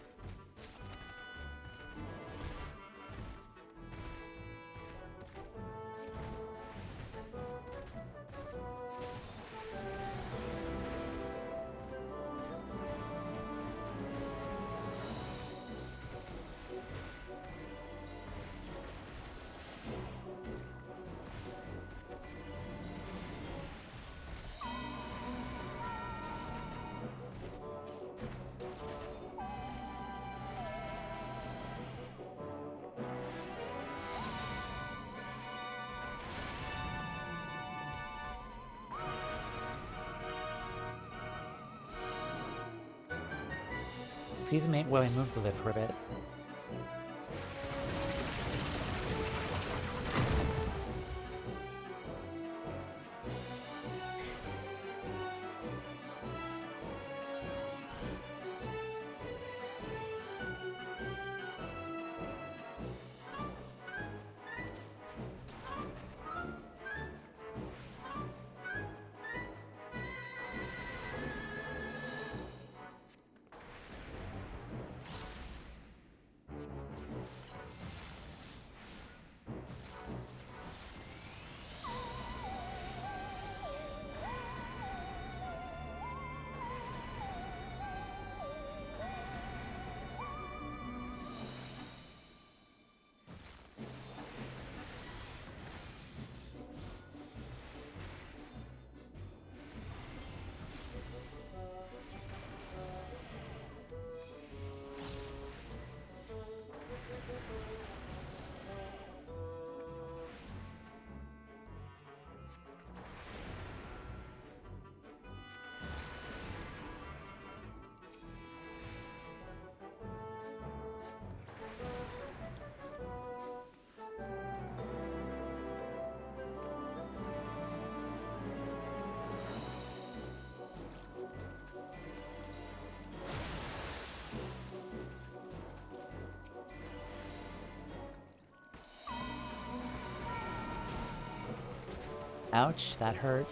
Please make while I move the lift for a bit. Ouch, that hurt.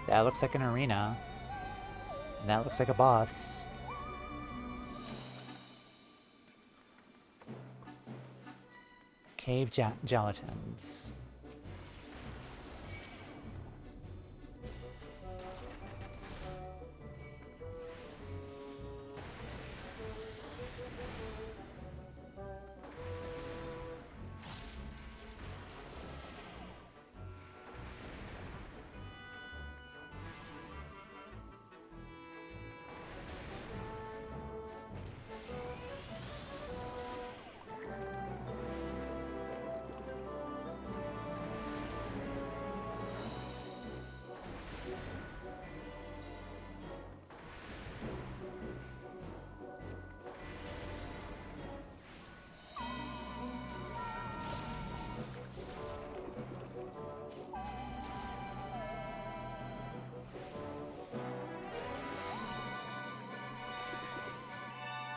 That looks like an arena. And that looks like a boss. Cave gelatins.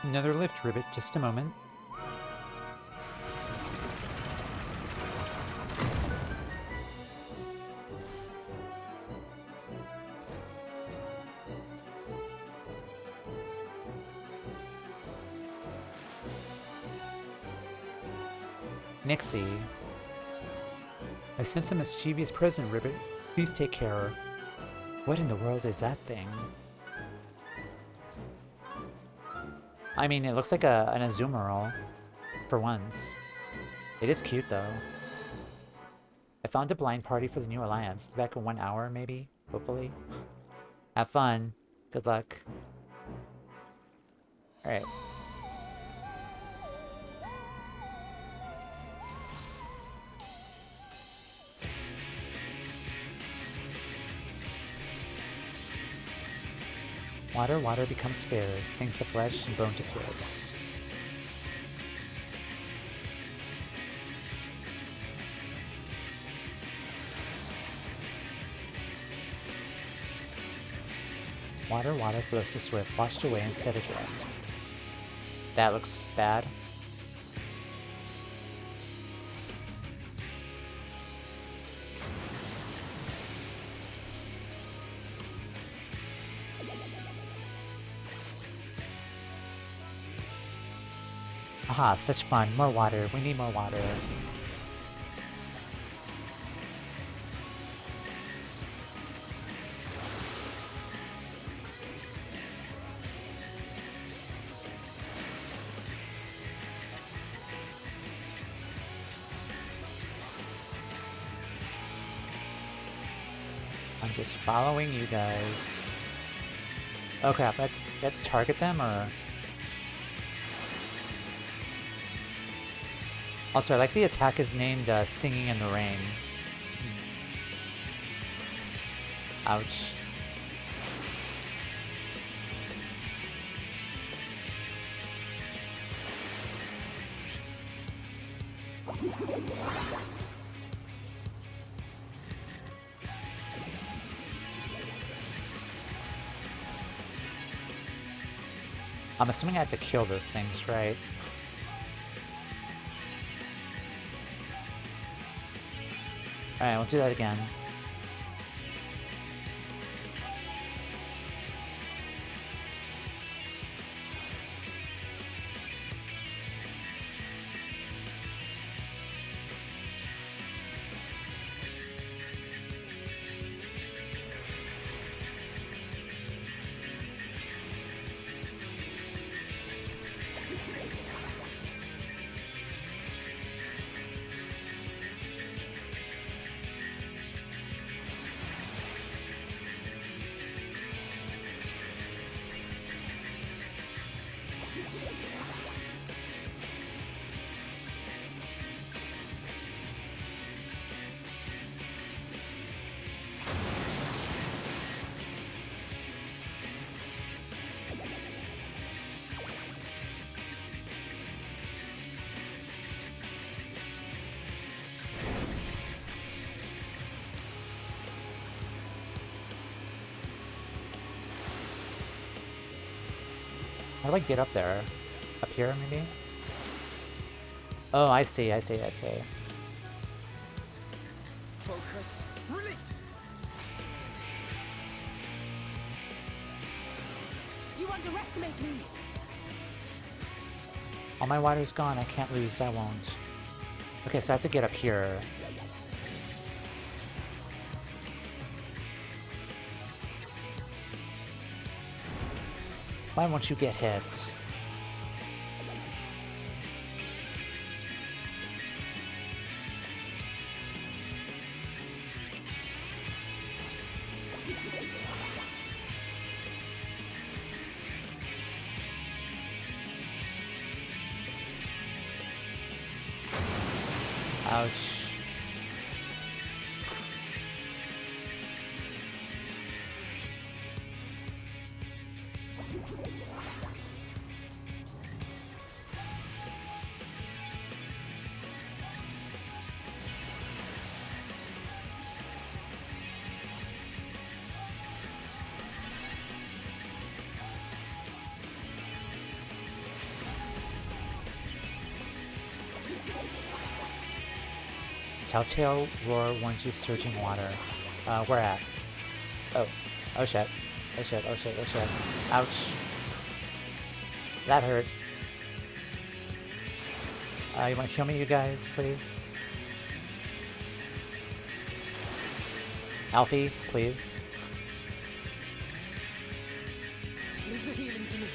Another lift ribbit, just a moment. Nixie. I sense a mischievous present, Ribbit. Please take care. What in the world is that thing? I mean, it looks like an Azumarill, for once. It is cute, though. I found a blind party for the new alliance. Back in 1 hour, maybe? Hopefully. Have fun. Good luck. Alright. Water, water becomes sparrows, things of flesh and bone to gross. Water, water flows to swift, washed away and set adrift. That looks bad. Aha, such fun. More water. We need more water. I'm just following you guys. Oh crap, let's target them or... Also, I like the attack is named Singing in the Rain. Ouch. I'm assuming I had to kill those things, right? Alright, we'll do that again. How do I get up there? Up here, maybe? Oh, I see, I see, I see. Focus. Release! You underestimate me! All my water's gone. I can't lose. I won't. Okay, so I have to get up here. Why won't you get hit? Ouch. Telltale roar warns you of surging water. Where at? Oh. Oh shit. Oh shit, oh shit, oh shit. Ouch. That hurt. You wanna heal me, you guys, please? Alfie, please. Leave the healing to me.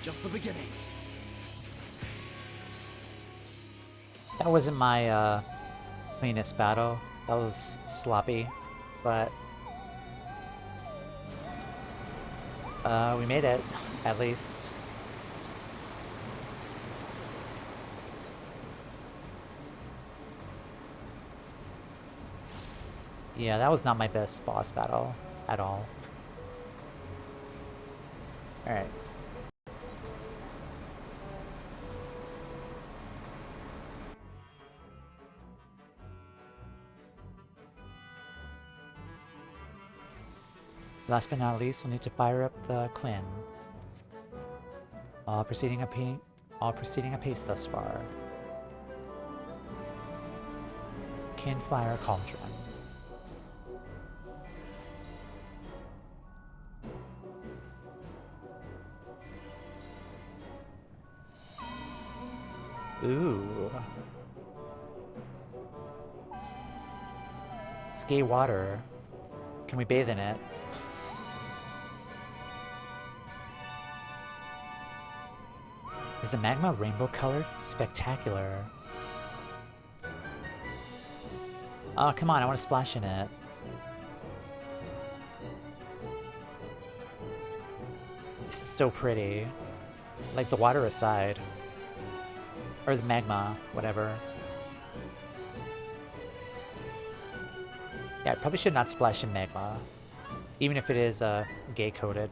Just the beginning. That wasn't my cleanest battle. That was sloppy, but we made it, at least. Yeah, that was not my best boss battle at all. Alright. Last but not least, we'll need to fire up the Clin. All proceeding apace thus far. Kinfire Cauldron. Ooh. It's gay water. Can we bathe in it? Is the magma rainbow colored? Spectacular. Oh, come on, I want to splash in it. This is so pretty. Like the water aside. Or the magma, whatever. Yeah, I probably should not splash in magma. Even if it is gay coded.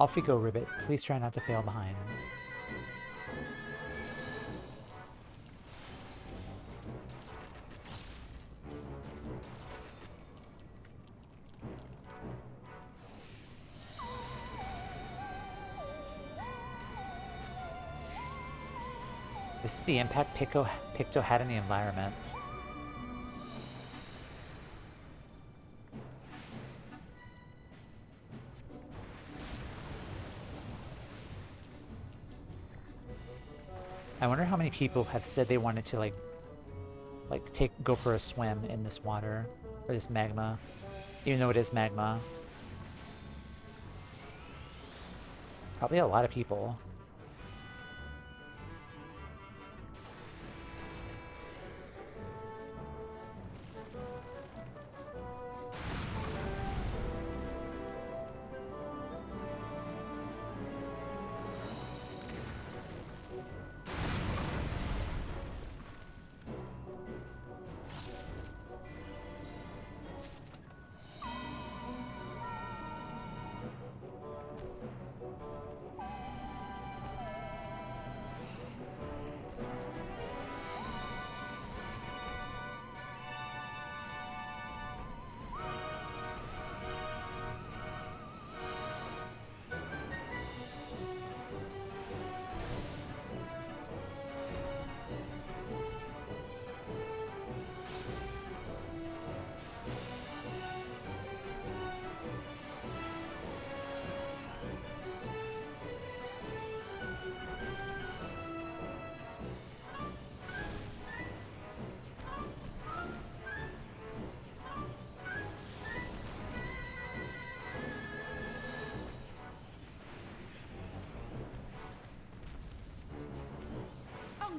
Off you go, Ribbit. Please try not to fail behind. This is the impact Picto had in the environment. I wonder how many people have said they wanted to go for a swim in this water or this magma, even though it is magma. Probably a lot of people.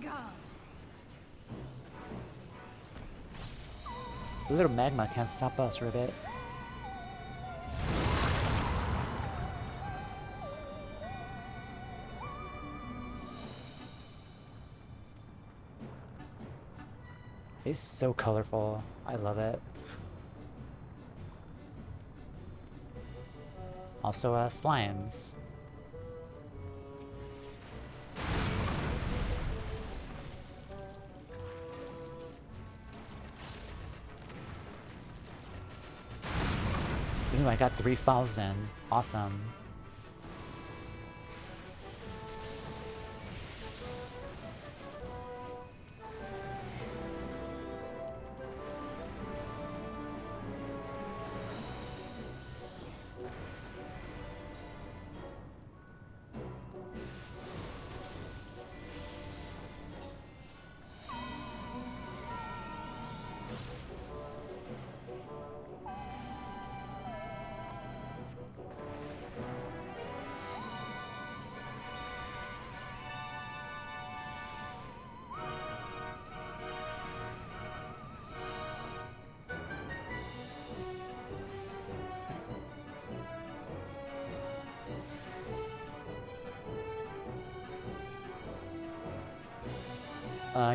On guard. The little magma can't stop us, Ribbit. It's so colorful. I love it. Also, slimes. Ooh, I got 3,000. Awesome.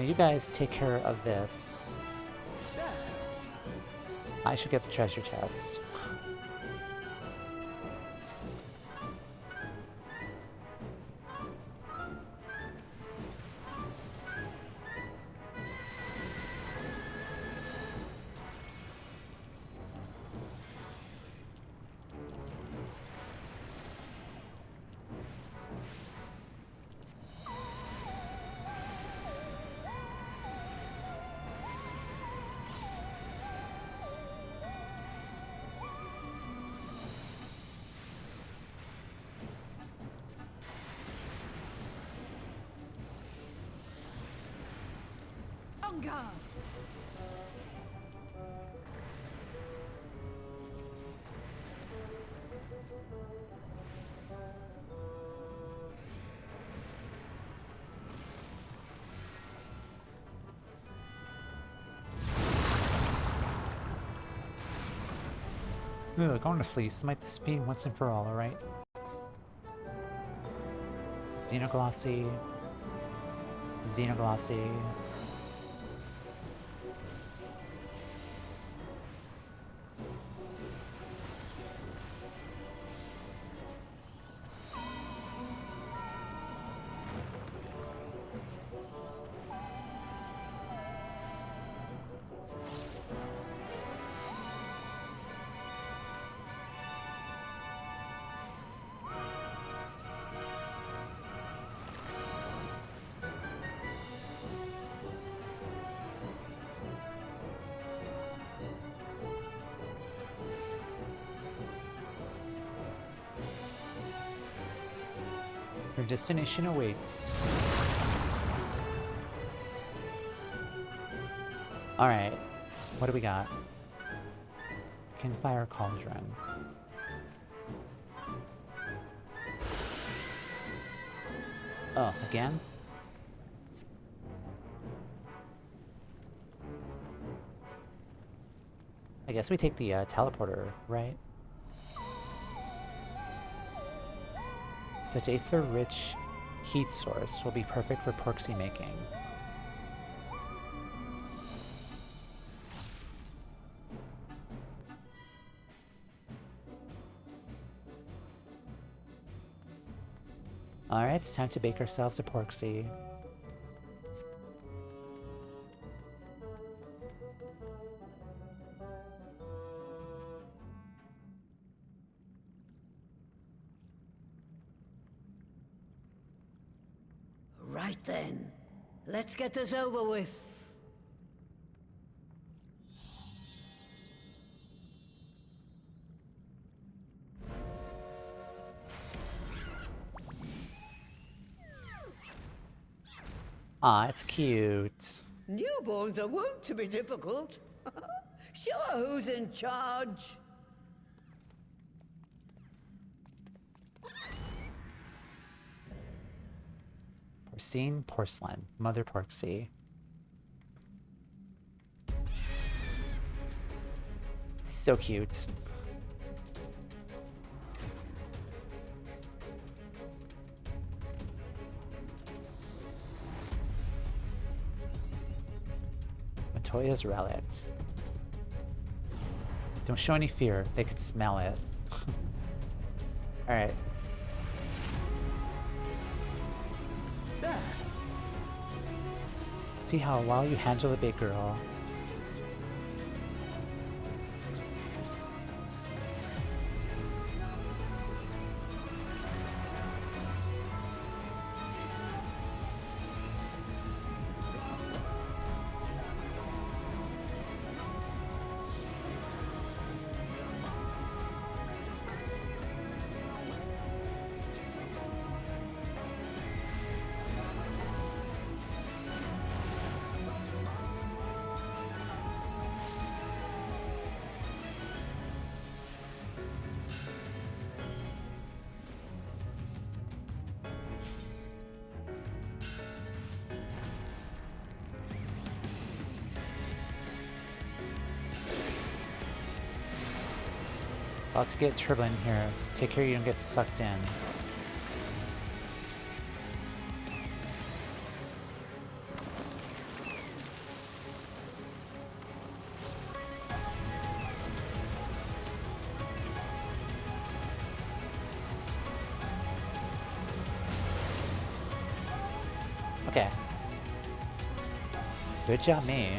You guys take care of this. I should get the treasure chest. On guard. Ugh, honestly, smite this fiend once and for all, alright? Xenoglossy. Xenoglossy. Your destination awaits. Alright, what do we got? Campfire Cauldron. Oh, again? I guess we take the teleporter, right? Such aether-rich heat source will be perfect for porksy making. Alright, it's time to bake ourselves a porksy. Right then, let's get this over with. Ah, it's cute. Newborns are wont to be difficult. Sure, who's in charge? Porcine porcelain. Mother Porksy. So cute. Matoya's relict. Don't show any fear. They could smell it. Alright. See how well you handle the big girl. About to get turbulent here, so take care you don't get sucked in. Okay. Good job, me.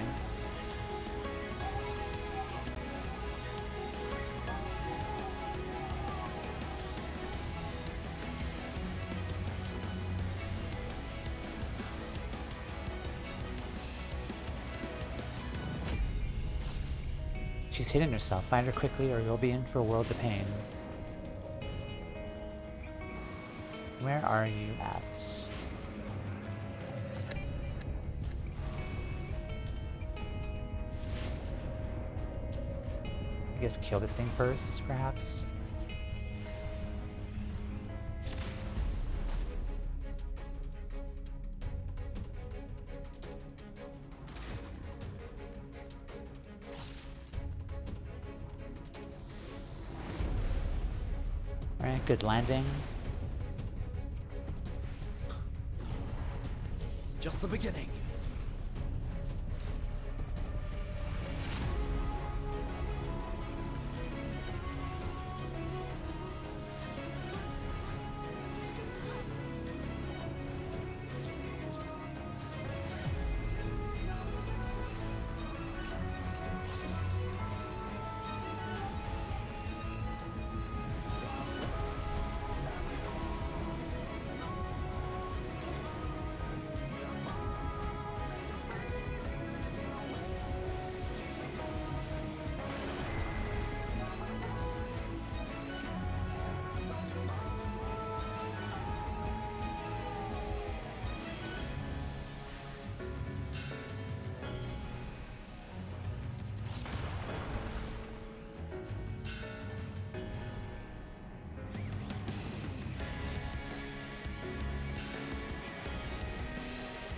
She's hidden herself. Find her quickly or you'll be in for a world of pain. Where are you at? I guess kill this thing first, perhaps? Alright, good landing. Just the beginning.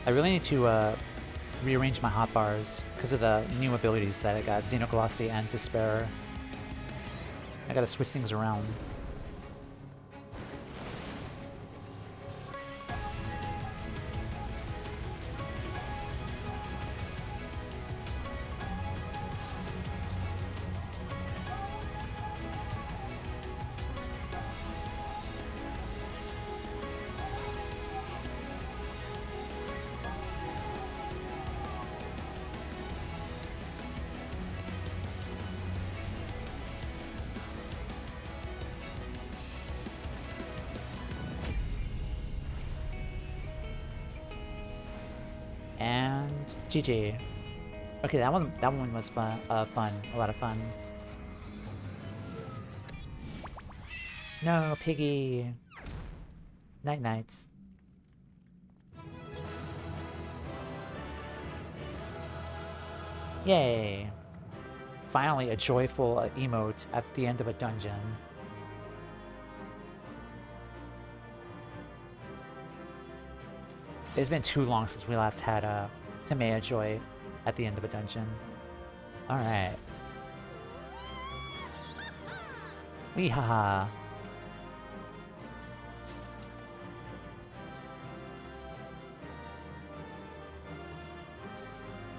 I really need to rearrange my hotbars because of the new abilities that I got, Xenoglossy and Despair. I gotta switch things around. And GG. Okay, that one was fun. A lot of fun. No, Piggy. Night night. Yay! Finally, a joyful emote at the end of a dungeon. It's been too long since we last had Tamea Joy at the end of a dungeon. Alright. Weehaha.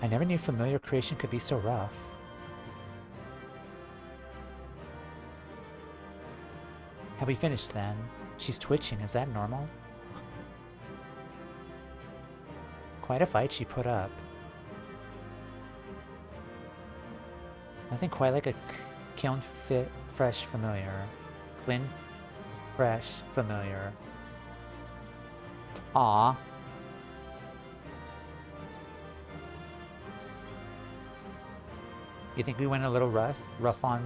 I never knew familiar creation could be so rough. Have we finished then? She's twitching, is that normal? Quite a fight she put up. Nothing quite like a kiln fit fresh familiar. Quinn fresh familiar. Aw. You think we went a little rough on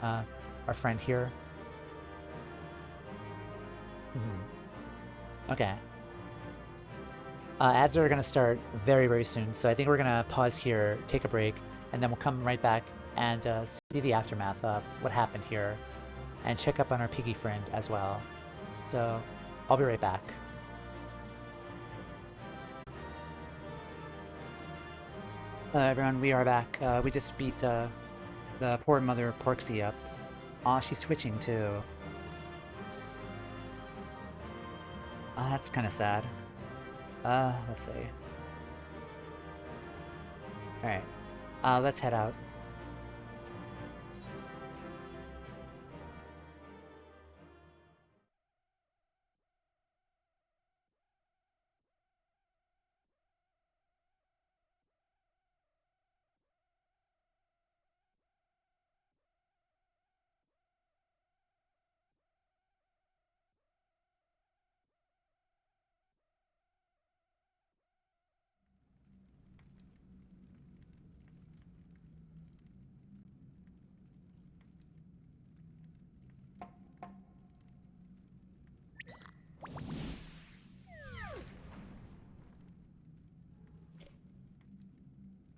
our friend here? Okay. Ads are going to start very, very soon, so I think we're going to pause here, take a break, and then we'll come right back and see the aftermath of what happened here, and check up on our piggy friend as well. So, I'll be right back. Everyone, we are back. We just beat the poor mother Porksy up. Aw, she's twitching too. That's kind of sad. Let's see. Alright. Let's head out.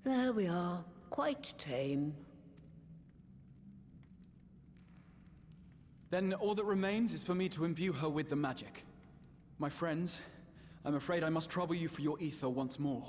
There we are, quite tame. Then all that remains is for me to imbue her with the magic. My friends, I'm afraid I must trouble you for your ether once more.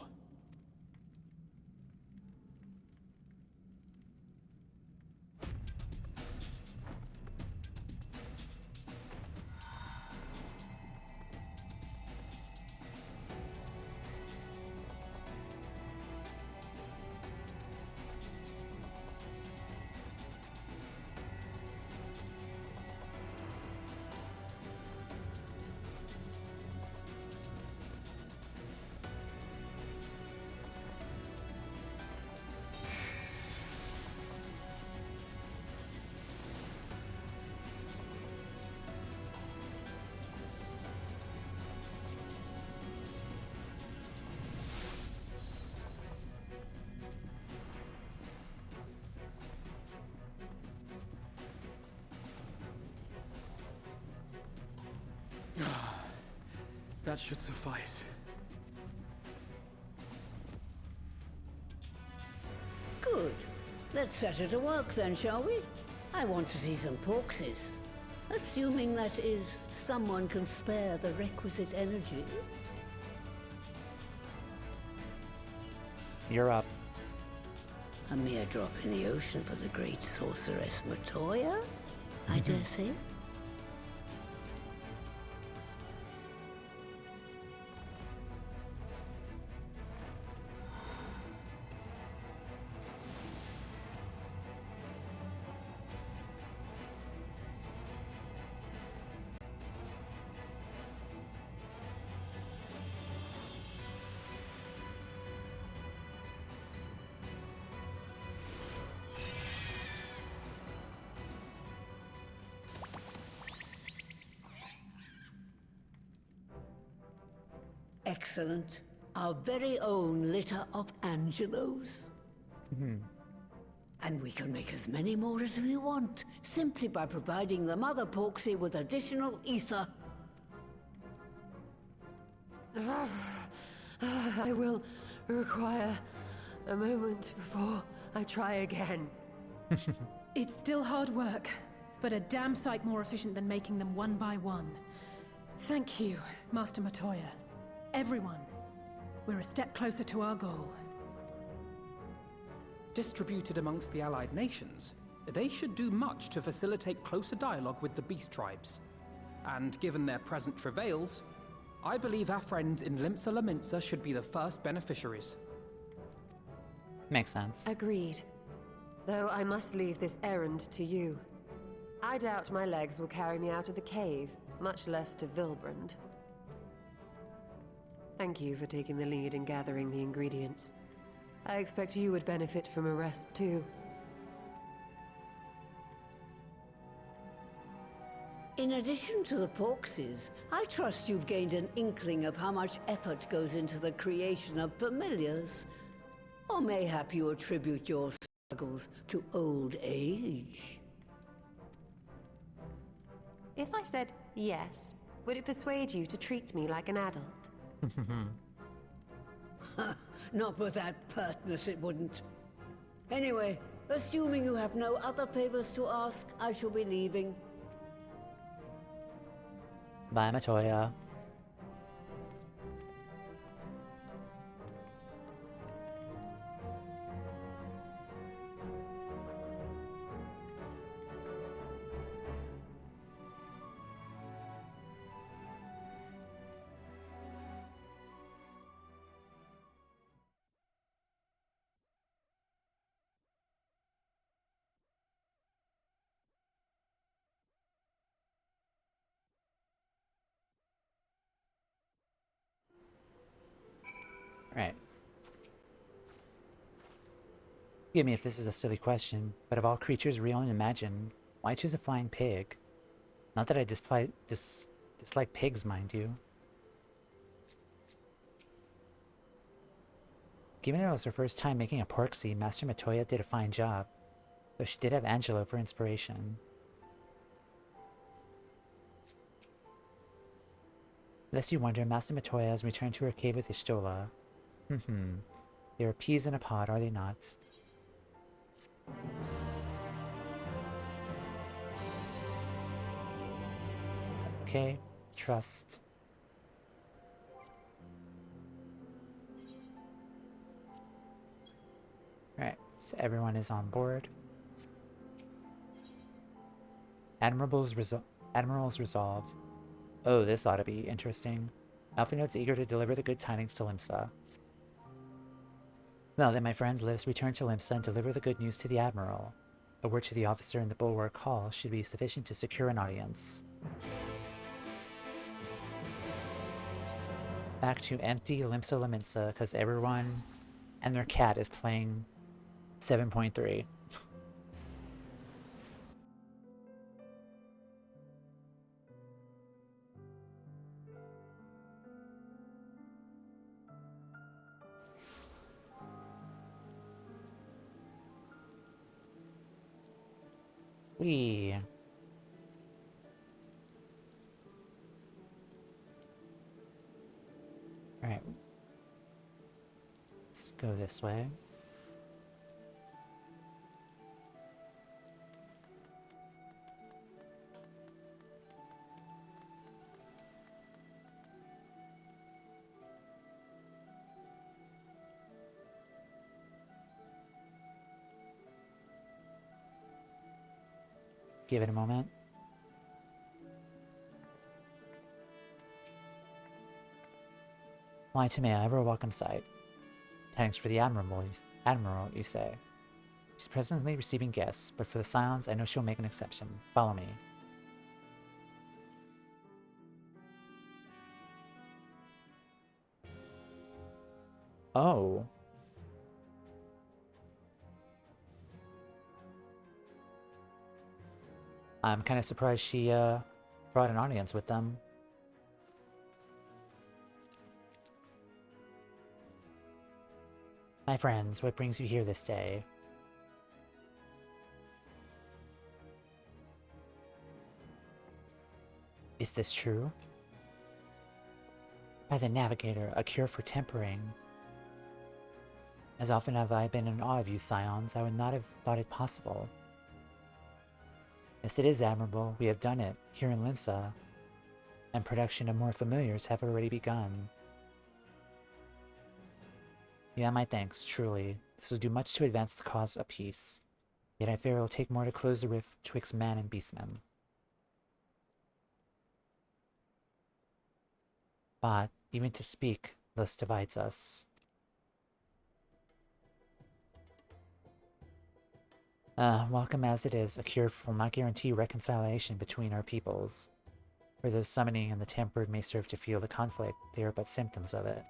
That should suffice. Good. Let's set her to work then, shall we? I want to see some porksies. Assuming that is, someone can spare the requisite energy. You're up. A mere drop in the ocean for the great sorceress Matoya, I dare say. Excellent. Our very own litter of Angelos. And we can make as many more as we want, simply by providing the Mother Porksy with additional ether. I will require a moment before I try again. It's still hard work, but a damn sight more efficient than making them one by one. Thank you, Master Matoya. Everyone, We're a step closer to our goal. Distributed amongst the allied nations, they should do much to facilitate closer dialogue with the beast tribes. And given their present travails, I believe our friends in Limsa Laminsa should be the first beneficiaries. Makes sense. Agreed. Though I must leave this errand to you. I doubt my legs will carry me out of the cave, much less to Vilbrand. Thank you for taking the lead in gathering the ingredients. I expect you would benefit from a rest too. In addition to the Porkses, I trust you've gained an inkling of how much effort goes into the creation of familiars. Or mayhap you attribute your struggles to old age. If I said yes, would it persuade you to treat me like an adult? Not with that pertness, it wouldn't. Anyway, assuming you have no other favors to ask, I shall be leaving. Bye, Matoya. Right. Forgive me if this is a silly question, but of all creatures real and imagined, why choose a flying pig? Not that I dislike pigs, mind you. Given it was her first time making a porksy, Master Matoya did a fine job, though she did have Angelo for inspiration. Lest you wonder, Master Matoya has returned to her cave with Ishtola. They are peas in a pod, are they not? Okay, trust. Alright, so everyone is on board. Admiral's resolved. Oh, this ought to be interesting. Alphinote's eager to deliver the good tidings to Limsa. Well then, my friends, let us return to Limsa and deliver the good news to the Admiral. A word to the officer in the Bulwark Hall should be sufficient to secure an audience. Back to empty Limsa Laminsa, because everyone and their cat is playing 7.3. Alright. Let's go this way. Give it a moment. Why to may I ever welcome sight? Tidings for the Admiral, you say. She's presently receiving guests, but for the Scions, I know she'll make an exception. Follow me. Oh. I'm kind of surprised she brought an audience with them. My friends, what brings you here this day? Is this true? By the Navigator, a cure for tempering. As often have I been in awe of you, Scions, I would not have thought it possible. Yes, it is admirable. We have done it, here in Limsa, and production of more familiars have already begun. Yeah, my thanks, truly. This will do much to advance the cause of peace. Yet I fear it will take more to close the rift twixt man and beastman. But, even to speak, thus divides us. Welcome as it is, a cure will not guarantee reconciliation between our peoples. For those summoning and the tempered may serve to fuel the conflict, they are but symptoms of it.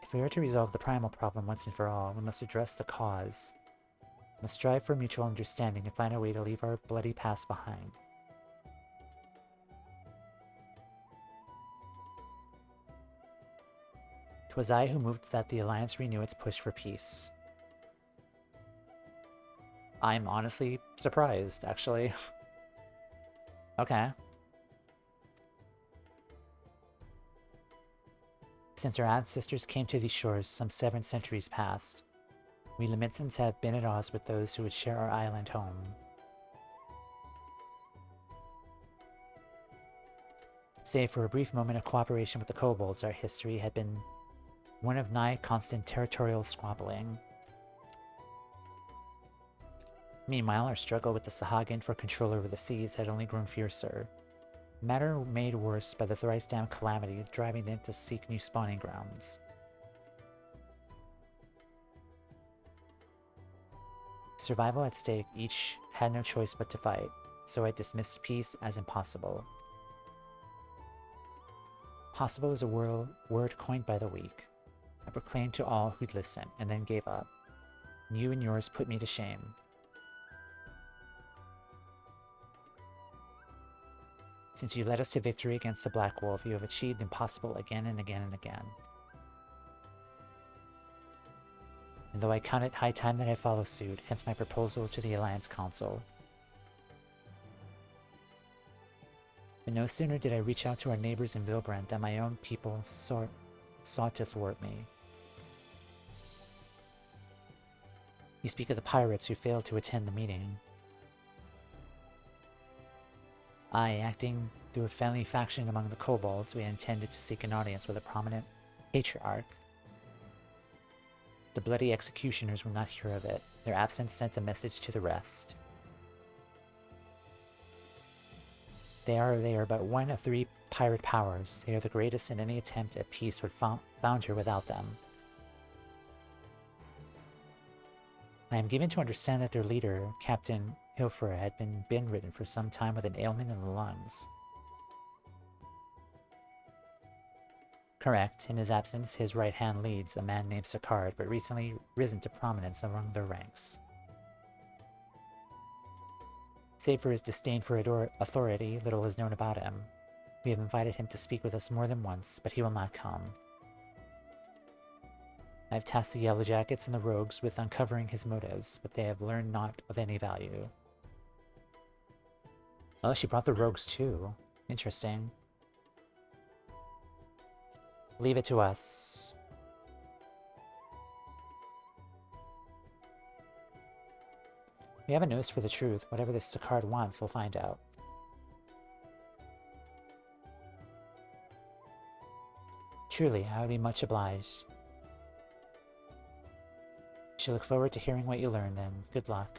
If we are to resolve the primal problem once and for all, we must address the cause. We must strive for mutual understanding and find a way to leave our bloody past behind. "'Twas I who moved that the Alliance renew its push for peace." I'm honestly surprised, actually. Okay. Since our ancestors came to these shores some 7 centuries past, we Limitsans have been at odds with those who would share our island home. Save for a brief moment of cooperation with the kobolds, our history had been one of nigh constant territorial squabbling. Meanwhile, our struggle with the Sahagin for control over the seas had only grown fiercer. Matter made worse by the thrice-damned calamity driving them to seek new spawning grounds. Survival at stake, each had no choice but to fight, so I dismissed peace as impossible. Possible is a word coined by the weak. I proclaimed to all who'd listen, and then gave up. You and yours put me to shame. Since you led us to victory against the Black Wolf, you have achieved the impossible again and again and again. And though I count it high time that I follow suit, hence my proposal to the Alliance Council. But no sooner did I reach out to our neighbors in Vilbrand than my own people sought to thwart me. You speak of the pirates who failed to attend the meeting. I, acting through a friendly faction among the kobolds, we intended to seek an audience with a prominent patriarch. The bloody executioners would not hear of it. Their absence sent a message to the rest. They are but one of 3 pirate powers. They are the greatest, and any attempt at peace would founder without them. I am given to understand that their leader, Captain Hilfer, had been ridden for some time with an ailment in the lungs. Correct. In his absence, his right hand leads, a man named Sicard, but recently risen to prominence among their ranks. Save for his disdain for authority, little is known about him. We have invited him to speak with us more than once, but he will not come. I have tasked the Yellow Jackets and the Rogues with uncovering his motives, but they have learned naught of any value. Oh, she brought the Rogues too. Interesting. Leave it to us. We have a nose for the truth. Whatever this Sicard wants, we'll find out. Truly, I would be much obliged. I shall look forward to hearing what you learn then. Good luck.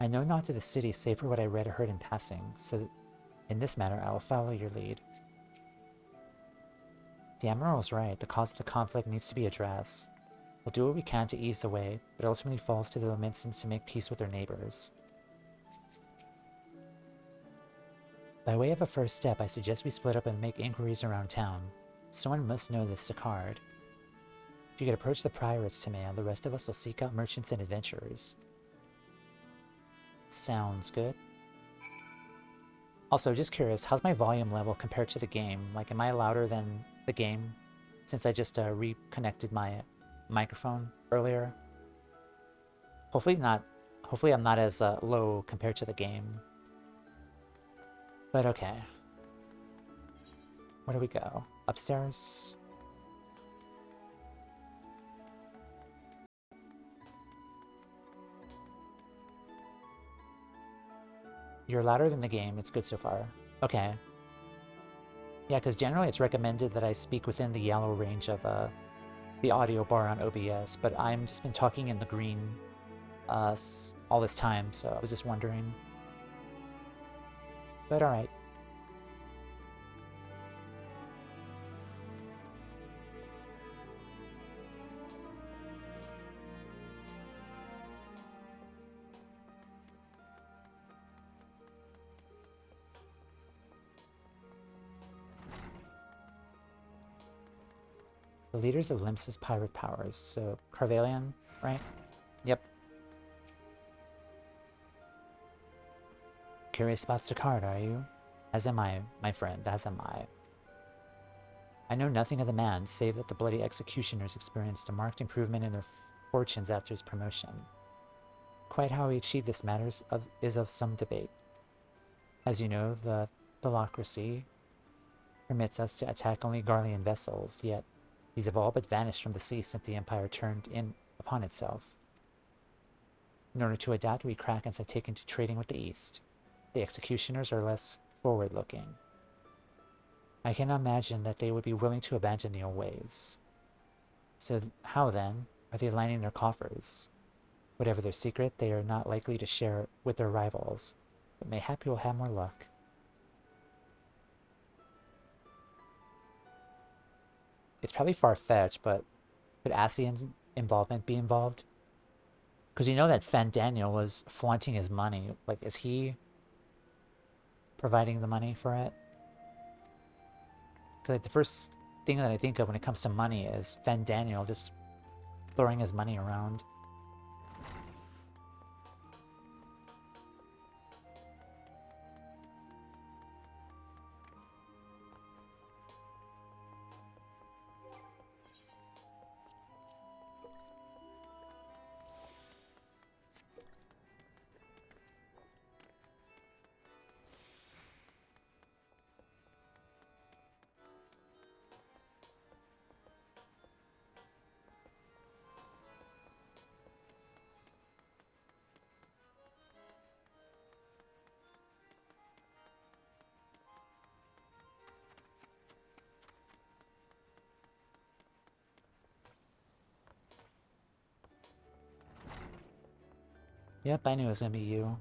I know not to the city save for what I read or heard in passing, so that in this matter I will follow your lead. The Admiral's right, the cause of the conflict needs to be addressed. We'll do what we can to ease the way, but it ultimately falls to the Limitsans to make peace with their neighbors. By way of a first step, I suggest we split up and make inquiries around town. Someone must know this Sicard. If you could approach the pirates to mail, the rest of us will seek out merchants and adventurers. Sounds good. Also, just curious, how's my volume level compared to the game? Like, am I louder than the game since I just reconnected my microphone earlier? Hopefully not. Hopefully I'm not as low compared to the game. But okay. Where do we go? Upstairs? You're louder than the game. It's good so far. Okay. Yeah, because generally it's recommended that I speak within the yellow range of the audio bar on OBS, but I'm just been talking in the green all this time, so I was just wondering. But alright. The leaders of Limsa's pirate powers, so Carvalian, right? Yep. Curious about Sicard, are you? As am I, my friend, as am I. I know nothing of the man, save that the bloody executioners experienced a marked improvement in their fortunes after his promotion. Quite how he achieved this is of some debate. As you know, the Thalaccracy permits us to attack only Garlean vessels, yet these have all but vanished from the sea since the Empire turned in upon itself. In order to adapt, we Krakens have taken to trading with the East. The executioners are less forward-looking. I cannot imagine that they would be willing to abandon the old ways. So how, then, are they lining their coffers? Whatever their secret, they are not likely to share with their rivals, but mayhap you'll have more luck. It's probably far-fetched, but could Asian's involvement be involved? Because you know that Fandaniel was flaunting his money. Like, is he providing the money for it? Because like, the first thing that I think of when it comes to money is Fandaniel just throwing his money around. Yep, I knew it was gonna be you.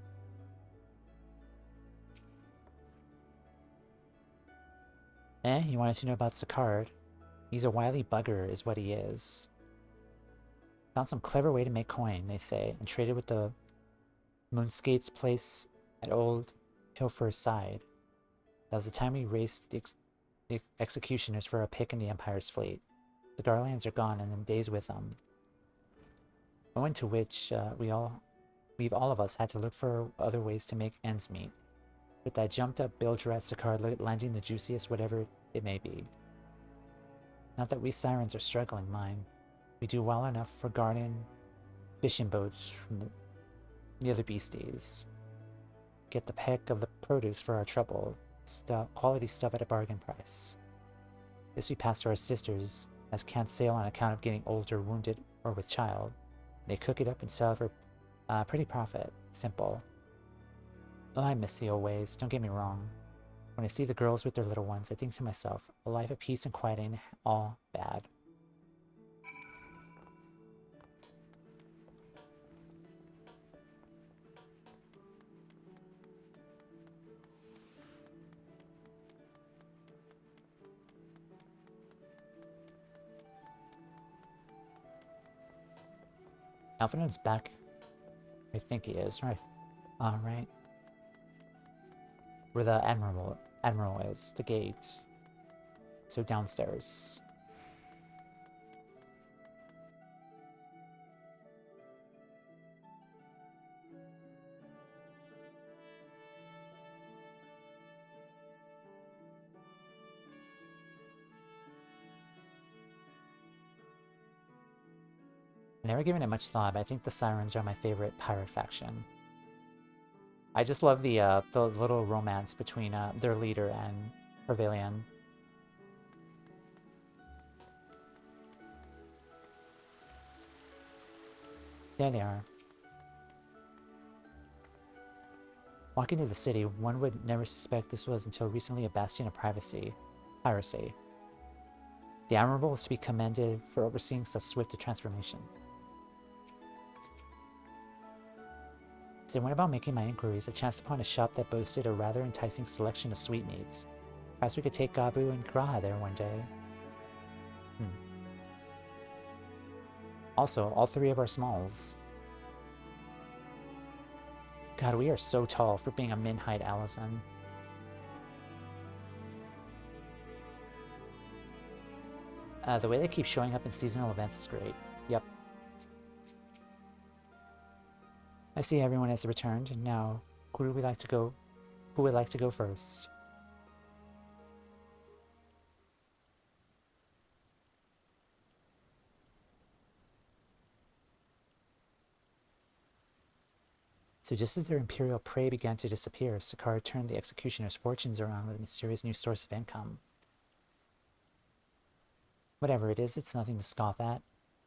You wanted to know about Sicard? He's a wily bugger is what he is. Found some clever way to make coin, they say, and traded with the Moonskate's place at Old Hilfer's side. That was the time we raced the executioners for a pick in the Empire's fleet. The Garlands are gone and in days with them. Owing to which, we've all of us had to look for other ways to make ends meet. With that jumped-up Bildrat Sicard landing the juiciest whatever it may be. Not that we Sirens are struggling, mind. We do well enough for guarding fishing boats from the other beasties. Get the peck of the produce for our trouble. Quality stuff at a bargain price. This we pass to our sisters, as can't sail on account of getting old or wounded or with child. They cook it up and sell it for pretty profit. Simple. Oh, I miss the old ways, don't get me wrong. When I see the girls with their little ones, I think to myself, a life of peace and quiet ain't all bad. Alphinaud's back. I think he is, right? Alright. Where the Admiral is, the gate. So downstairs. never given it much thought, but I think the Sirens are my favorite pirate faction. I just love the little romance between their leader and Pavilion. There they are. Walking through the city, one would never suspect this was until recently a bastion of piracy. The Admirable is to be commended for overseeing such swift a transformation. As I went about making my inquiries, I chanced upon a shop that boasted a rather enticing selection of sweetmeats. Perhaps we could take Gabu and Graha there one day. Also, all three of our smalls. God, we are so tall for being a min-height Alisaie. The way they keep showing up in seasonal events is great. Yep. I see everyone has returned, and now, who would like to go first? So just as their imperial prey began to disappear, Sakara turned the executioner's fortunes around with a mysterious new source of income. Whatever it is, it's nothing to scoff at.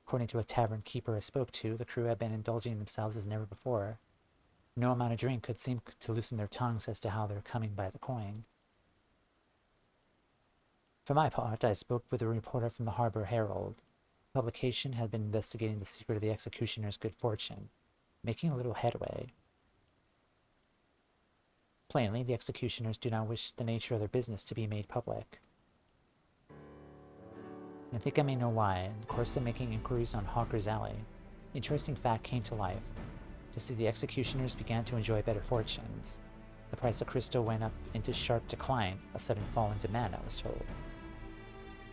According to a tavern keeper I spoke to, the crew had been indulging themselves as never before. No amount of drink could seem to loosen their tongues as to how they were coming by the coin. For my part, I spoke with a reporter from the Harbor Herald. The publication had been investigating the secret of the executioner's good fortune, making a little headway. Plainly, the executioners do not wish the nature of their business to be made public. I think I may know why. In the course of making inquiries on Hawker's Alley, an interesting fact came to life. Just as the executioners began to enjoy better fortunes, the price of crystal went up into sharp decline, a sudden fall in demand, I was told.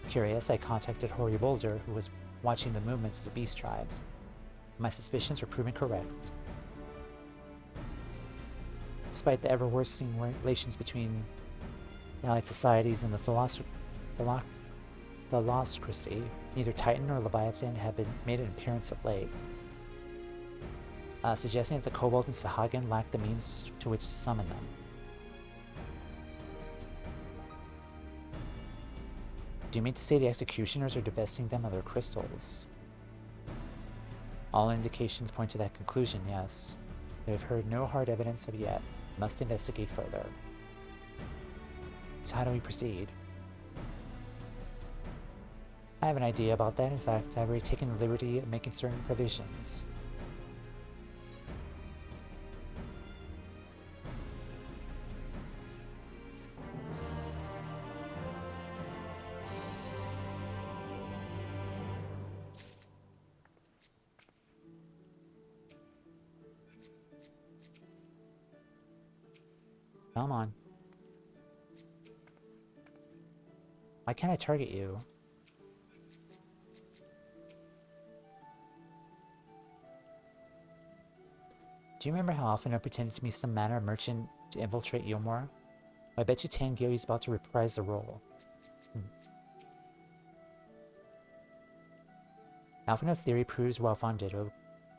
Curious, I contacted Hoary Boulder, who was watching the movements of the beast tribes. My suspicions were proven correct. Despite the ever-worsening relations between the allied societies and the Thalassocracy, neither Titan nor Leviathan have made an appearance of late, suggesting that the Kobold and Sahagin lack the means to which to summon them. Do you mean to say the executioners are divesting them of their crystals? All indications point to that conclusion, yes. But I've heard no hard evidence of it yet. Must investigate further. So how do we proceed? I have an idea about that. In fact, I've already taken the liberty of making certain provisions. Come on. Why can't I target you? Do you remember how often I pretended to be some manner of merchant to infiltrate Yomor? I bet you Tangieri's about to reprise the role. Alphinaud's theory proves well-founded. It will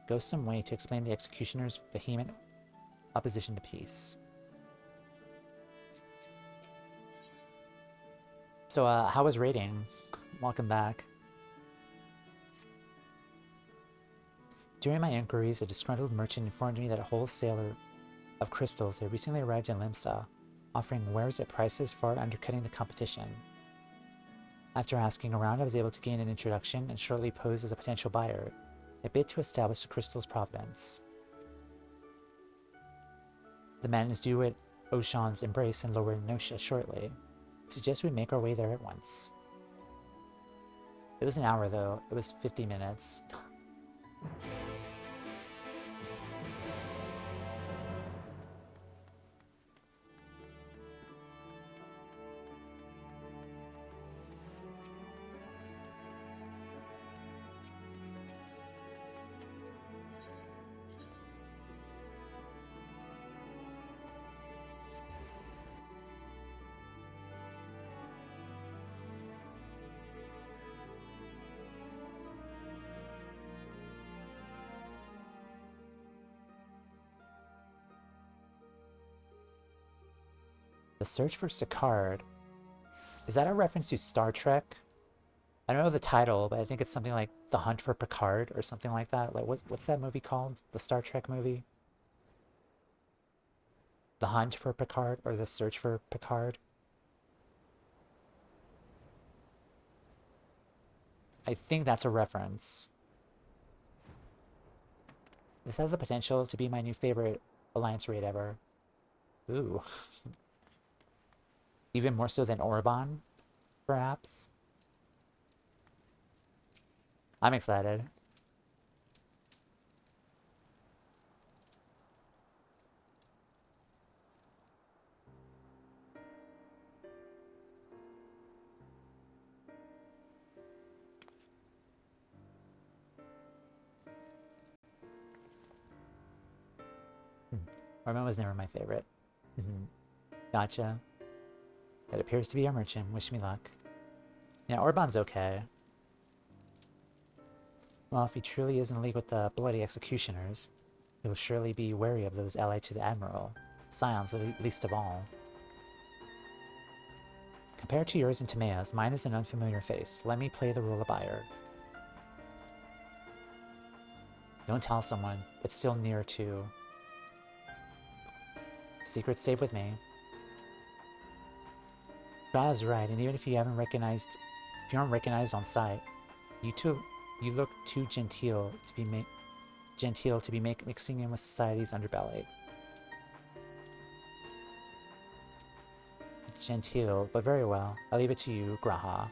go some way to explain the executioner's vehement opposition to peace. So, how was raiding? Welcome back. During my inquiries, a disgruntled merchant informed me that a wholesaler of crystals had recently arrived in Limsa, offering wares at prices far undercutting the competition. After asking around, I was able to gain an introduction and shortly posed as a potential buyer, a bid to establish the crystal's provenance. The man is due at Oshan's Embrace in Lower Nosha shortly. I suggest we make our way there at once. It was an hour though, it was 50 minutes. The search for Sicard. Is that a reference to Star Trek? I don't know the title, but I think it's something like The Hunt for Picard or something like that. Like what's that movie called? The Star Trek movie? The Hunt for Picard or The Search for Picard? I think that's a reference. This has the potential to be my new favorite Alliance raid ever. Ooh. Even more so than Orban, perhaps? I'm excited. Orban was never my favorite. Gotcha. That appears to be a merchant. Wish me luck. Yeah, Orban's okay. Well, if he truly is in league with the bloody executioners, he will surely be wary of those allied to the Admiral. Scions, least of all. Compared to yours and Timaea's, mine is an unfamiliar face. Let me play the role of buyer. Don't tell someone, but still near to. Secrets stay with me. Ra's right, and even if you aren't recognized on sight, you look too genteel to be mixing in with society's underbelly. Genteel, but very well. I'll leave it to you, Graha.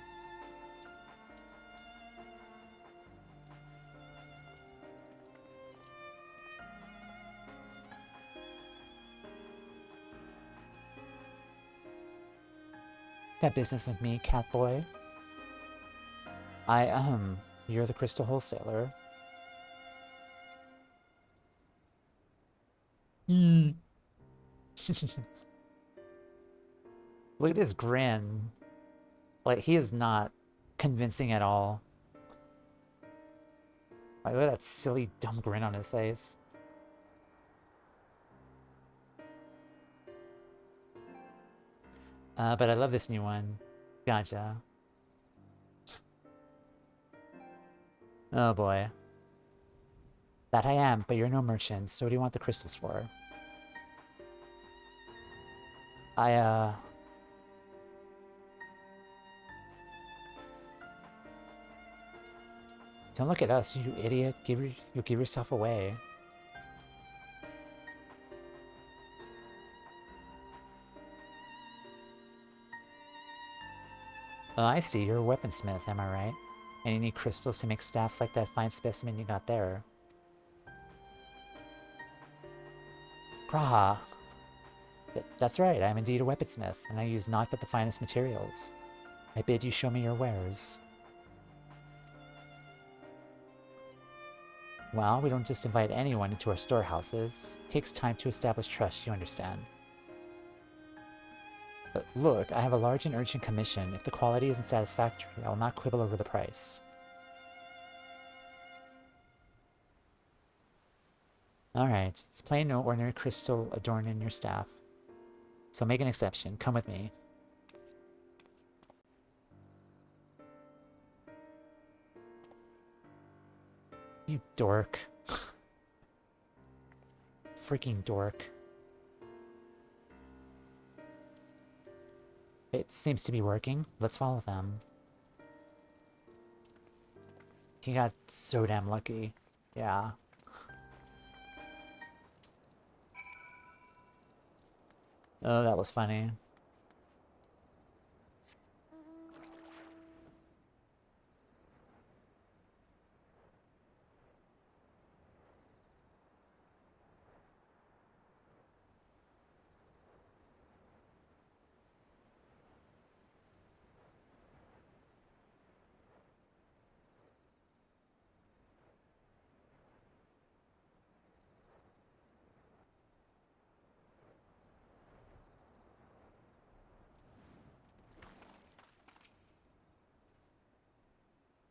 Got business with me, Catboy? You're the Crystal Wholesaler. Look at his grin. Like, he is not convincing at all. Like, look at that silly, dumb grin on his face. But I love this new one. Gotcha. Oh boy. That I am, but you're no merchant, so what do you want the crystals for? Don't look at us, you idiot. You'll give yourself away. Oh, I see. You're a weaponsmith, am I right? And you need crystals to make staffs like that fine specimen you got there. Graha. That's right, I am indeed a weaponsmith, and I use naught but the finest materials. I bid you show me your wares. Well, we don't just invite anyone into our storehouses. It takes time to establish trust, you understand. But look, I have a large and urgent commission. If the quality isn't satisfactory, I will not quibble over the price. Alright, it's plain no ordinary crystal adorning your staff. So make an exception. Come with me. You dork. Freaking dork. It seems to be working. Let's follow them. He got so damn lucky. Yeah. Oh, that was funny.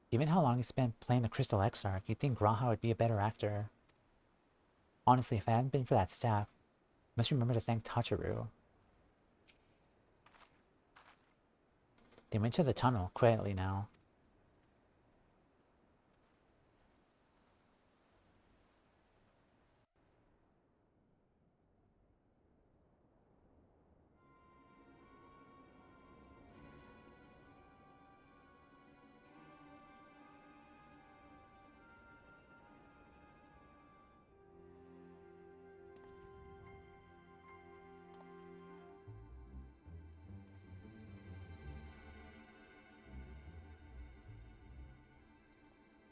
Given how long he spent playing the Crystal Exarch, you'd think Graha would be a better actor. Honestly, if it hadn't been for that staff, I must remember to thank Tachiru. They went to the tunnel quietly now.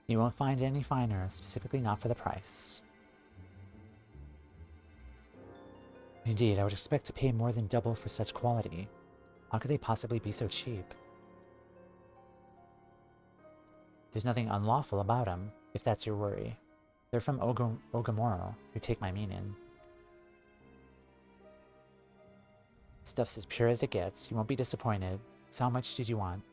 You won't find any finer, specifically not for the price. Indeed, I would expect to pay more than double for such quality. How could they possibly be so cheap? There's nothing unlawful about them, if that's your worry. They're from Ogamoro, if you take my meaning. Stuff's as pure as it gets. You won't be disappointed. So how much did you want?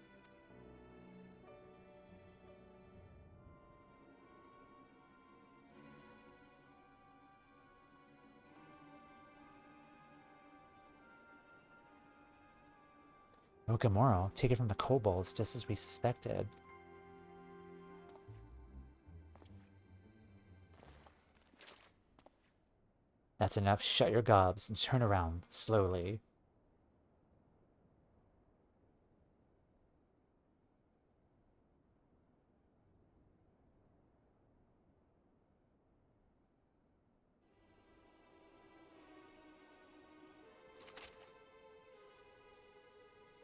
Ogamoro, take it from the kobolds, just as we suspected. That's enough. Shut your gobs and turn around, slowly.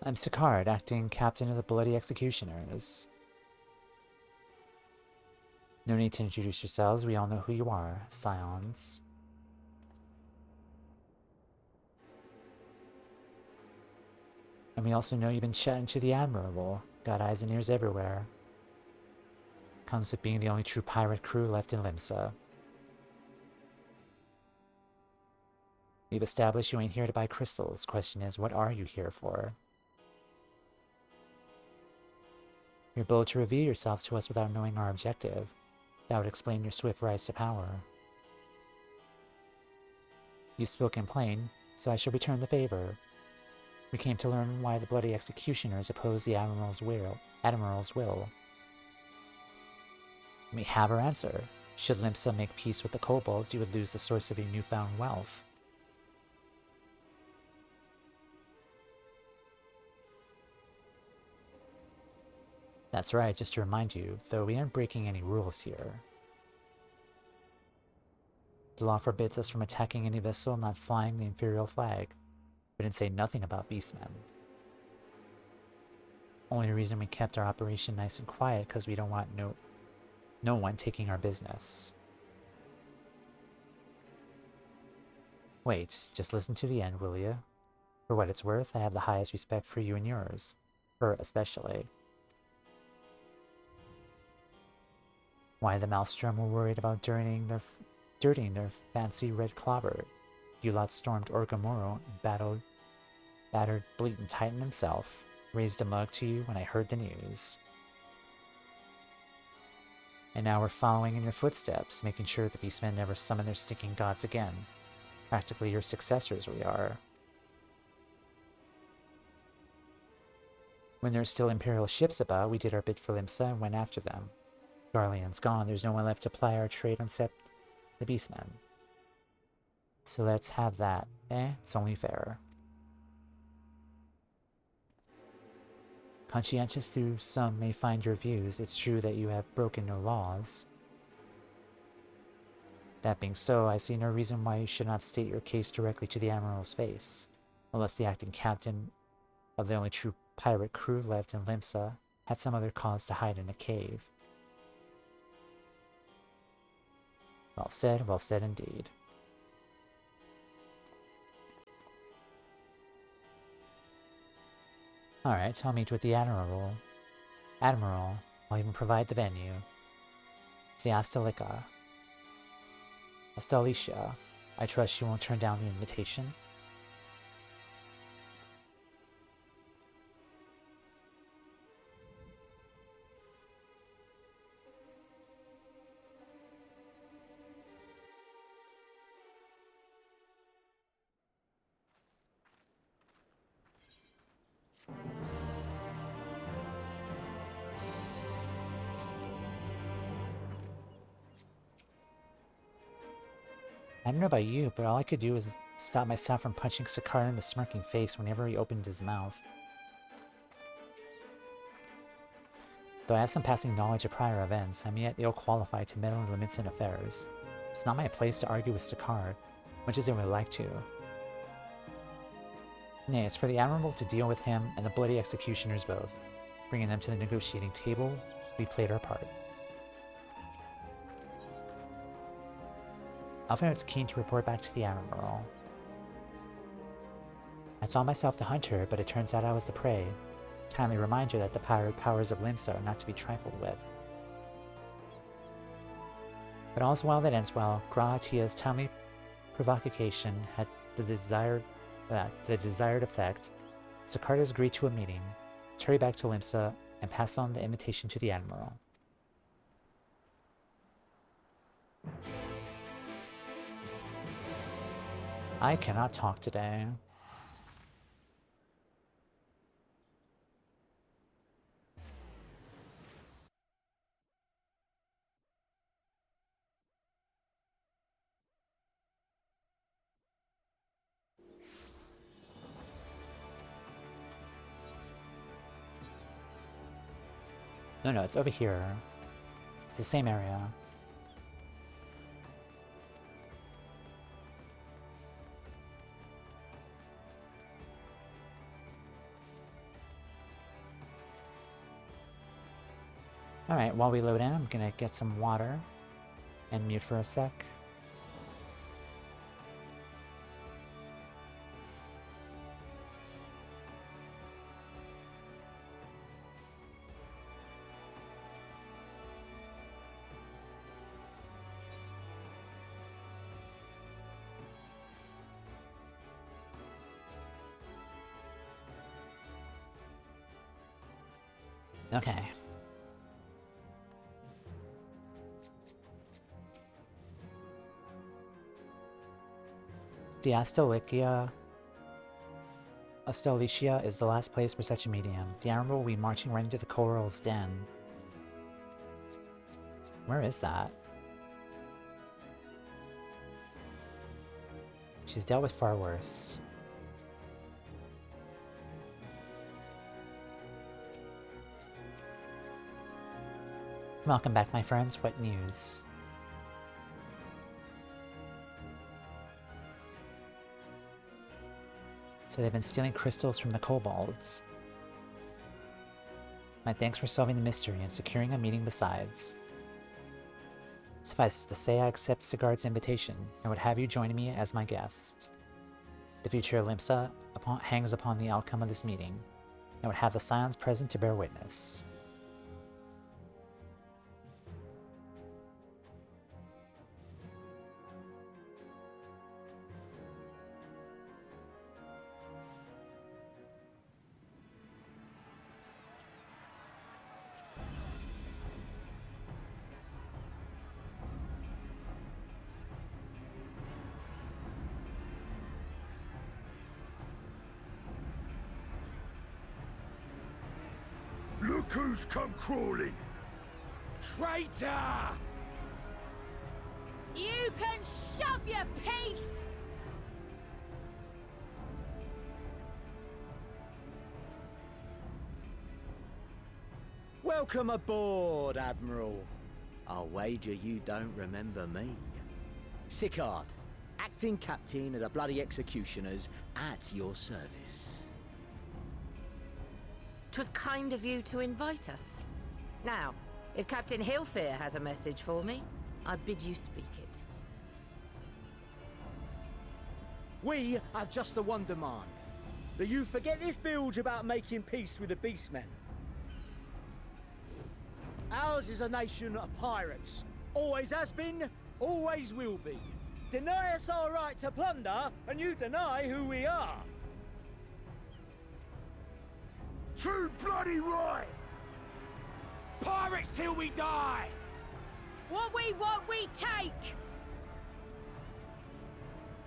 I'm Sicard, acting captain of the Bloody Executioners. No need to introduce yourselves, we all know who you are, Scions. And we also know you've been chatting to the Admirable. Got eyes and ears everywhere. Comes with being the only true pirate crew left in Limsa. We've established you ain't here to buy crystals. Question is, what are you here for? You're bold to reveal yourselves to us without knowing our objective. That would explain your swift rise to power. You've spoken plain, so I shall return the favor. We came to learn why the Bloody Executioners oppose the Admiral's will. We have our answer. Should Limsa make peace with the kobolds, you would lose the source of your newfound wealth. That's right, just to remind you, though we aren't breaking any rules here. The law forbids us from attacking any vessel not flying the Imperial flag. We didn't say nothing about beastmen. Only reason we kept our operation nice and quiet because we don't want no one taking our business. Wait, just listen to the end, will you? For what it's worth, I have the highest respect for you and yours. Her especially. Why the Maelstrom were worried about dirtying their fancy red clobber. You lot stormed Ogamoro and battered Bleaton Titan himself. Raised a mug to you when I heard the news. And now we're following in your footsteps, making sure the beastmen never summon their stinking gods again. Practically your successors we are. When there's still Imperial ships about, we did our bit for Limsa and went after them. Garleon's gone, there's no one left to ply our trade except the beastmen. So let's have that. It's only fair. Conscientious though some may find your views, it's true that you have broken no laws. That being so, I see no reason why you should not state your case directly to the Admiral's face, unless the acting captain of the only true pirate crew left in Limsa had some other cause to hide in a cave. Well said indeed. Alright, I'll meet with the Admiral. I'll even provide the venue. The Astalica. Astalicia, I trust you won't turn down the invitation? I don't know about you, but all I could do was stop myself from punching Sakar in the smirking face whenever he opened his mouth. Though I have some passing knowledge of prior events, I'm yet ill-qualified to meddle in Limitsian affairs. It's not my place to argue with Sakar, much as I would like to. Nay, it's for the Admiral to deal with him and the bloody executioners both. Bringing them to the negotiating table, we played our part. Alphinaud's keen to report back to the Admiral. I thought myself the hunter, but it turns out I was the prey. Timely reminder that the powers of Limsa are not to be trifled with. But all's well that ends well. Grahatia's timely provocation had the desired effect. Sakar has agreed to a meeting. Let's hurry back to Limsa and pass on the invitation to the Admiral. I cannot talk today. No, it's over here. It's the same area. Alright, while we load in, I'm gonna get some water and mute for a sec. Okay. The Astolicia is the last place for such a medium. The Admiral will be marching right into the Coral's den. Where is that? She's dealt with far worse. Welcome back, my friends. What news? So they've been stealing crystals from the kobolds. My thanks for solving the mystery and securing a meeting besides. Suffice it to say, I accept Sigurd's invitation and would have you join me as my guest. The future of Limsa hangs upon the outcome of this meeting, and would have the Scions present to bear witness. Look who's come crawling! Traitor! You can shove your piece! Welcome aboard, Admiral. I'll wager you don't remember me. Sigurd, acting captain of the bloody executioners, at your service. 'Twas kind of you to invite us. Now, if Captain Hilfear has a message for me, I bid you speak it. We have just the one demand. That you forget this bilge about making peace with the beastmen. Ours is a nation of pirates. Always has been, always will be. Deny us our right to plunder, and you deny who we are. Too bloody right! Pirates till we die! What we want, we take!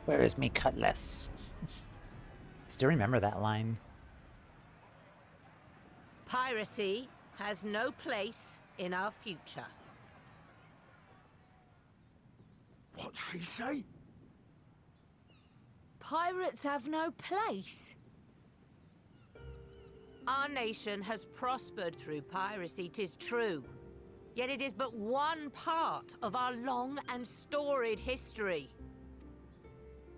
Where is me cutlass? Still remember that line. Piracy has no place in our future. What'd she say? Pirates have no place. Our nation has prospered through piracy, 'tis true. Yet it is but one part of our long and storied history.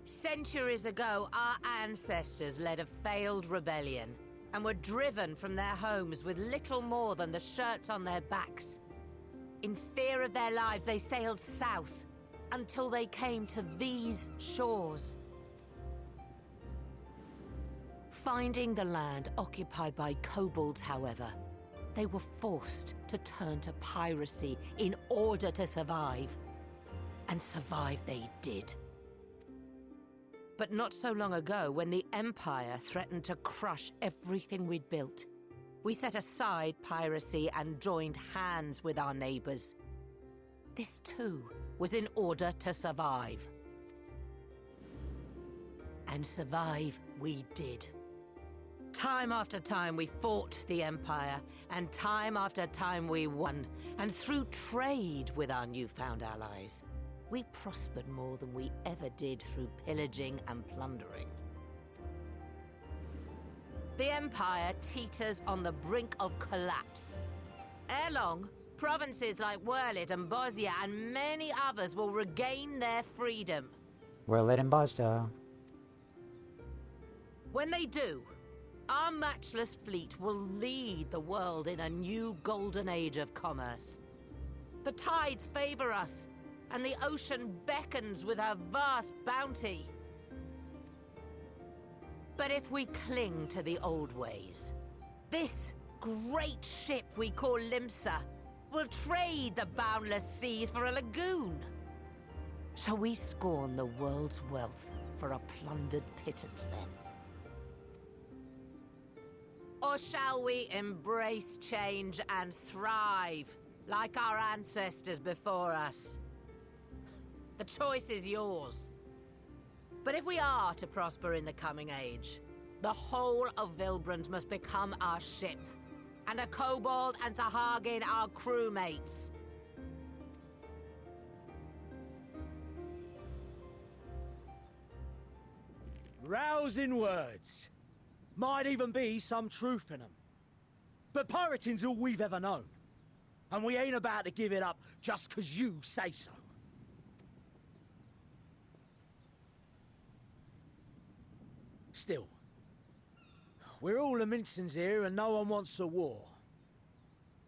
Centuries ago, our ancestors led a failed rebellion and were driven from their homes with little more than the shirts on their backs. In fear of their lives, they sailed south until they came to these shores. Finding the land occupied by kobolds, however, they were forced to turn to piracy in order to survive. And survive they did. But not so long ago, when the Empire threatened to crush everything we'd built, we set aside piracy and joined hands with our neighbors. This too was in order to survive. And survive we did. Time after time we fought the Empire, and time after time we won. And through trade with our newfound allies, we prospered more than we ever did through pillaging and plundering. The Empire teeters on the brink of collapse. Ere long, provinces like Rewritten and Eorzea and many others will regain their freedom. Rewritten and Eorzea. When they do, our matchless fleet will lead the world in a new golden age of commerce. The tides favor us, and the ocean beckons with her vast bounty. But if we cling to the old ways, this great ship we call Limsa will trade the boundless seas for a lagoon. Shall we scorn the world's wealth for a plundered pittance then? Or shall we embrace change and thrive, like our ancestors before us? The choice is yours. But if we are to prosper in the coming age, the whole of Vilbrand must become our ship, and a kobold and Sahagin our crewmates. Rousing words. Might even be some truth in them. But pirating's all we've ever known. And we ain't about to give it up just 'cause you say so. Still, we're all the Mincins here and no one wants a war.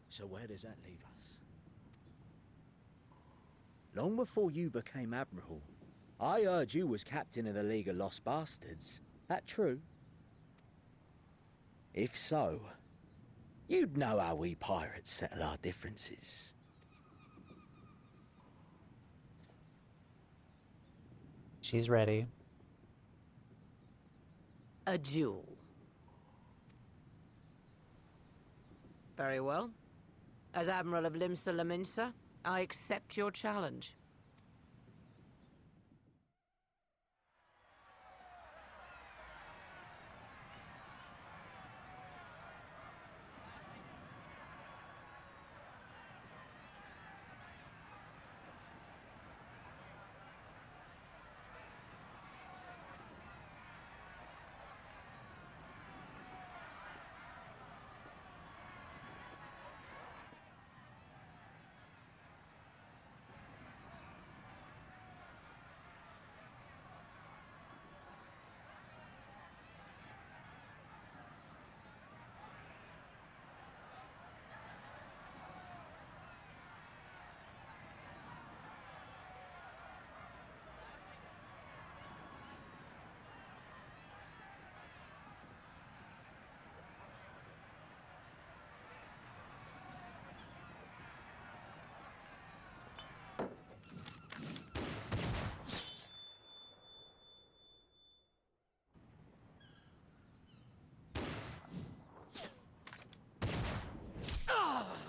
So where does that leave us? Long before you became Admiral, I heard you was captain of the League of Lost Bastards. That true? If so, you'd know how we pirates settle our differences. She's ready. A duel. Very well. As Admiral of Limsa Laminsa, I accept your challenge.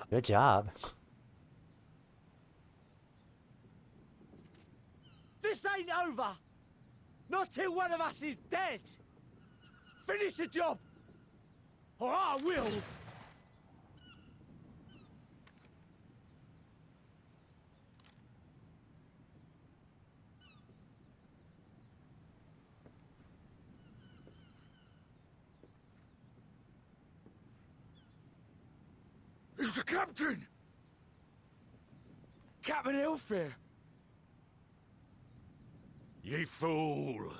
Good job. This ain't over! Not till one of us is dead! Finish the job! Or I will! Captain! Captain Ilfir! Ye fool!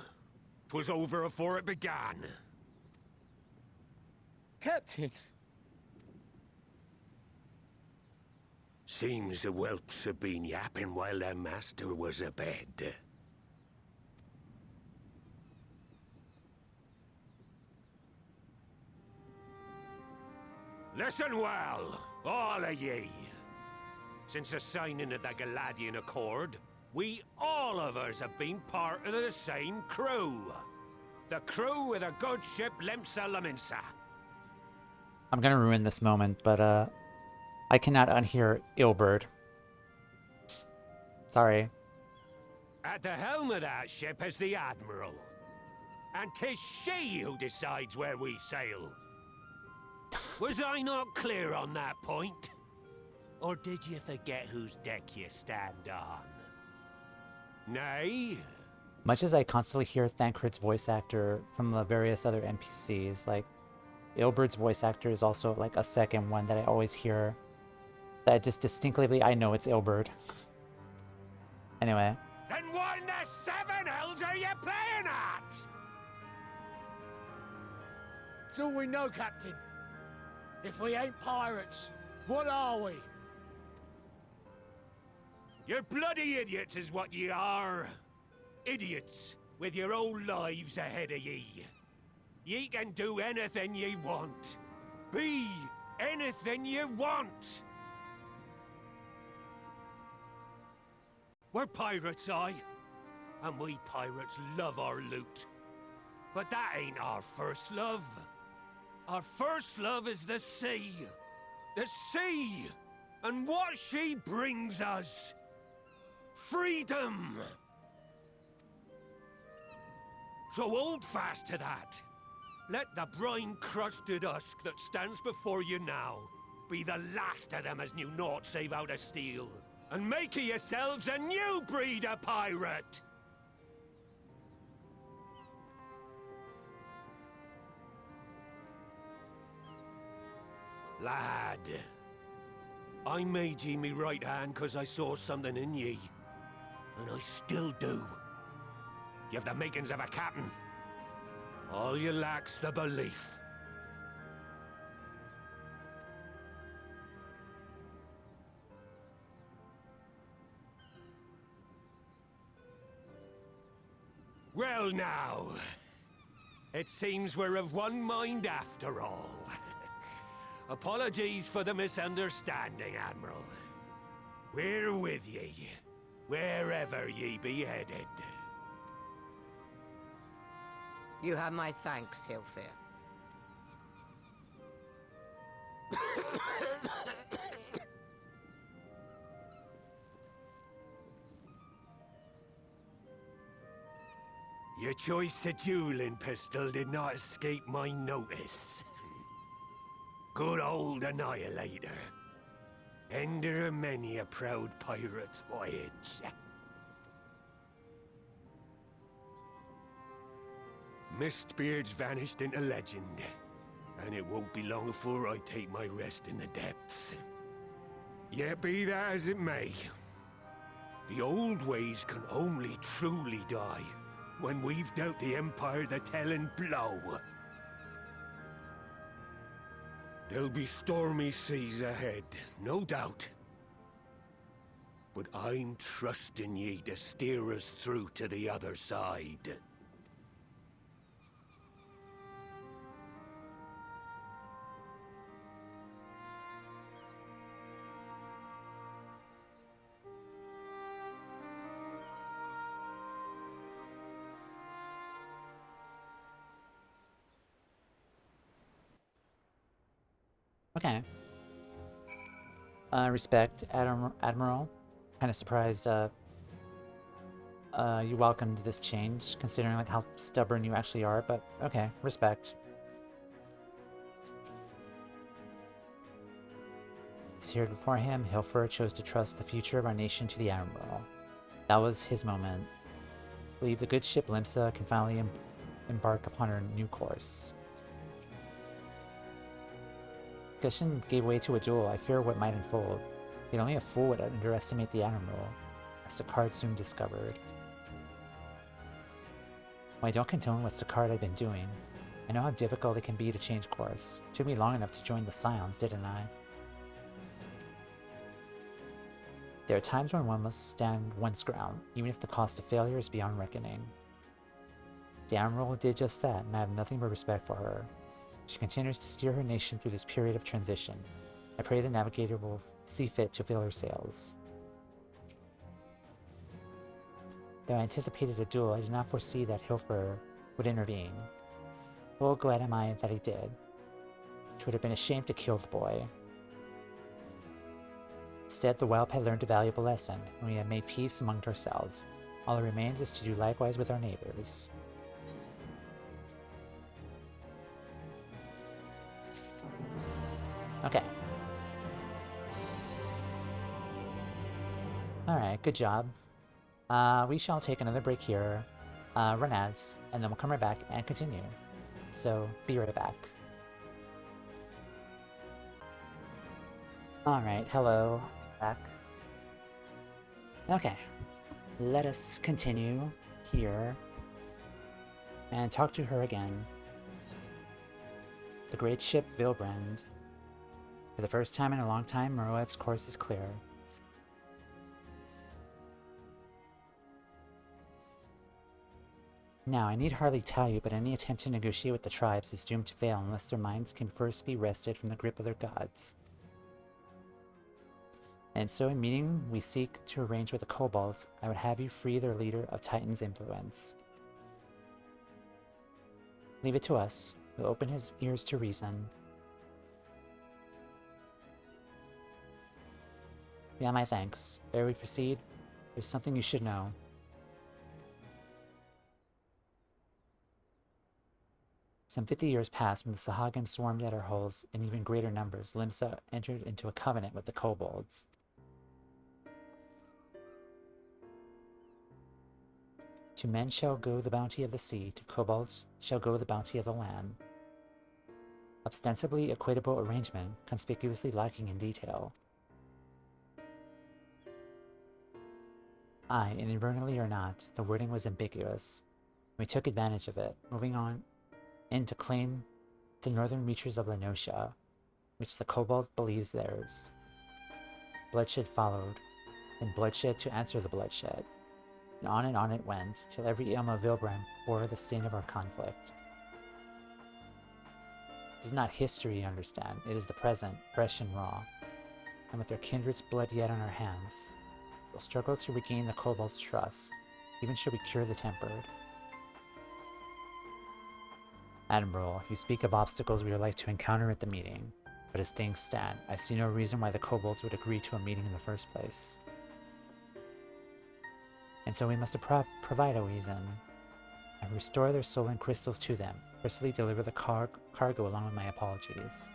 'Twas over afore it began. Captain! Seems the whelps have been yapping while their master was abed. Listen well, all of ye. Since the signing of the Galadian Accord, we all of us have been part of the same crew. The crew of the good ship Lemsa Laminsa. I'm gonna ruin this moment, but I cannot unhear Ilberd. Sorry. At the helm of that ship is the Admiral. And 'tis she who decides where we sail. Was I not clear on that point? Or did you forget whose deck you stand on? Nay? Much as I constantly hear Thancred's voice actor from the various other NPCs, like, Ilberd's voice actor is also, like, a second one that I always hear. That just distinctively, I know it's Ilberd. Anyway. Then what in the seven hells are you playing at? It's all we know, Captain. If we ain't pirates, what are we? You're bloody idiots is what ye are. Idiots with your own lives ahead of ye. Ye can do anything ye want. Be anything you want. We're pirates, aye. And we pirates love our loot. But that ain't our first love. Our first love is the sea. The sea! And what she brings us. Freedom! So hold fast to that. Let the brine-crusted husk that stands before you now be the last of them as knew naught save out of steel. And make of yourselves a new breed of pirate! Lad, I made ye me right hand 'cause I saw something in ye. And I still do. You've the makings of a captain. All you lack's the belief. Well now, it seems we're of one mind after all. Apologies for the misunderstanding, Admiral. We're with ye, wherever ye be headed. You have my thanks, Hilfir. Your choice of dueling pistol did not escape my notice. Good old Annihilator. Ender of many a proud pirate's voyage. Mistbeard's vanished into legend, and it won't be long before I take my rest in the depths. Yet be that as it may, the old ways can only truly die when we've dealt the Empire the telling blow. There'll be stormy seas ahead, no doubt. But I'm trusting ye to steer us through to the other side. Okay. Respect, Admiral. Kind of surprised you welcomed this change, considering like how stubborn you actually are, but okay, respect. Seared before him, Hilfir chose to trust the future of our nation to the Admiral. That was his moment. Believe the good ship Limsa can finally embark upon her new course. Discussion gave way to a duel. I fear what might unfold. Yet only a fool would underestimate the Admiral, as Sicard soon discovered. While I don't condone what Sicard had been doing, I know how difficult it can be to change course. It took me long enough to join the Scions, didn't I? There are times when one must stand one's ground, even if the cost of failure is beyond reckoning. The Admiral did just that, and I have nothing but respect for her. She continues to steer her nation through this period of transition. I pray the Navigator will see fit to fill her sails. Though I anticipated a duel, I did not foresee that Hilfer would intervene. Well, glad am I that he did. It would have been a shame to kill the boy. Instead, the whelp had learned a valuable lesson, and we have made peace among ourselves. All that remains is to do likewise with our neighbors. Okay. Alright, good job. We shall take another break here, run ads, and then we'll come right back and continue. So, be right back. Alright, hello. Back. Okay. Let us continue here and talk to her again. The great ship Vilbrand. For the first time in a long time, Meroeb's course is clear. Now, I need hardly tell you, but any attempt to negotiate with the tribes is doomed to fail unless their minds can first be wrested from the grip of their gods. And so in meeting, we seek to arrange with the kobolds. I would have you free their leader of Titan's influence. Leave it to us. We'll open his ears to reason. Beyond my thanks. Ere we proceed, there's something you should know. Some 50 years passed when the Sahagin swarmed at our hulls in even greater numbers. Limsa entered into a covenant with the kobolds. To men shall go the bounty of the sea, to kobolds shall go the bounty of the land. Ostensibly equitable arrangement, conspicuously lacking in detail. Aye, inadvertently or not, the wording was ambiguous. We took advantage of it, moving on in to claim the northern reaches of Lenosha, which the kobold believes theirs. Bloodshed followed, and bloodshed to answer the bloodshed. And on it went, till every Ilma Vilbrand bore the stain of our conflict. This is not history, you understand. It is the present, fresh and raw. And with their kindred's blood yet on our hands, we'll struggle to regain the kobold's trust, even should we cure the tempered. Admiral, you speak of obstacles we are like to encounter at the meeting, but as things stand, I see no reason why the kobolds would agree to a meeting in the first place. And so we must provide a reason, and restore their soul and crystals to them, personally deliver the cargo along with my apologies.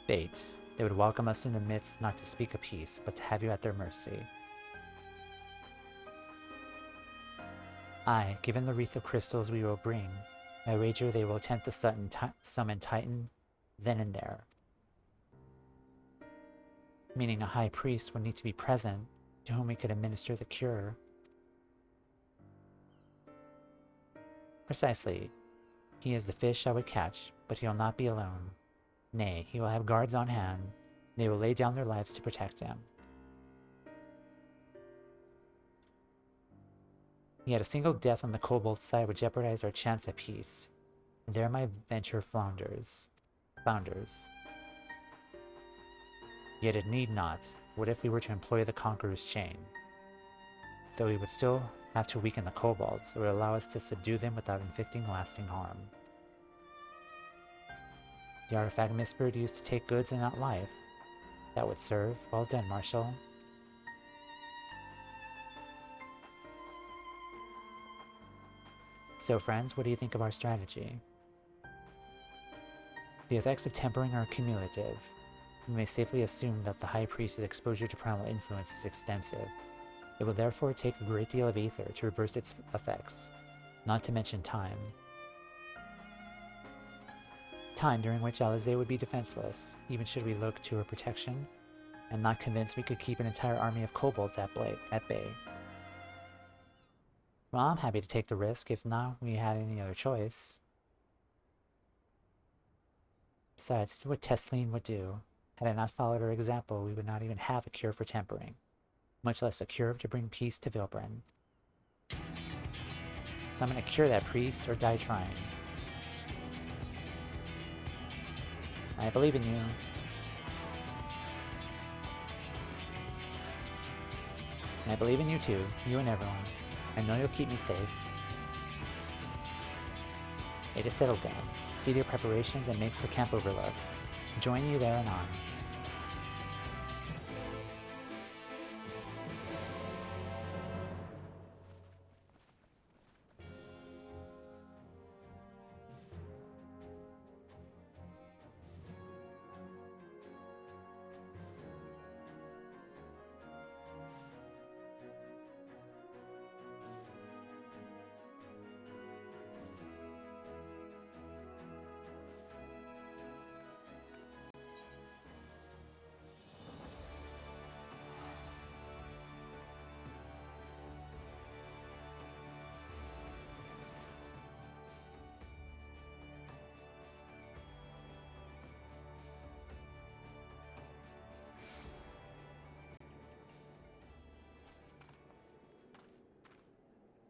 Fate, they would welcome us in the midst not to speak a peace, but to have you at their mercy. Aye, given the wreath of crystals we will bring, I wager they will attempt to summon Titan then and there. Meaning a high priest would need to be present, to whom we could administer the cure. Precisely. He is the fish I would catch, but he will not be alone. Nay, he will have guards on hand. They will lay down their lives to protect him. Yet a single death on the kobold side would jeopardize our chance at peace. And there my venture founders. Yet it need not. What if we were to employ the Conqueror's chain? Though we would still have to weaken the kobolds, it would allow us to subdue them without inflicting lasting harm. The artifact Mistbird used to take goods and not life. That would serve. Well done, Marshal. So friends, what do you think of our strategy? The effects of tempering are cumulative. We may safely assume that the High Priest's exposure to primal influence is extensive. It will therefore take a great deal of ether to reverse its effects, not to mention time. time during which Alisaie would be defenseless, even should we look to her protection. I'm not convinced we could keep an entire army of kobolds at bay. Well, I'm happy to take the risk if not we had any other choice. Besides, it's what Tesleen would do. Had I not followed her example, we would not even have a cure for tempering, much less a cure to bring peace to Vilbren. So I'm gonna cure that priest or die trying. I believe in you. And I believe in you too, you and everyone. I know you'll keep me safe. It is settled then. See to your preparations and make for Camp Overlook. Join you there and on.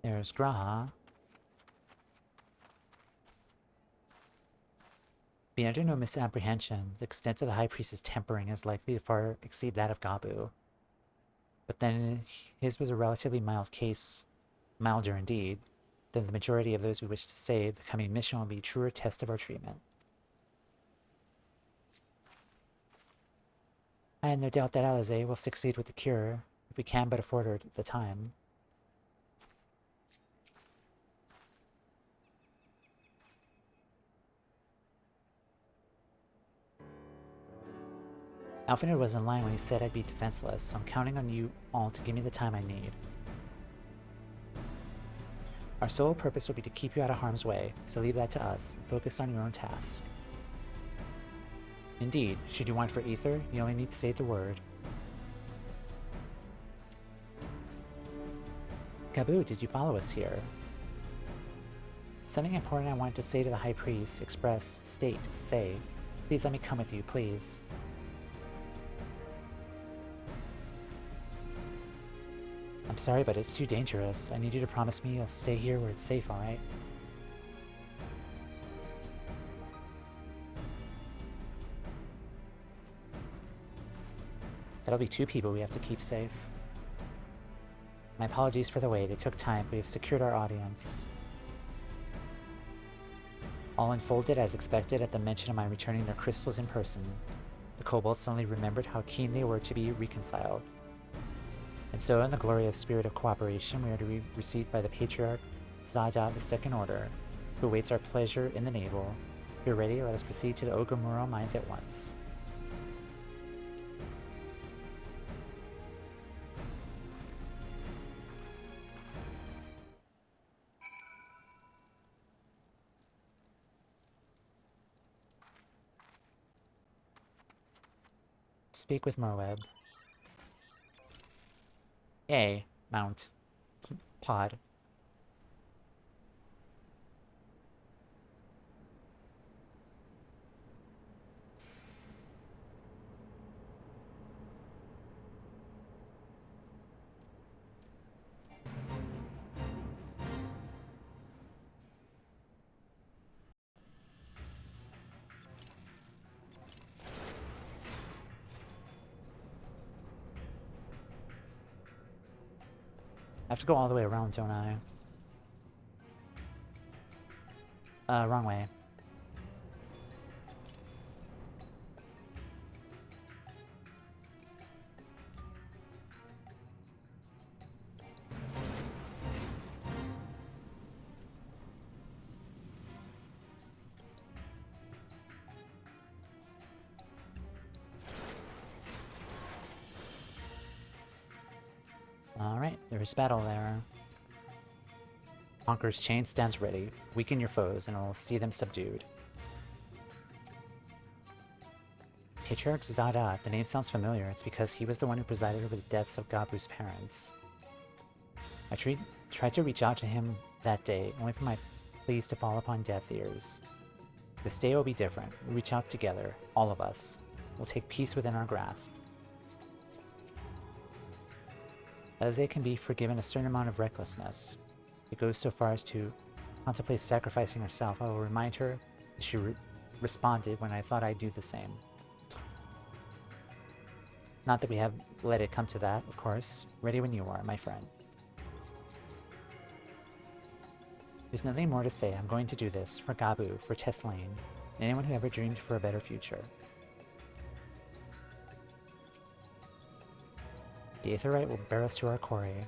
There's Graha. Be under no misapprehension, the extent of the High Priest's tempering is likely to far exceed that of Gabu. But then his was a relatively mild case, milder indeed, than the majority of those we wish to save. The coming mission will be a truer test of our treatment. I have no doubt that Alisaie will succeed with the cure, if we can but afford her the time. Alfred was in line when he said I'd be defenseless, so I'm counting on you all to give me the time I need. Our sole purpose will be to keep you out of harm's way, so leave that to us, and focus on your own task. Indeed, should you want for ether, you only need to say the word. Gabu, did you follow us here? Something important I wanted to say to the High Priest, express, state, say. Please let me come with you, please. I'm sorry, but it's too dangerous. I need you to promise me you'll stay here where it's safe, alright? That'll be 2 people we have to keep safe. My apologies for the wait. It took time, but we have secured our audience. All unfolded as expected at the mention of my returning their crystals in person. The kobolds suddenly remembered how keen they were to be reconciled. And so, in the glorious spirit of cooperation, we are to be received by the Patriarch Zada of the Second Order, who awaits our pleasure in the navel. If you're ready, let us proceed to the Ogumuro mines at once. Speak with Merweb. A. Mount. Pod. I have to go all the way around, don't I? Wrong way. Alright, there's battle there. Conqueror's chain stands ready. Weaken your foes, and we'll see them subdued. Patriarch Zada. The name sounds familiar. It's because he was the one who presided over the deaths of Gabu's parents. I tried to reach out to him that day, only for my pleas to fall upon deaf ears. This day will be different. We'll reach out together, all of us. We'll take peace within our grasp. Alisaie can be forgiven a certain amount of recklessness. It goes so far as to contemplate sacrificing herself. I will remind her that she responded when I thought I'd do the same. Not that we have let it come to that, of course. Ready when you are, my friend. There's nothing more to say. I'm going to do this for Gabu, for Teslaine, and anyone who ever dreamed for a better future. The Aetheryte will bear us to our quarry.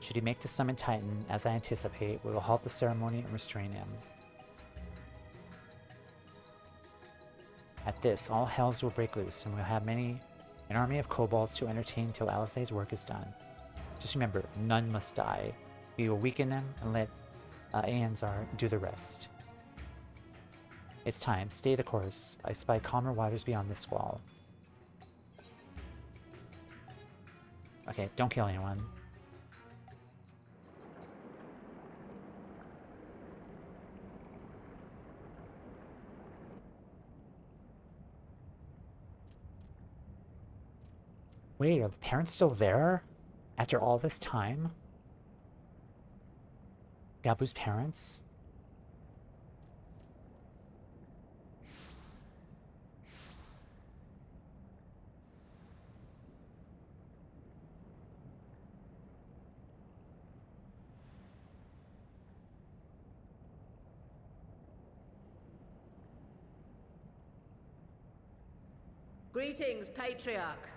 Should he make the summon Titan, as I anticipate, we will halt the ceremony and restrain him. At this, all hells will break loose, and we'll have an army of kobolds to entertain till Alisaie's work is done. Just remember, none must die. We will weaken them and let Eorzea do the rest. It's time. Stay the course. I spy calmer waters beyond this squall. Okay, don't kill anyone. Wait, are the parents still there? After all this time? Gabu's parents? Greetings, Patriarch.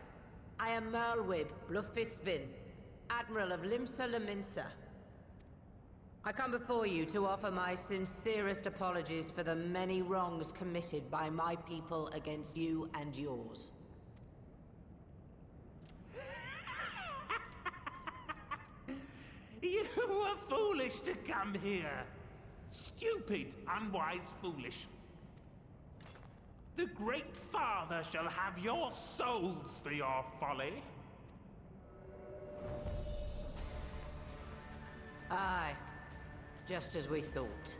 I am Merlwib Blufistvin, Admiral of Limsa Laminsa. I come before you to offer my sincerest apologies for the many wrongs committed by my people against you and yours. You were foolish to come here. Stupid, unwise, foolish. The Great Father shall have your souls for your folly. Aye, just as we thought.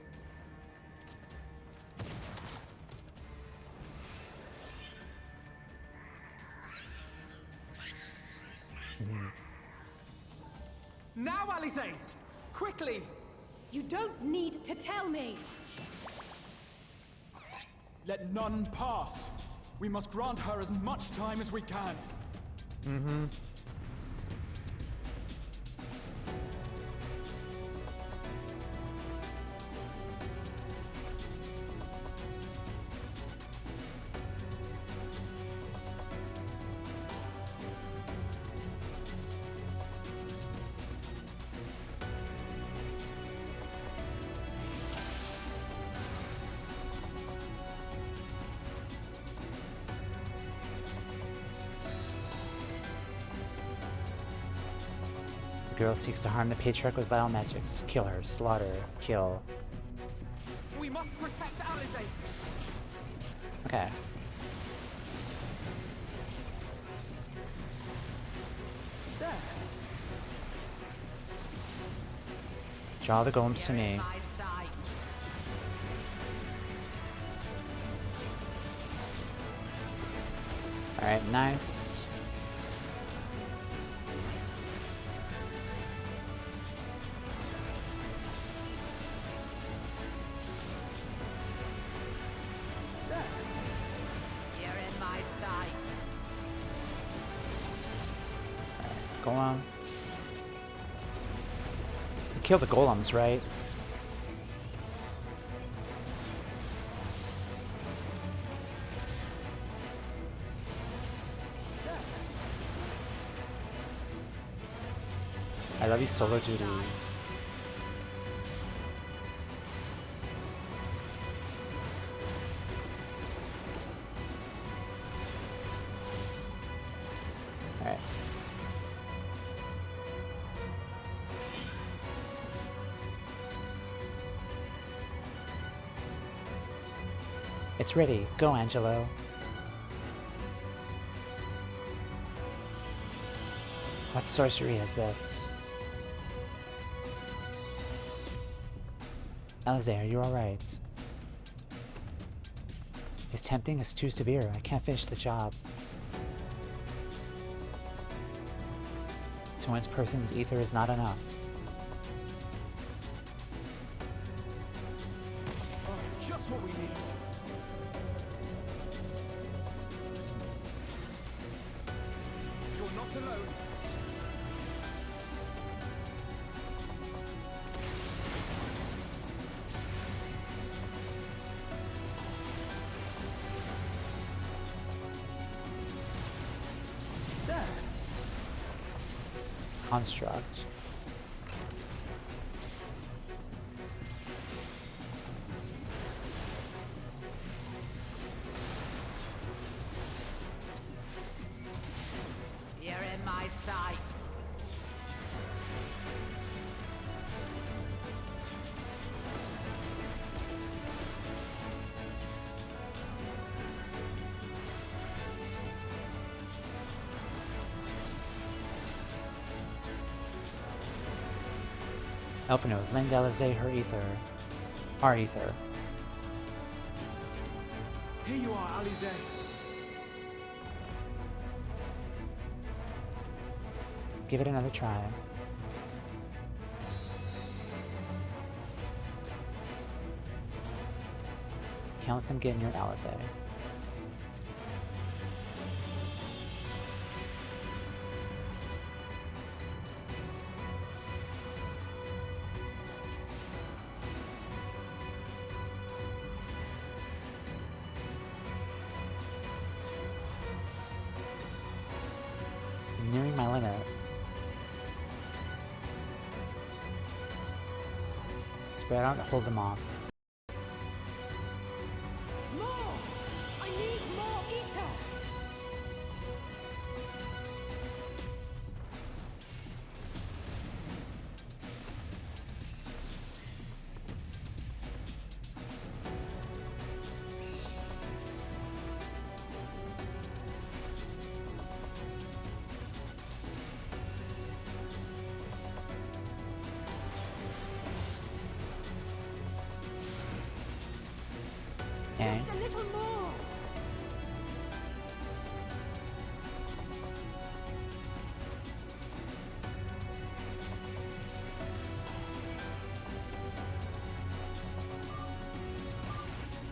Now, Alisaie! Quickly! You don't need to tell me! Let none pass. We must grant her as much time as we can. Mm-hmm. The girl seeks to harm the Patriarch with vile magics. Kill her. Slaughter. Kill. We must protect Alisaie. Okay. There. Draw the golems to me. Alright, nice. Golem. Kill the golems, right? I love these solo duties. Alright. It's ready. Go, Angelo. What sorcery is this? Alisaie, are you alright? His tempting is too severe. I can't finish the job. To one's person's ether is not enough. Oh, just what we need. You're not alone. Construct. You're in my sights. Elfino, lend Alisaie her ether. Our ether. Here you are, Alisaie. Give it another try. Can't let them get near Alisaie. I'm nearing my limit. Spread out to hold them off. More! I need more ether! Okay. Just a little more!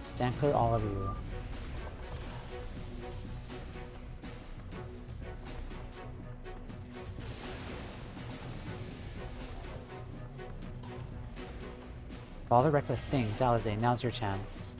Stand clear, all of you. For all the reckless things, Alisaie, now's your chance.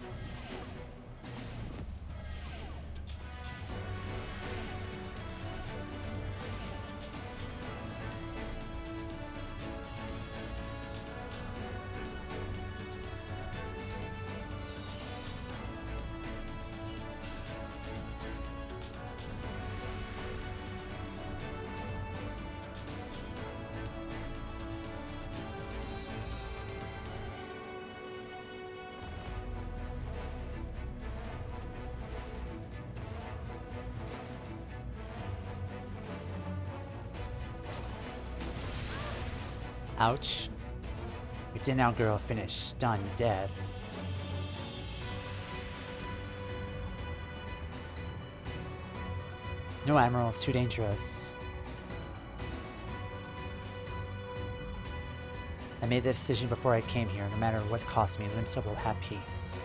Ouch. Your din out girl finished, done, dead. No, Admiral, it's too dangerous. I made the decision before I came here. No matter what cost me, Limsa will have peace.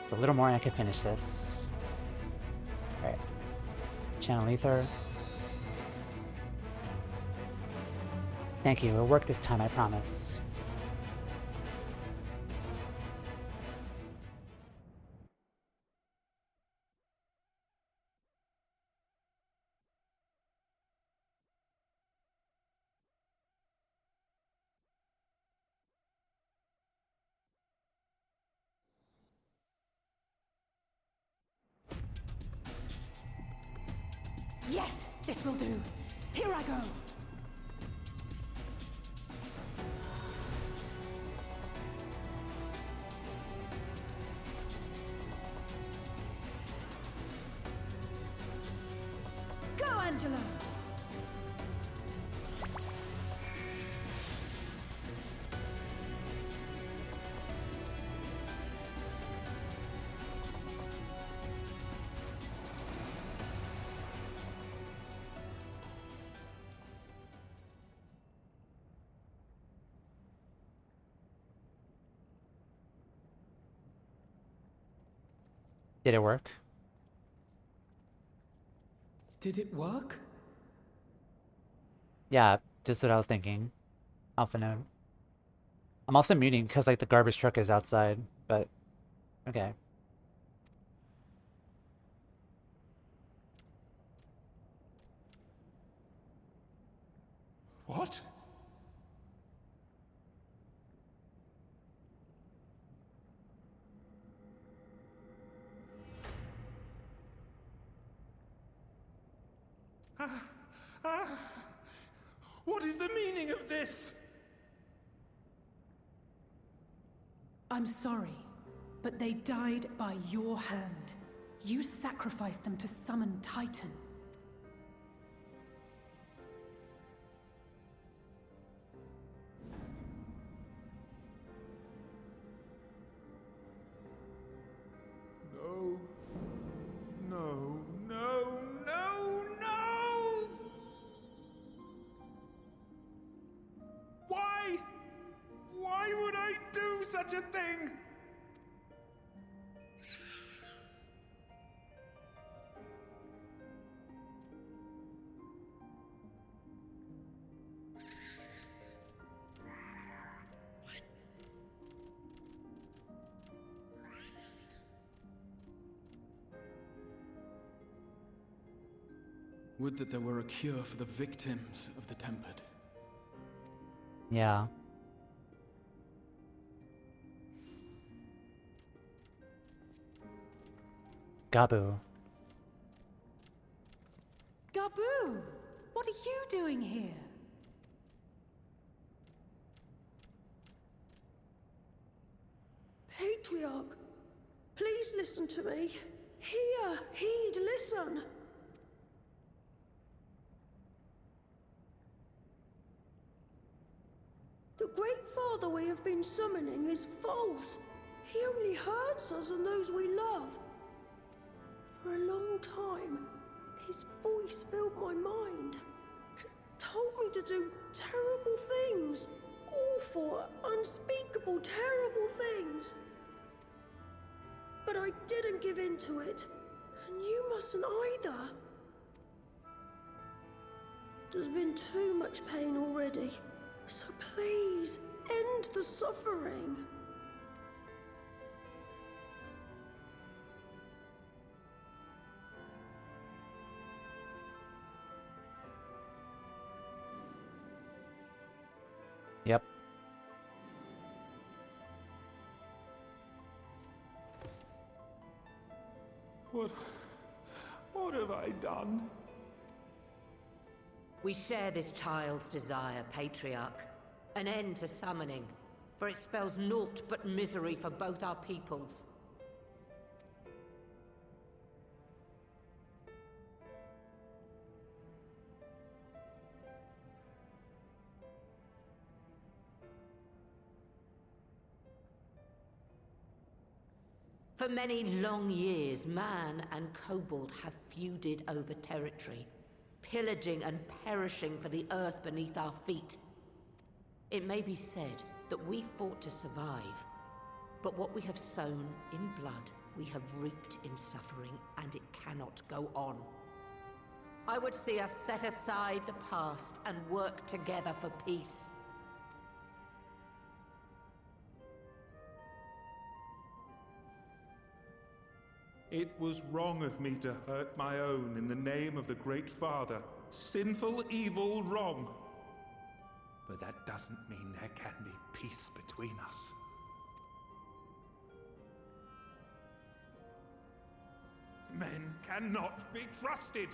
Just a little more and I can finish this. Alright. Channel ether. Thank you. It'll work this time, I promise. Yes, this will do. Here I go. Go, Angelo. Did it work? Did it work? Yeah, just what I was thinking. Alpha node. I'm also muting because like the garbage truck is outside, but okay. What? What is the meaning of this? I'm sorry, but they died by your hand. You sacrificed them to summon Titan. No. No, no, no, no! Why? Why would I do such a thing? Would that there were a cure for the victims of the Tempered. Yeah. Gabu. Gabu! What are you doing here? Patriarch, please listen to me. Hear, heed, listen. The Great Father we have been summoning is false. He only hurts us and those we love. For a long time, his voice filled my mind. It told me to do terrible things. Awful, unspeakable, terrible things. But I didn't give in to it. And you mustn't either. There's been too much pain already. So please, end the suffering. Yep. What have I done? We share this child's desire, Patriarch. An end to summoning, for it spells naught but misery for both our peoples. For many long years, man and kobold have feuded over territory, pillaging and perishing for the earth beneath our feet. It may be said that we fought to survive, But what we have sown in blood, we have reaped in suffering, and it cannot go on. I would see us set aside the past and work together for peace. It was wrong of me to hurt my own in the name of the Great Father. Sinful, evil, wrong. But that doesn't mean there can be peace between us. Men cannot be trusted.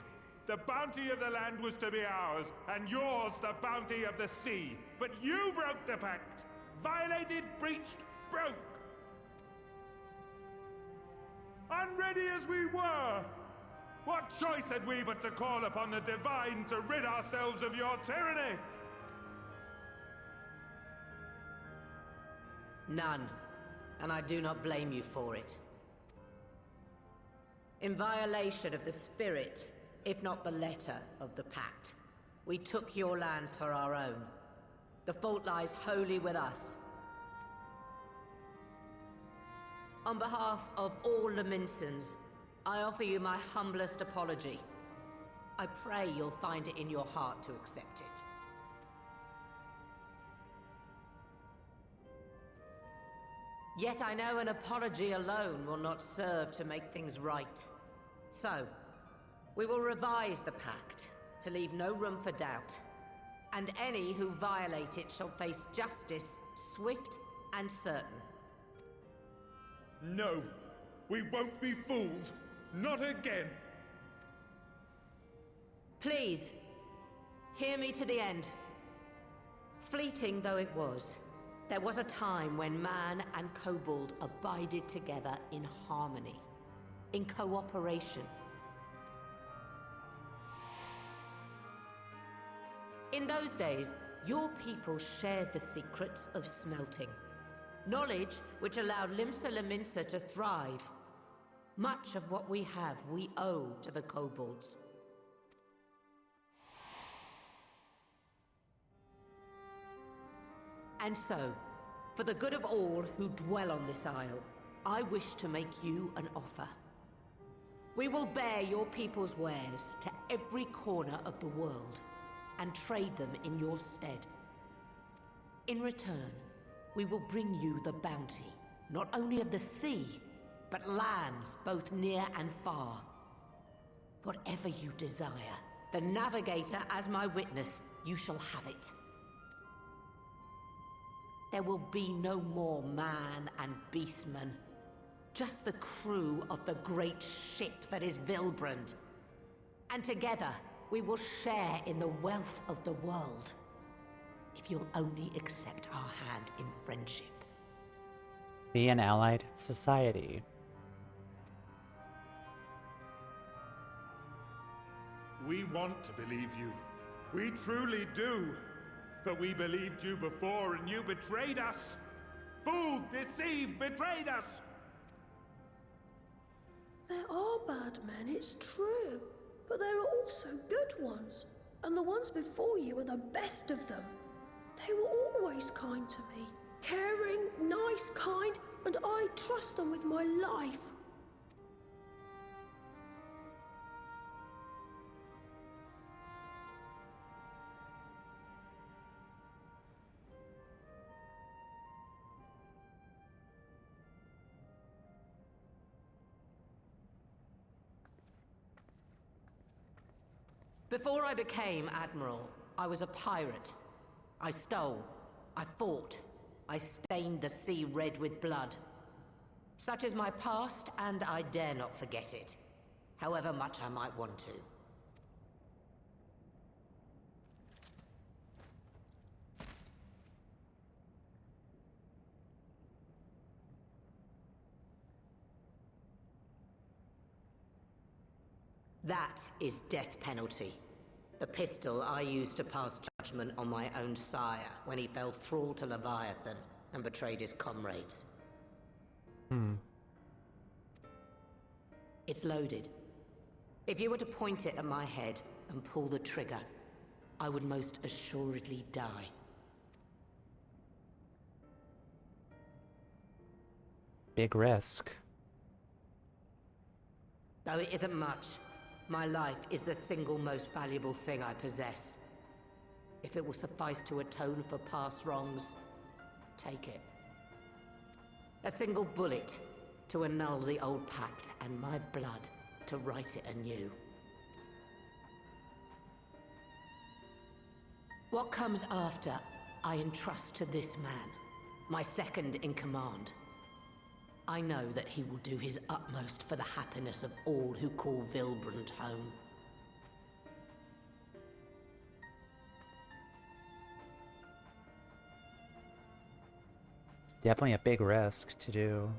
The bounty of the land was to be ours, and yours the bounty of the sea. But you broke the pact. Violated, breached, broke. Unready as we were, what choice had we but to call upon the divine to rid ourselves of your tyranny? None, and I do not blame you for it. In violation of the spirit, if not the letter, of the pact, we took your lands for our own. The fault lies wholly with us. On behalf of all Laminsons, I offer you my humblest apology. I pray you'll find it in your heart to accept it. Yet I know an apology alone will not serve to make things right. So, we will revise the pact to leave no room for doubt, and any who violate it shall face justice, swift and certain. No, we won't be fooled. Not again. Please, hear me to the end. Fleeting though it was, there was a time when man and kobold abided together in harmony, in cooperation. In those days, your people shared the secrets of smelting. Knowledge which allowed Limsa Lominsa to thrive. Much of what we have, we owe to the kobolds. And so, for the good of all who dwell on this isle, I wish to make you an offer. We will bear your people's wares to every corner of the world, and trade them in your stead. In return, we will bring you the bounty, not only of the sea, but lands both near and far. Whatever you desire, the Navigator as my witness, you shall have it. There will be no more man and beastman, just the crew of the great ship that is Vilbrand. And together, we will share in the wealth of the world, if you'll only accept our hand in friendship. Be an allied society. We want to believe you. We truly do. But we believed you before and you betrayed us. Fooled, deceived, betrayed us. There are bad men, it's true. But there are also good ones. And the ones before you are the best of them. They were always kind to me. Caring, nice, kind, and I trust them with my life. Before I became Admiral, I was a pirate. I stole, I fought, I stained the sea red with blood. Such is my past, and I dare not forget it, however much I might want to. That is death penalty. The pistol I used to pass judgment on my own sire when he fell thrall to Leviathan and betrayed his comrades. It's loaded. If you were to point it at my head and pull the trigger, I would most assuredly die. big risk. Though it isn't much, my life is the single most valuable thing I possess. If it will suffice to atone for past wrongs, take it. A single bullet to annul the old pact, and my blood to write it anew. What comes after, I entrust to this man, my second in command. I know that he will do his utmost for the happiness of all who call Vilbrand home. It's definitely a big risk to do.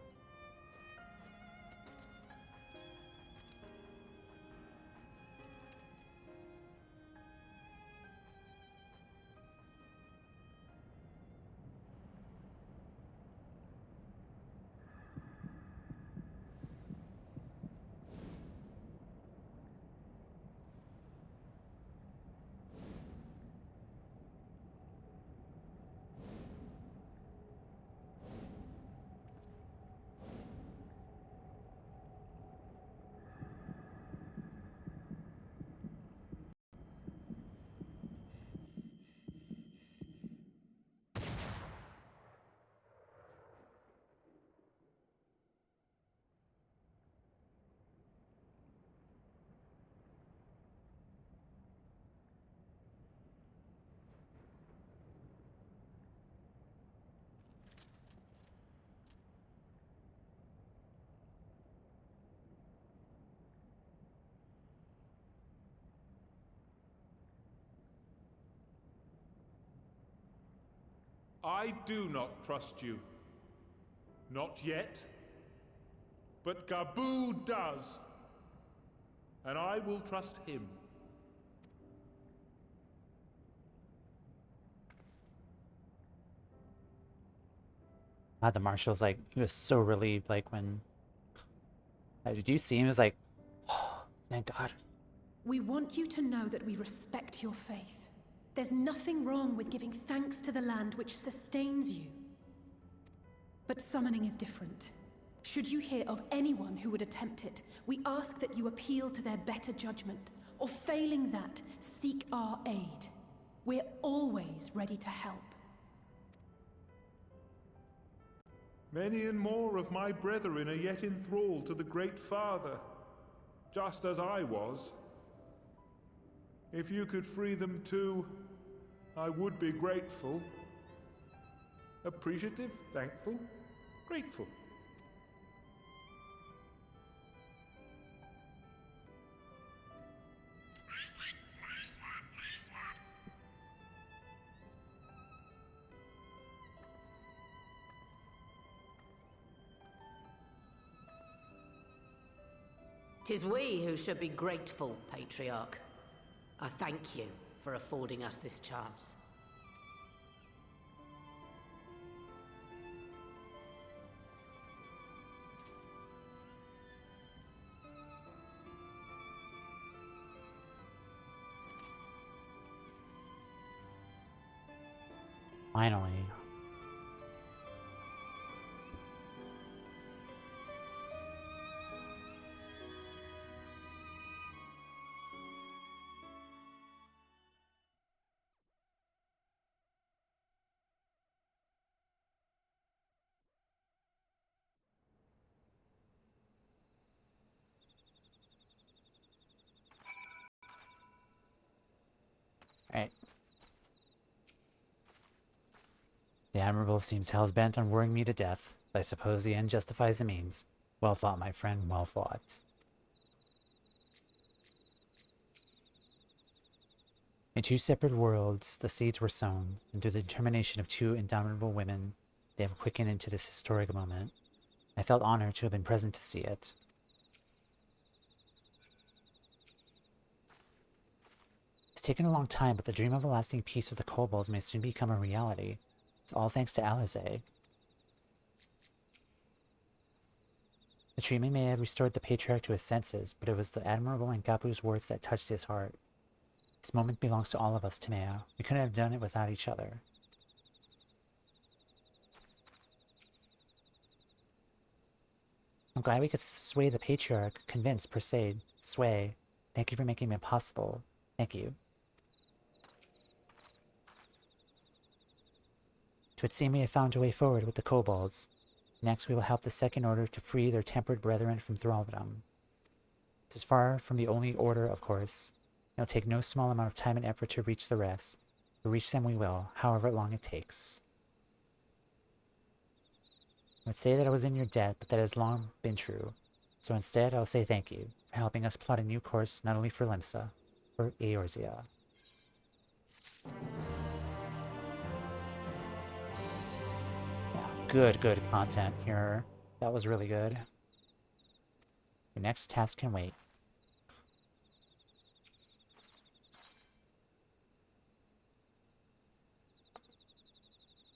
I do not trust you. Not yet. But Gaboo does. And I will trust him. God, the marshal's like, he was so relieved, like when... Did you see him? He was like, oh, thank God. We want you to know that we respect your faith. There's nothing wrong with giving thanks to the land which sustains you. But summoning is different. Should you hear of anyone who would attempt it, we ask that you appeal to their better judgment, or failing that, seek our aid. We're always ready to help. Many and more of my brethren are yet enthralled to the Great Father, just as I was. If you could free them too, I would be grateful. Appreciative, thankful, grateful. Tis we who should be grateful, Patriarch. I thank you for affording us this chance. Finally. Right. The Admirable seems hell-bent on worrying me to death, but I suppose the end justifies the means. Well fought, my friend, well fought. In two separate worlds, the seeds were sown, and through the determination of two indomitable women, they have quickened into this historic moment. I felt honored to have been present to see it. It's taken a long time, but the dream of a lasting peace with the kobolds may soon become a reality. It's all thanks to Alisaie. The treatment may have restored the Patriarch to his senses, but it was the Admirable and Gabu's words that touched his heart. This moment belongs to all of us, Timea. We couldn't have done it without each other. I'm glad we could sway the Patriarch, convince, persuade, sway. Thank you for making it possible. Thank you. It would seem we have found a way forward with the kobolds. Next, we will help the Second Order to free their tempered brethren from thraldom. This is far from the only order, of course. It will take no small amount of time and effort to reach the rest. But reach them we will, however long it takes. I would say that I was in your debt, but that has long been true. So instead, I'll say thank you for helping us plot a new course not only for Limsa, but for Eorzea. Yeah, good content here. That was really good. Your next task can wait.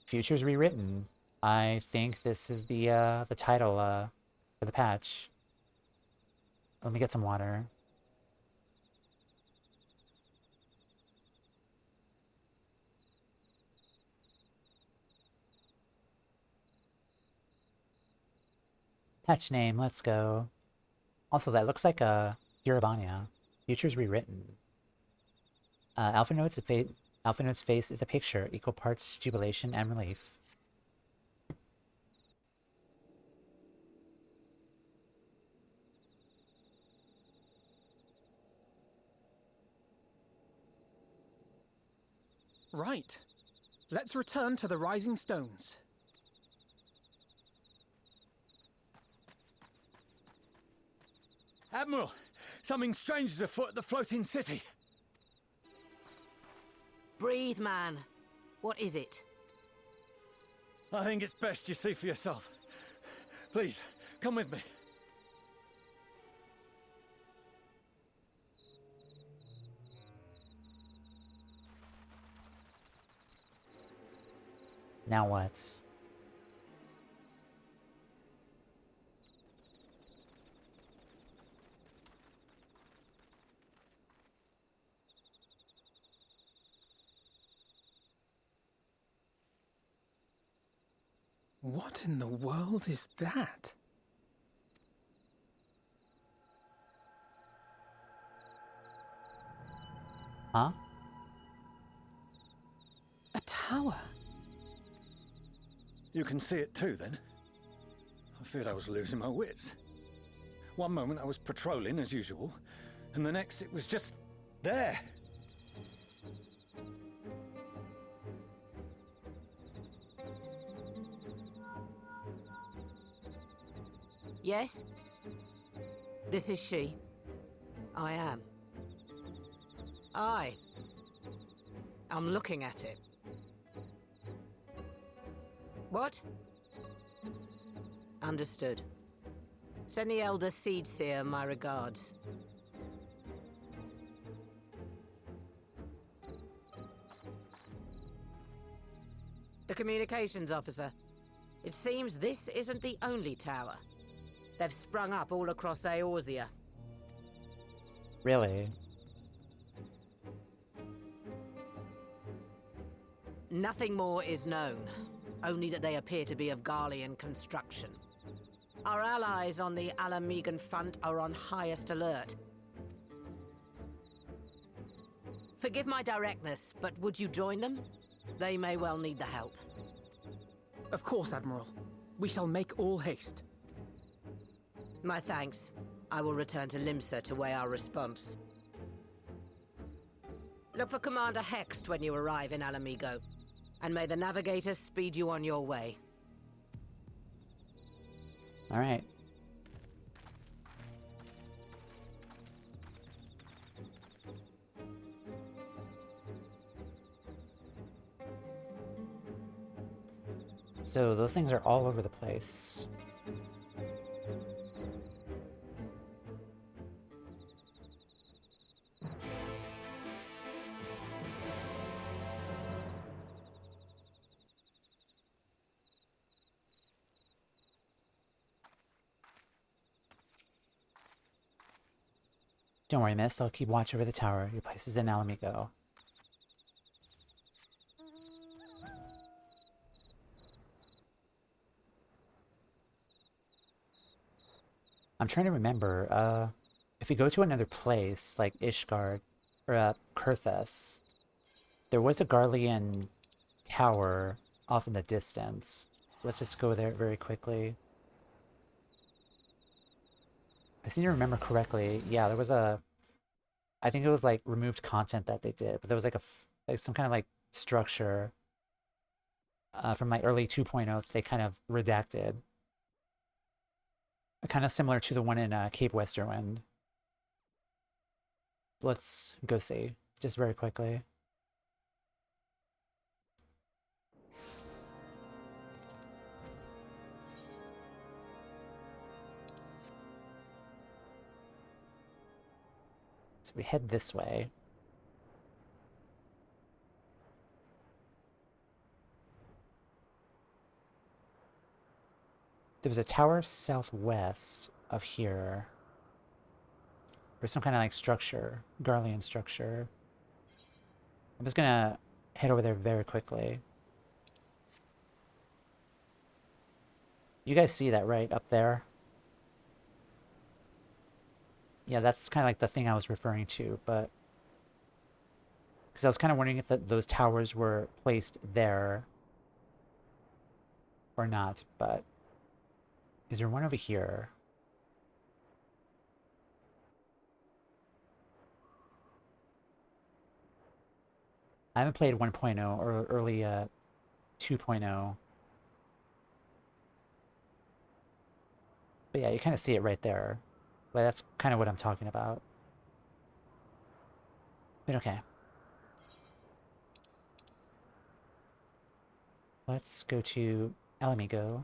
Futures Rewritten. I think this is the title for the patch. Let me get some water. Patch name, let's go. Also, that looks like a Eorzea. Futures Rewritten. Alpha Note's face is a picture, equal parts jubilation and relief. Right. Let's return to the Rising Stones. Admiral, something strange is afoot at the floating city. Breathe, man. What is it? I think it's best you see for yourself. Please, come with me. Now what? What in the world is that? Huh? A tower. You can see it too, then? I feared I was losing my wits. One moment I was patrolling as usual, and the next it was just there. Yes? This is she. I am. I'm looking at it. What? Understood. Send the Elder Seedseer my regards. The communications officer. It seems this isn't the only tower. They've sprung up all across Eorzea. Really? Nothing more is known, only that they appear to be of Garlean construction. Our allies on the Alamegan front are on highest alert. Forgive my directness, but would you join them? They may well need the help. Of course, Admiral. We shall make all haste. My thanks. I will return to Limsa to weigh our response. Look for Commander Hext when you arrive in Alamigo, and may the Navigator speed you on your way. All right. So those things are all over the place. Don't worry, miss. I'll keep watch over the tower. Your place is in Alamigo. I'm trying to remember, if we go to another place, like Ishgard, or Kurthus, there was a Garlean tower off in the distance. Let's just go there very quickly. I seem to remember correctly, yeah, there was a... I think it was like removed content that they did, but there was like some kind of like structure from like early 2.0 that they kind of redacted. Kind of similar to the one in Cape Westerwind. Let's go see, just very quickly. So we head this way. There was a tower southwest of here. There's some kind of like structure, Garlean structure. I'm just gonna head over there very quickly. You guys see that, right? Up there? Yeah, that's kind of like the thing I was referring to, but... Because I was kind of wondering if those towers were placed there or not, but... Is there one over here? I haven't played 1.0 or early 2.0. But yeah, you kind of see it right there. But that's kind of what I'm talking about. But okay. Let's go to Alamigo.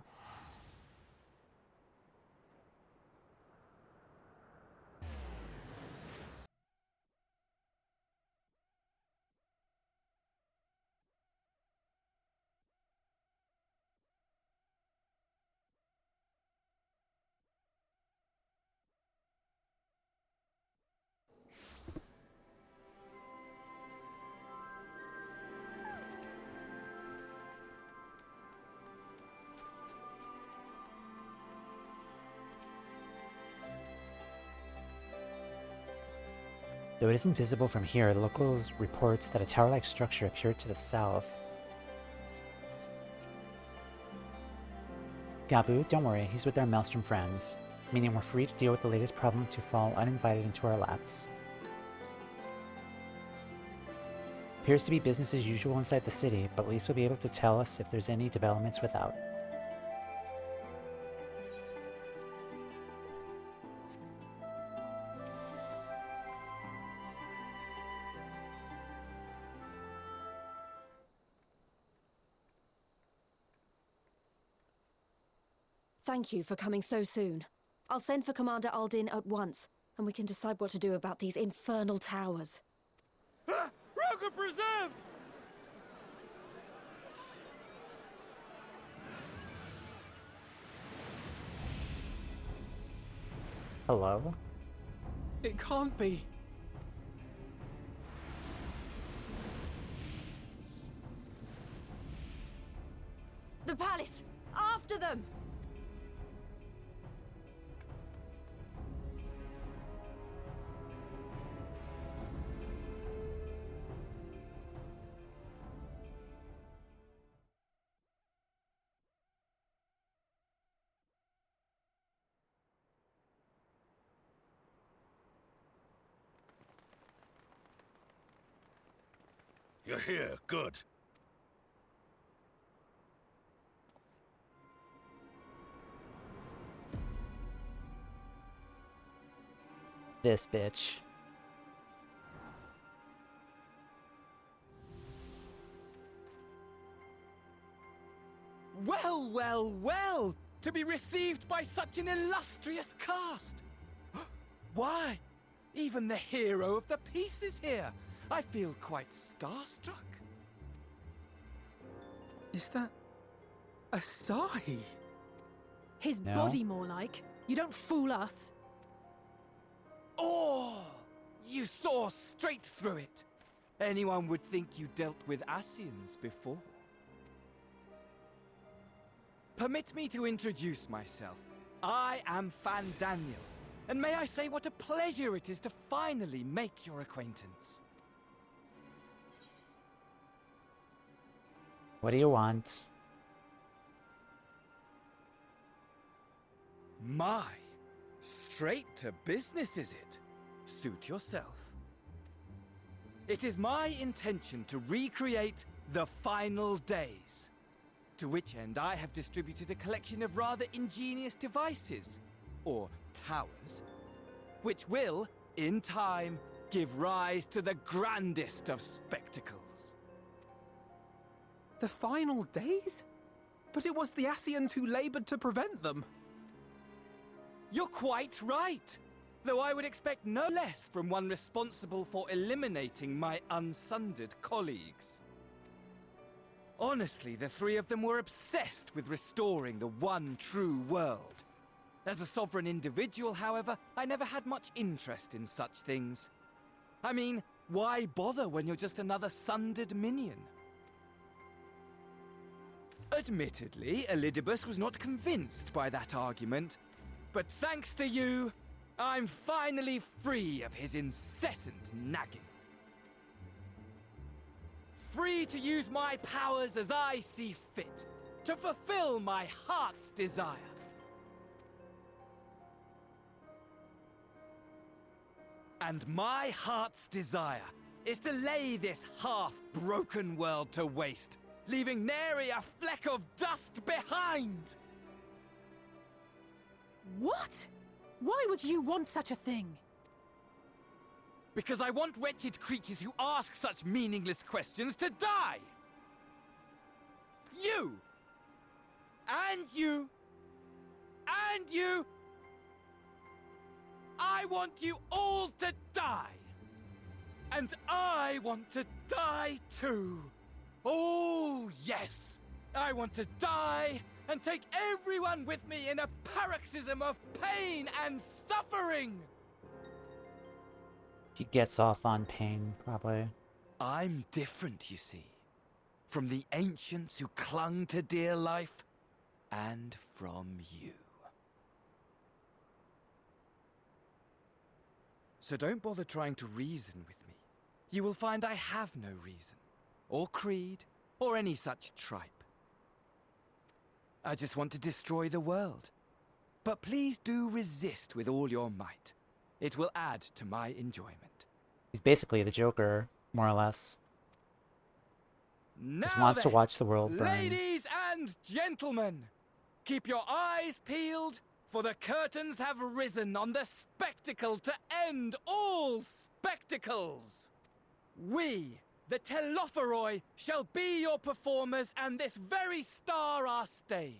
Though it isn't visible from here, the locals reports that a tower-like structure appeared to the south. Gabu, don't worry, he's with our Maelstrom friends, meaning we're free to deal with the latest problem to fall uninvited into our laps. Appears to be business as usual inside the city, but Lise will be able to tell us if there's any developments without. Thank you for coming so soon. I'll send for Commander Aldin at once, and we can decide what to do about these infernal towers. Roker preserved! Hello? It can't be. The palace! After them! You're here, good. This bitch. Well, well, well! To be received by such an illustrious cast! Why? Even the hero of the piece is here! I feel quite starstruck. Is that... Alisaie? His No. body, more like. You don't fool us. Oh! You saw straight through it! Anyone would think you dealt with Scions before. Permit me to introduce myself. I am Fandaniel, and may I say what a pleasure it is to finally make your acquaintance. What do you want? My, straight to business is it? Suit yourself. It is my intention to recreate the final days, to which end I have distributed a collection of rather ingenious devices, or towers, which will, in time, give rise to the grandest of spectacles. The final days? But it was the Scions who labored to prevent them. You're quite right, though I would expect no less from one responsible for eliminating my unsundered colleagues. Honestly, the three of them were obsessed with restoring the one true world. As a sovereign individual, however, I never had much interest in such things. I mean, why bother when you're just another sundered minion? Admittedly, Elidibus was not convinced by that argument, but thanks to you, I'm finally free of his incessant nagging. Free to use my powers as I see fit, to fulfill my heart's desire. And my heart's desire is to lay this half-broken world to waste, leaving nary a fleck of dust behind! What? Why would you want such a thing? Because I want wretched creatures who ask such meaningless questions to die! You! And you! And you! I want you all to die! And I want to die too! Oh, yes! I want to die and take everyone with me in a paroxysm of pain and suffering! He gets off on pain, probably. I'm different, you see. From the ancients who clung to dear life, and from you. So don't bother trying to reason with me. You will find I have no reason, or creed, or any such tripe. I just want to destroy the world. But please do resist with all your might. It will add to my enjoyment. He's basically the Joker, more or less. Just Now wants to then, watch the world burn. Ladies and gentlemen, keep your eyes peeled, for the curtains have risen on the spectacle to end all spectacles. We, the Telophoroi, shall be your performers and this very star our stage.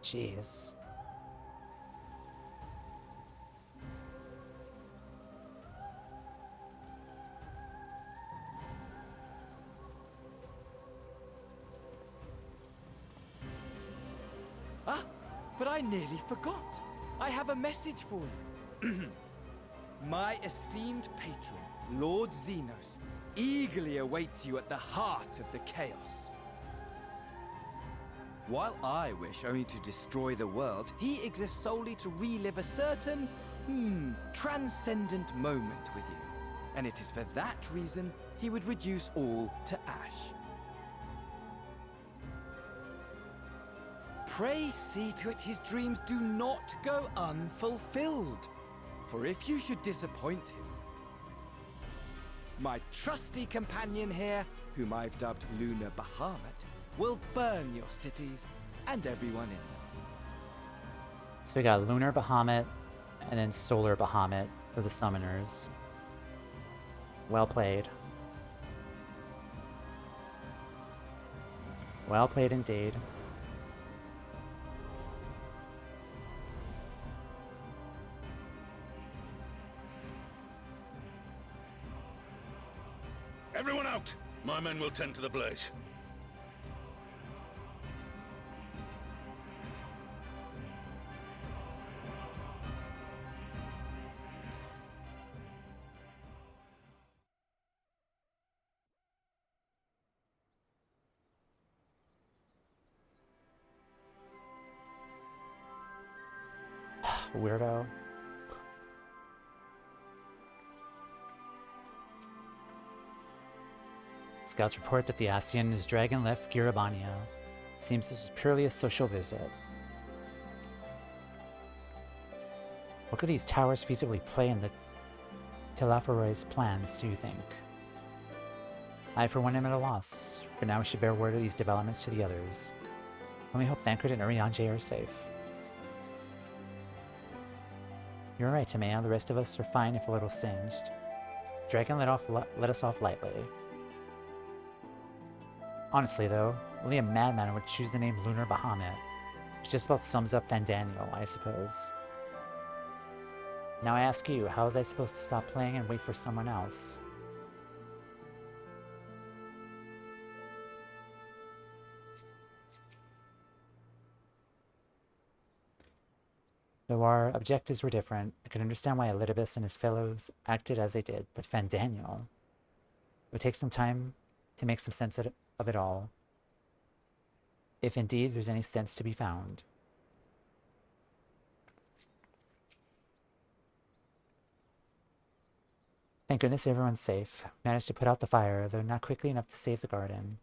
Jeez. Ah, but I nearly forgot. I have a message for you. My esteemed patron, Lord Xenos, eagerly awaits you at the heart of the chaos. While I wish only to destroy the world, he exists solely to relive a certain, transcendent moment with you. And it is for that reason he would reduce all to ash. Pray see to it his dreams do not go unfulfilled. For if you should disappoint him, my trusty companion here, whom I've dubbed Lunar Bahamut, will burn your cities and everyone in them. So we got Lunar Bahamut and then Solar Bahamut for the summoners. Well played. Well played indeed. Everyone out! My men will tend to the blaze. Weirdo. Scouts report that the Ascian is dragon left Girabania. Seems this is purely a social visit. What could these towers feasibly play in the Telafaroy's plans, do you think? I for one am at a loss. For now we should bear word of these developments to the others. And we hope Thancred and Urianger are safe. You're right, Tamea. The rest of us are fine if a little singed. Dragon let us off lightly. Honestly, though, only a madman would choose the name Lunar Bahamut, which just about sums up Fandaniel, I suppose. Now I ask you, how was I supposed to stop playing and wait for someone else? Though our objectives were different, I can understand why Elidibus and his fellows acted as they did, but Fandaniel... It would take some time to make some sense of it all. If indeed there's any sense to be found. Thank goodness everyone's safe. Managed to put out the fire, though not quickly enough to save the garden.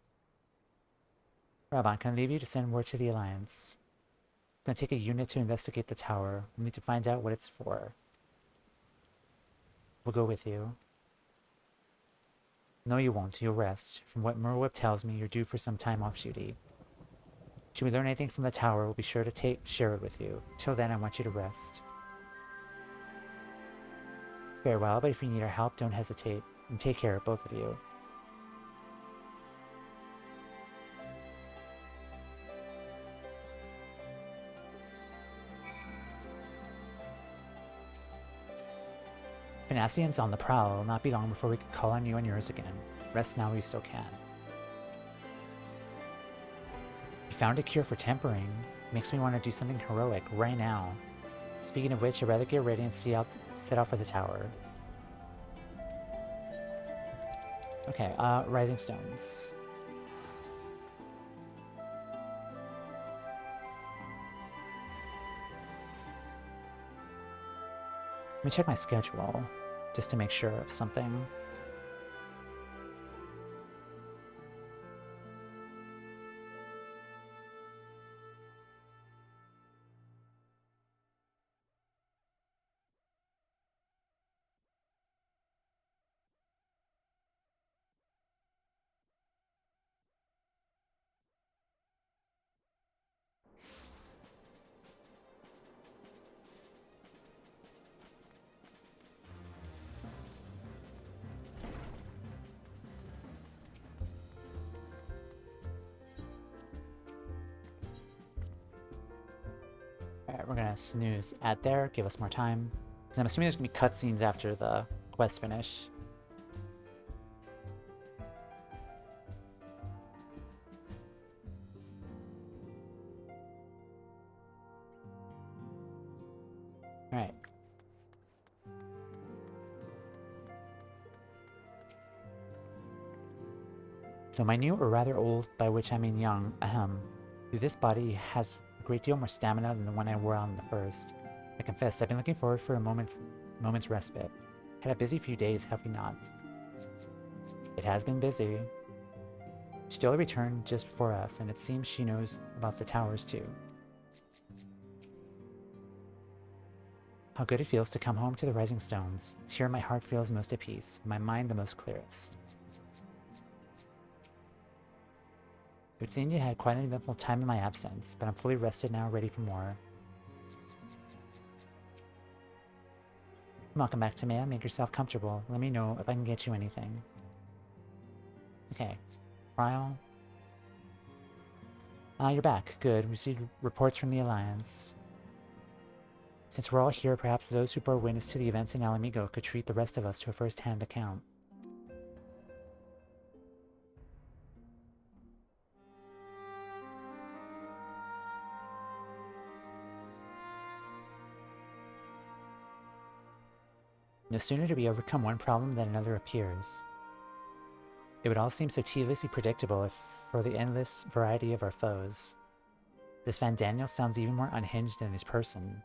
Raban, can I leave you to send word to the Alliance? I'm gonna take a unit to investigate the tower. We need to find out what it's for. We'll go with you. No, you won't. You'll rest. From what Merweb tells me, you're due for some time off duty. Should we learn anything from the tower, we'll be sure to share it with you. Till then, I want you to rest. Farewell, but if you need our help, don't hesitate. And take care, both of you. Ascian's on the prowl. It'll not be long before we can call on you and yours again. Rest now while you still can. You found a cure for tempering. Makes me want to do something heroic right now. Speaking of which, I'd rather get ready and set out for the tower. Okay, Rising Stones. Let me check my schedule, just to make sure of something. Alright, we're gonna snooze at there, give us more time. Because I'm assuming there's gonna be cutscenes after the quest finish. Alright. Though my new, or rather old, by which I mean young, through this body has a great deal more stamina than the one I wore on the first. I confess, I've been looking forward for a moment's respite. Had a busy few days, have we not? It has been busy. Stilla returned just before us, and it seems she knows about the towers too. How good it feels to come home to the Rising Stones. It's here my heart feels most at peace, and my mind the most clearest. It seemed you had quite an eventful time in my absence, but I'm fully rested now, ready for more. Welcome back to Maya. Make yourself comfortable. Let me know if I can get you anything. Okay. Trial. You're back. Good. Received reports from the Alliance. Since we're all here, perhaps those who bore witness to the events in Alamigo could treat the rest of us to a first-hand account. No sooner do we overcome one problem than another appears. It would all seem so tediously predictable if for the endless variety of our foes. This Fandaniel sounds even more unhinged than his person.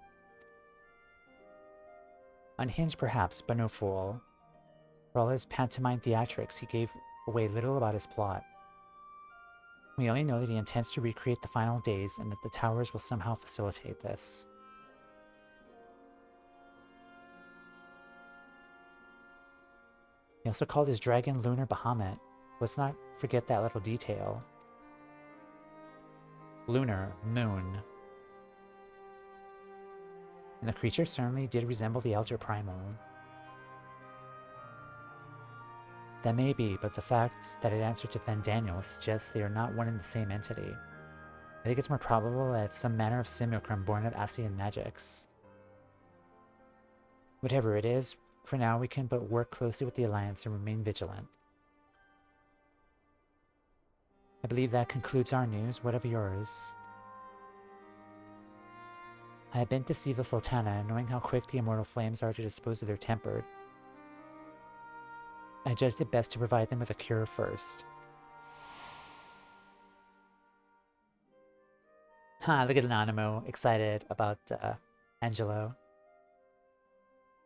Unhinged perhaps, but no fool. For all his pantomime theatrics, he gave away little about his plot. We only know that he intends to recreate the final days and that the towers will somehow facilitate this. He also called his dragon Lunar Bahamut. Let's not forget that little detail. Lunar, moon. And the creature certainly did resemble the Elder Primal. That may be, but the fact that it answered to Fandaniel suggests they are not one and the same entity. I think it's more probable that it's some manner of simulacrum born of Asian magics. Whatever it is, for now we can but work closely with the Alliance and remain vigilant. I believe that concludes our news. What of yours? I have been to see the Sultana, knowing how quick the immortal flames are to dispose of their tempered. I judged it best to provide them with a cure first. Ha, look at Anonimo, excited about Angelo.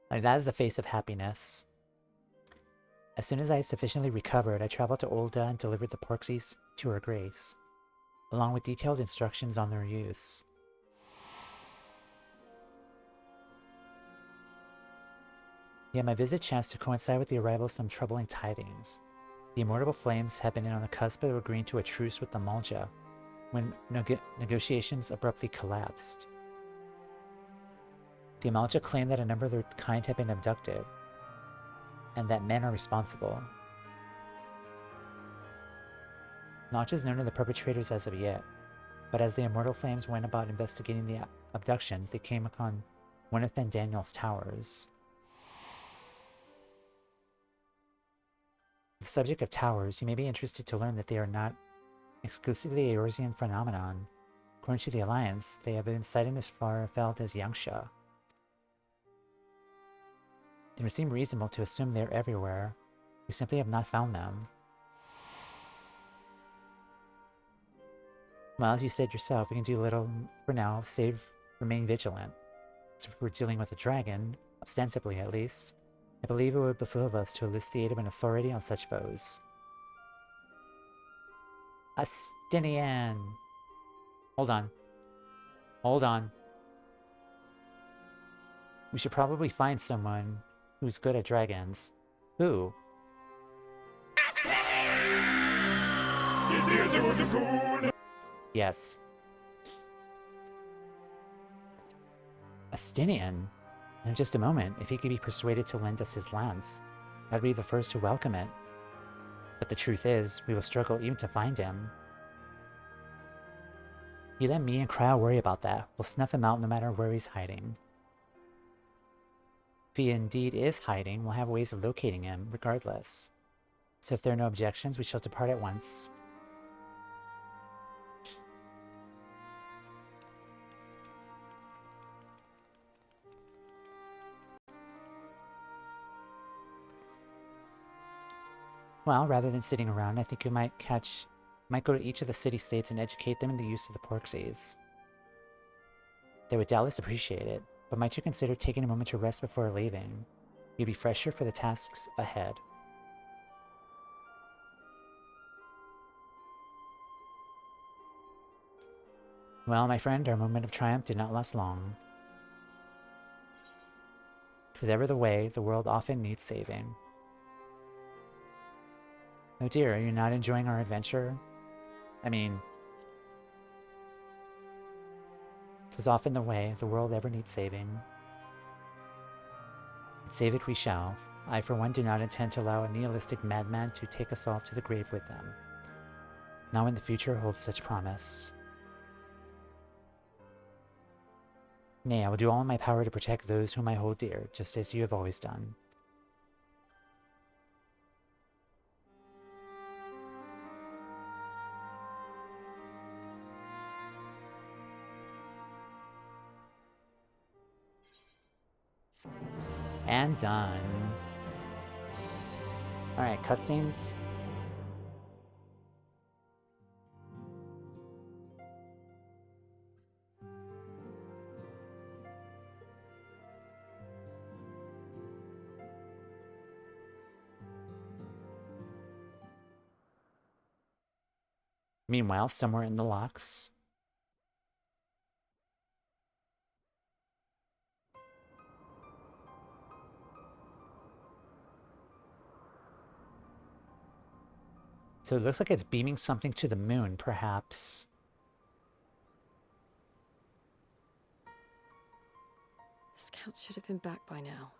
Like, that is the face of happiness. As soon as I had sufficiently recovered, I traveled to Olda and delivered the porxies to her grace, along with detailed instructions on their use. Yet my visit chanced to coincide with the arrival of some troubling tidings. The immortal flames had been on the cusp of agreeing to a truce with the Malja, when negotiations abruptly collapsed. The Malja claimed that a number of their kind had been abducted, and that men are responsible. Not just known to the perpetrators as of yet, but as the immortal flames went about investigating the abductions, they came upon one of Fandaniel's towers. The subject of towers, you may be interested to learn that they are not exclusively a Eorzean phenomenon. According to the Alliance, they have been sighted as far afield as Yangsha. It would seem reasonable to assume they are everywhere. We simply have not found them. Well, as you said yourself, we can do little for now, save remain vigilant. So if we're dealing with a dragon, ostensibly at least, I believe it would behoove us to enlist the aid of an authority on such foes. Astinian! Hold on. Hold on. We should probably find someone who's good at dragons. Who? Yes. Astinian? In just a moment, if he could be persuaded to lend us his lance, I'd be the first to welcome it. But the truth is, we will struggle even to find him. You let me and Cryo worry about that. We'll snuff him out no matter where he's hiding. If he indeed is hiding, we'll have ways of locating him, regardless. So if there are no objections, we shall depart at once. Well, rather than sitting around, I think we might go to each of the city-states and educate them in the use of the porxies. They would doubtless appreciate it, but might you consider taking a moment to rest before leaving? You'd be fresher for the tasks ahead. Well, my friend, our moment of triumph did not last long. As ever the way, the world often needs saving. Oh dear, are you not enjoying our adventure? I mean, it was often the way, the world ever needs saving. And save it we shall. I for one do not intend to allow a nihilistic madman to take us all to the grave with them. Not when the future holds such promise. Nay, I will do all in my power to protect those whom I hold dear, just as you have always done. And done. Alright, cutscenes. Meanwhile, somewhere in the locks. So it looks like it's beaming something to the moon, perhaps. The scouts should have been back by now.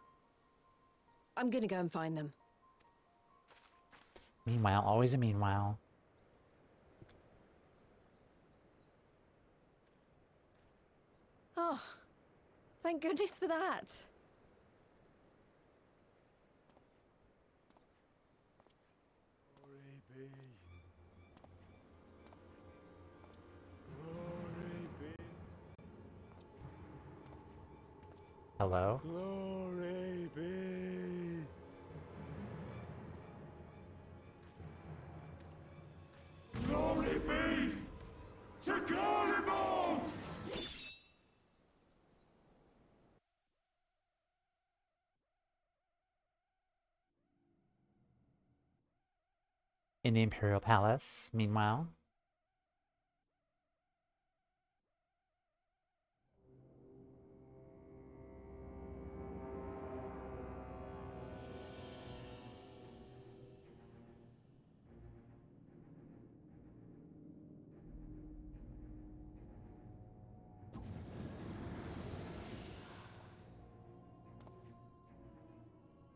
I'm gonna go and find them. Meanwhile, always a meanwhile. Oh, thank goodness for that. Hello? Glory be. Glory be to Garlemald! In the Imperial Palace, meanwhile.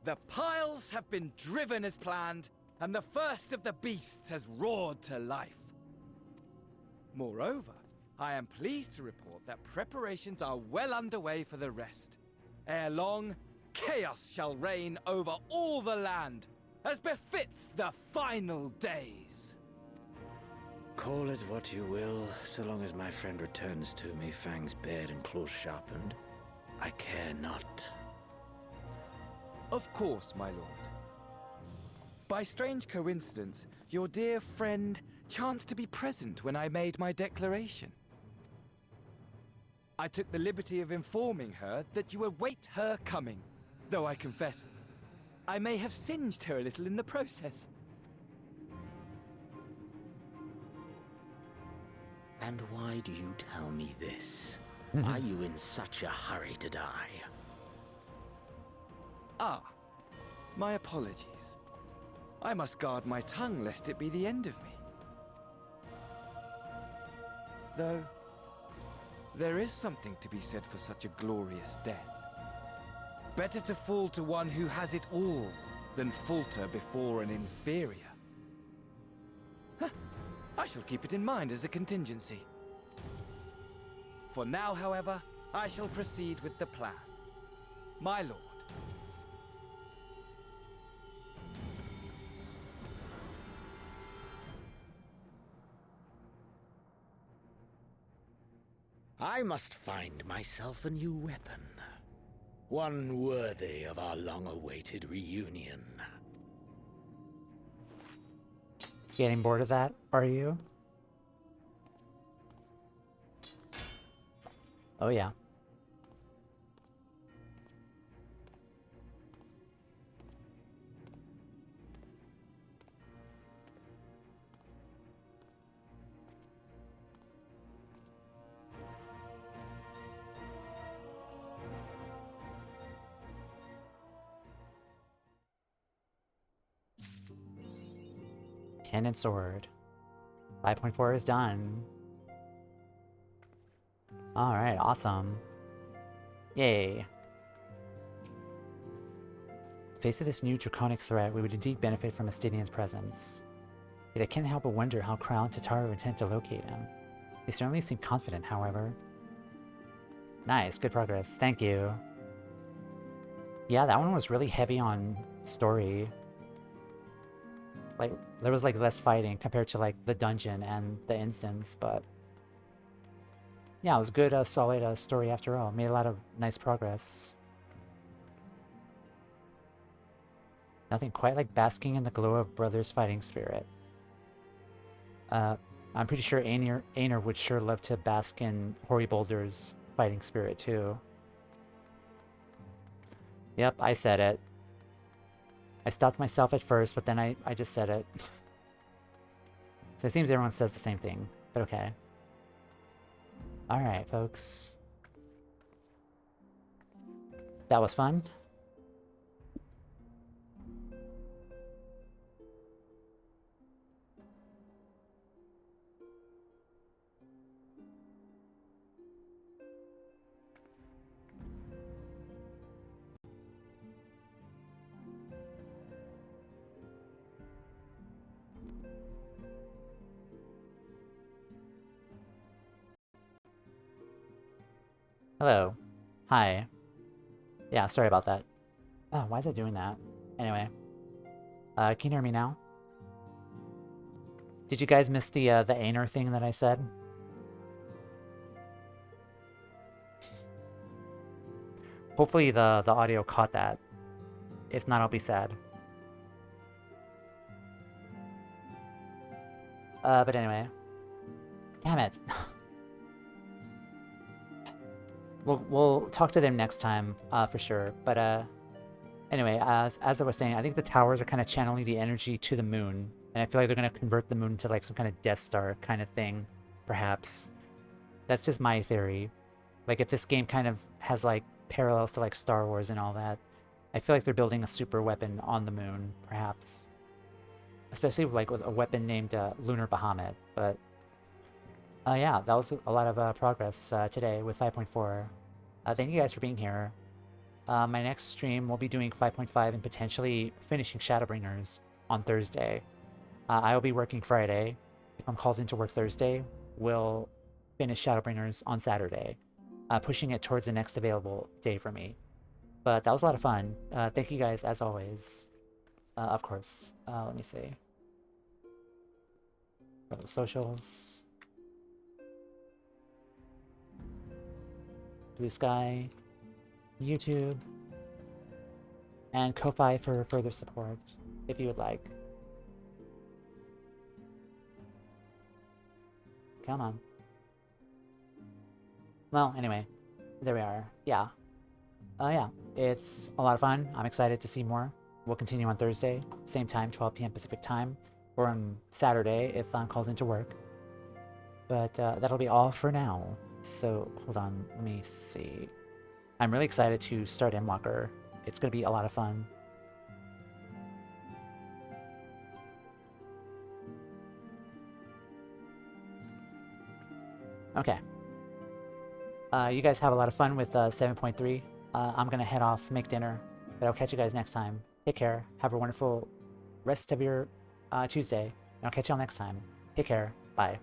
The piles have been driven as planned, and the first of the beasts has roared to life. Moreover, I am pleased to report that preparations are well underway for the rest. Ere long, chaos shall reign over all the land, as befits the final days. Call it what you will, so long as my friend returns to me, fangs bared and claws sharpened. I care not. Of course, my lord. By strange coincidence, your dear friend chanced to be present when I made my declaration. I took the liberty of informing her that you await her coming, though I confess, I may have singed her a little in the process. And why do you tell me this? Are you in such a hurry to die? Ah, my apologies. I must guard my tongue lest it be the end of me. Though, there is something to be said for such a glorious death. Better to fall to one who has it all than falter before an inferior. I shall keep it in mind as a contingency. For now, however, I shall proceed with the plan. My lord. I must find myself a new weapon. One worthy of our long-awaited reunion. Getting bored of that, are you? Oh yeah. Pen and sword. 5.4 is done. Alright, awesome. Yay. Face of this new draconic threat, we would indeed benefit from Estinian's presence. Yet I can't help but wonder how Crow and Tataru intend to locate him. They certainly seem confident, however. Nice, good progress. Thank you. Yeah, that one was really heavy on story. Like, there was like less fighting compared to like the dungeon and the instance, but yeah, it was good, solid story after all. Made a lot of nice progress. Nothing quite like basking in the glow of brothers' fighting spirit. I'm pretty sure Aner would sure love to bask in Hoary Boulder's fighting spirit too. Yep, I said it. I stopped myself at first, but then I just said it. So it seems everyone says the same thing, but okay. Alright, folks. That was fun. Hello. Hi. Yeah, sorry about that. Oh, why is it doing that? Anyway. Can you hear me now? Did you guys miss the Aner thing that I said? Hopefully the audio caught that. If not, I'll be sad. But anyway. Damn it. We'll talk to them next time, for sure. But anyway, as I was saying, I think the towers are kind of channeling the energy to the moon, and I feel like they're gonna convert the moon to like some kind of Death Star kind of thing, perhaps. That's just my theory. Like if this game kind of has like parallels to like Star Wars and all that, I feel like they're building a super weapon on the moon, perhaps. Especially like with a weapon named Lunar Bahamut. But yeah, that was a lot of progress today with 5.4. Thank you guys for being here. My next stream, we'll be doing 5.5 and potentially finishing Shadowbringers on Thursday. I will be working Friday. If I'm called into work Thursday, we'll finish Shadowbringers on Saturday, pushing it towards the next available day for me. But that was a lot of fun. Thank you guys, as always. Of course. Let me see. Socials. Blue Sky, YouTube, and Ko-Fi for further support, if you would like. Come on. Well, anyway, there we are. Yeah. Yeah, it's a lot of fun. I'm excited to see more. We'll continue on Thursday, same time, 12 p.m. Pacific time, or on Saturday if I'm called into work. But that'll be all for now. So, hold on, let me see. I'm really excited to start Endwalker. It's going to be a lot of fun. Okay. You guys have a lot of fun with 7.3. I'm going to head off, make dinner, but I'll catch you guys next time. Take care. Have a wonderful rest of your Tuesday, and I'll catch y'all next time. Take care. Bye.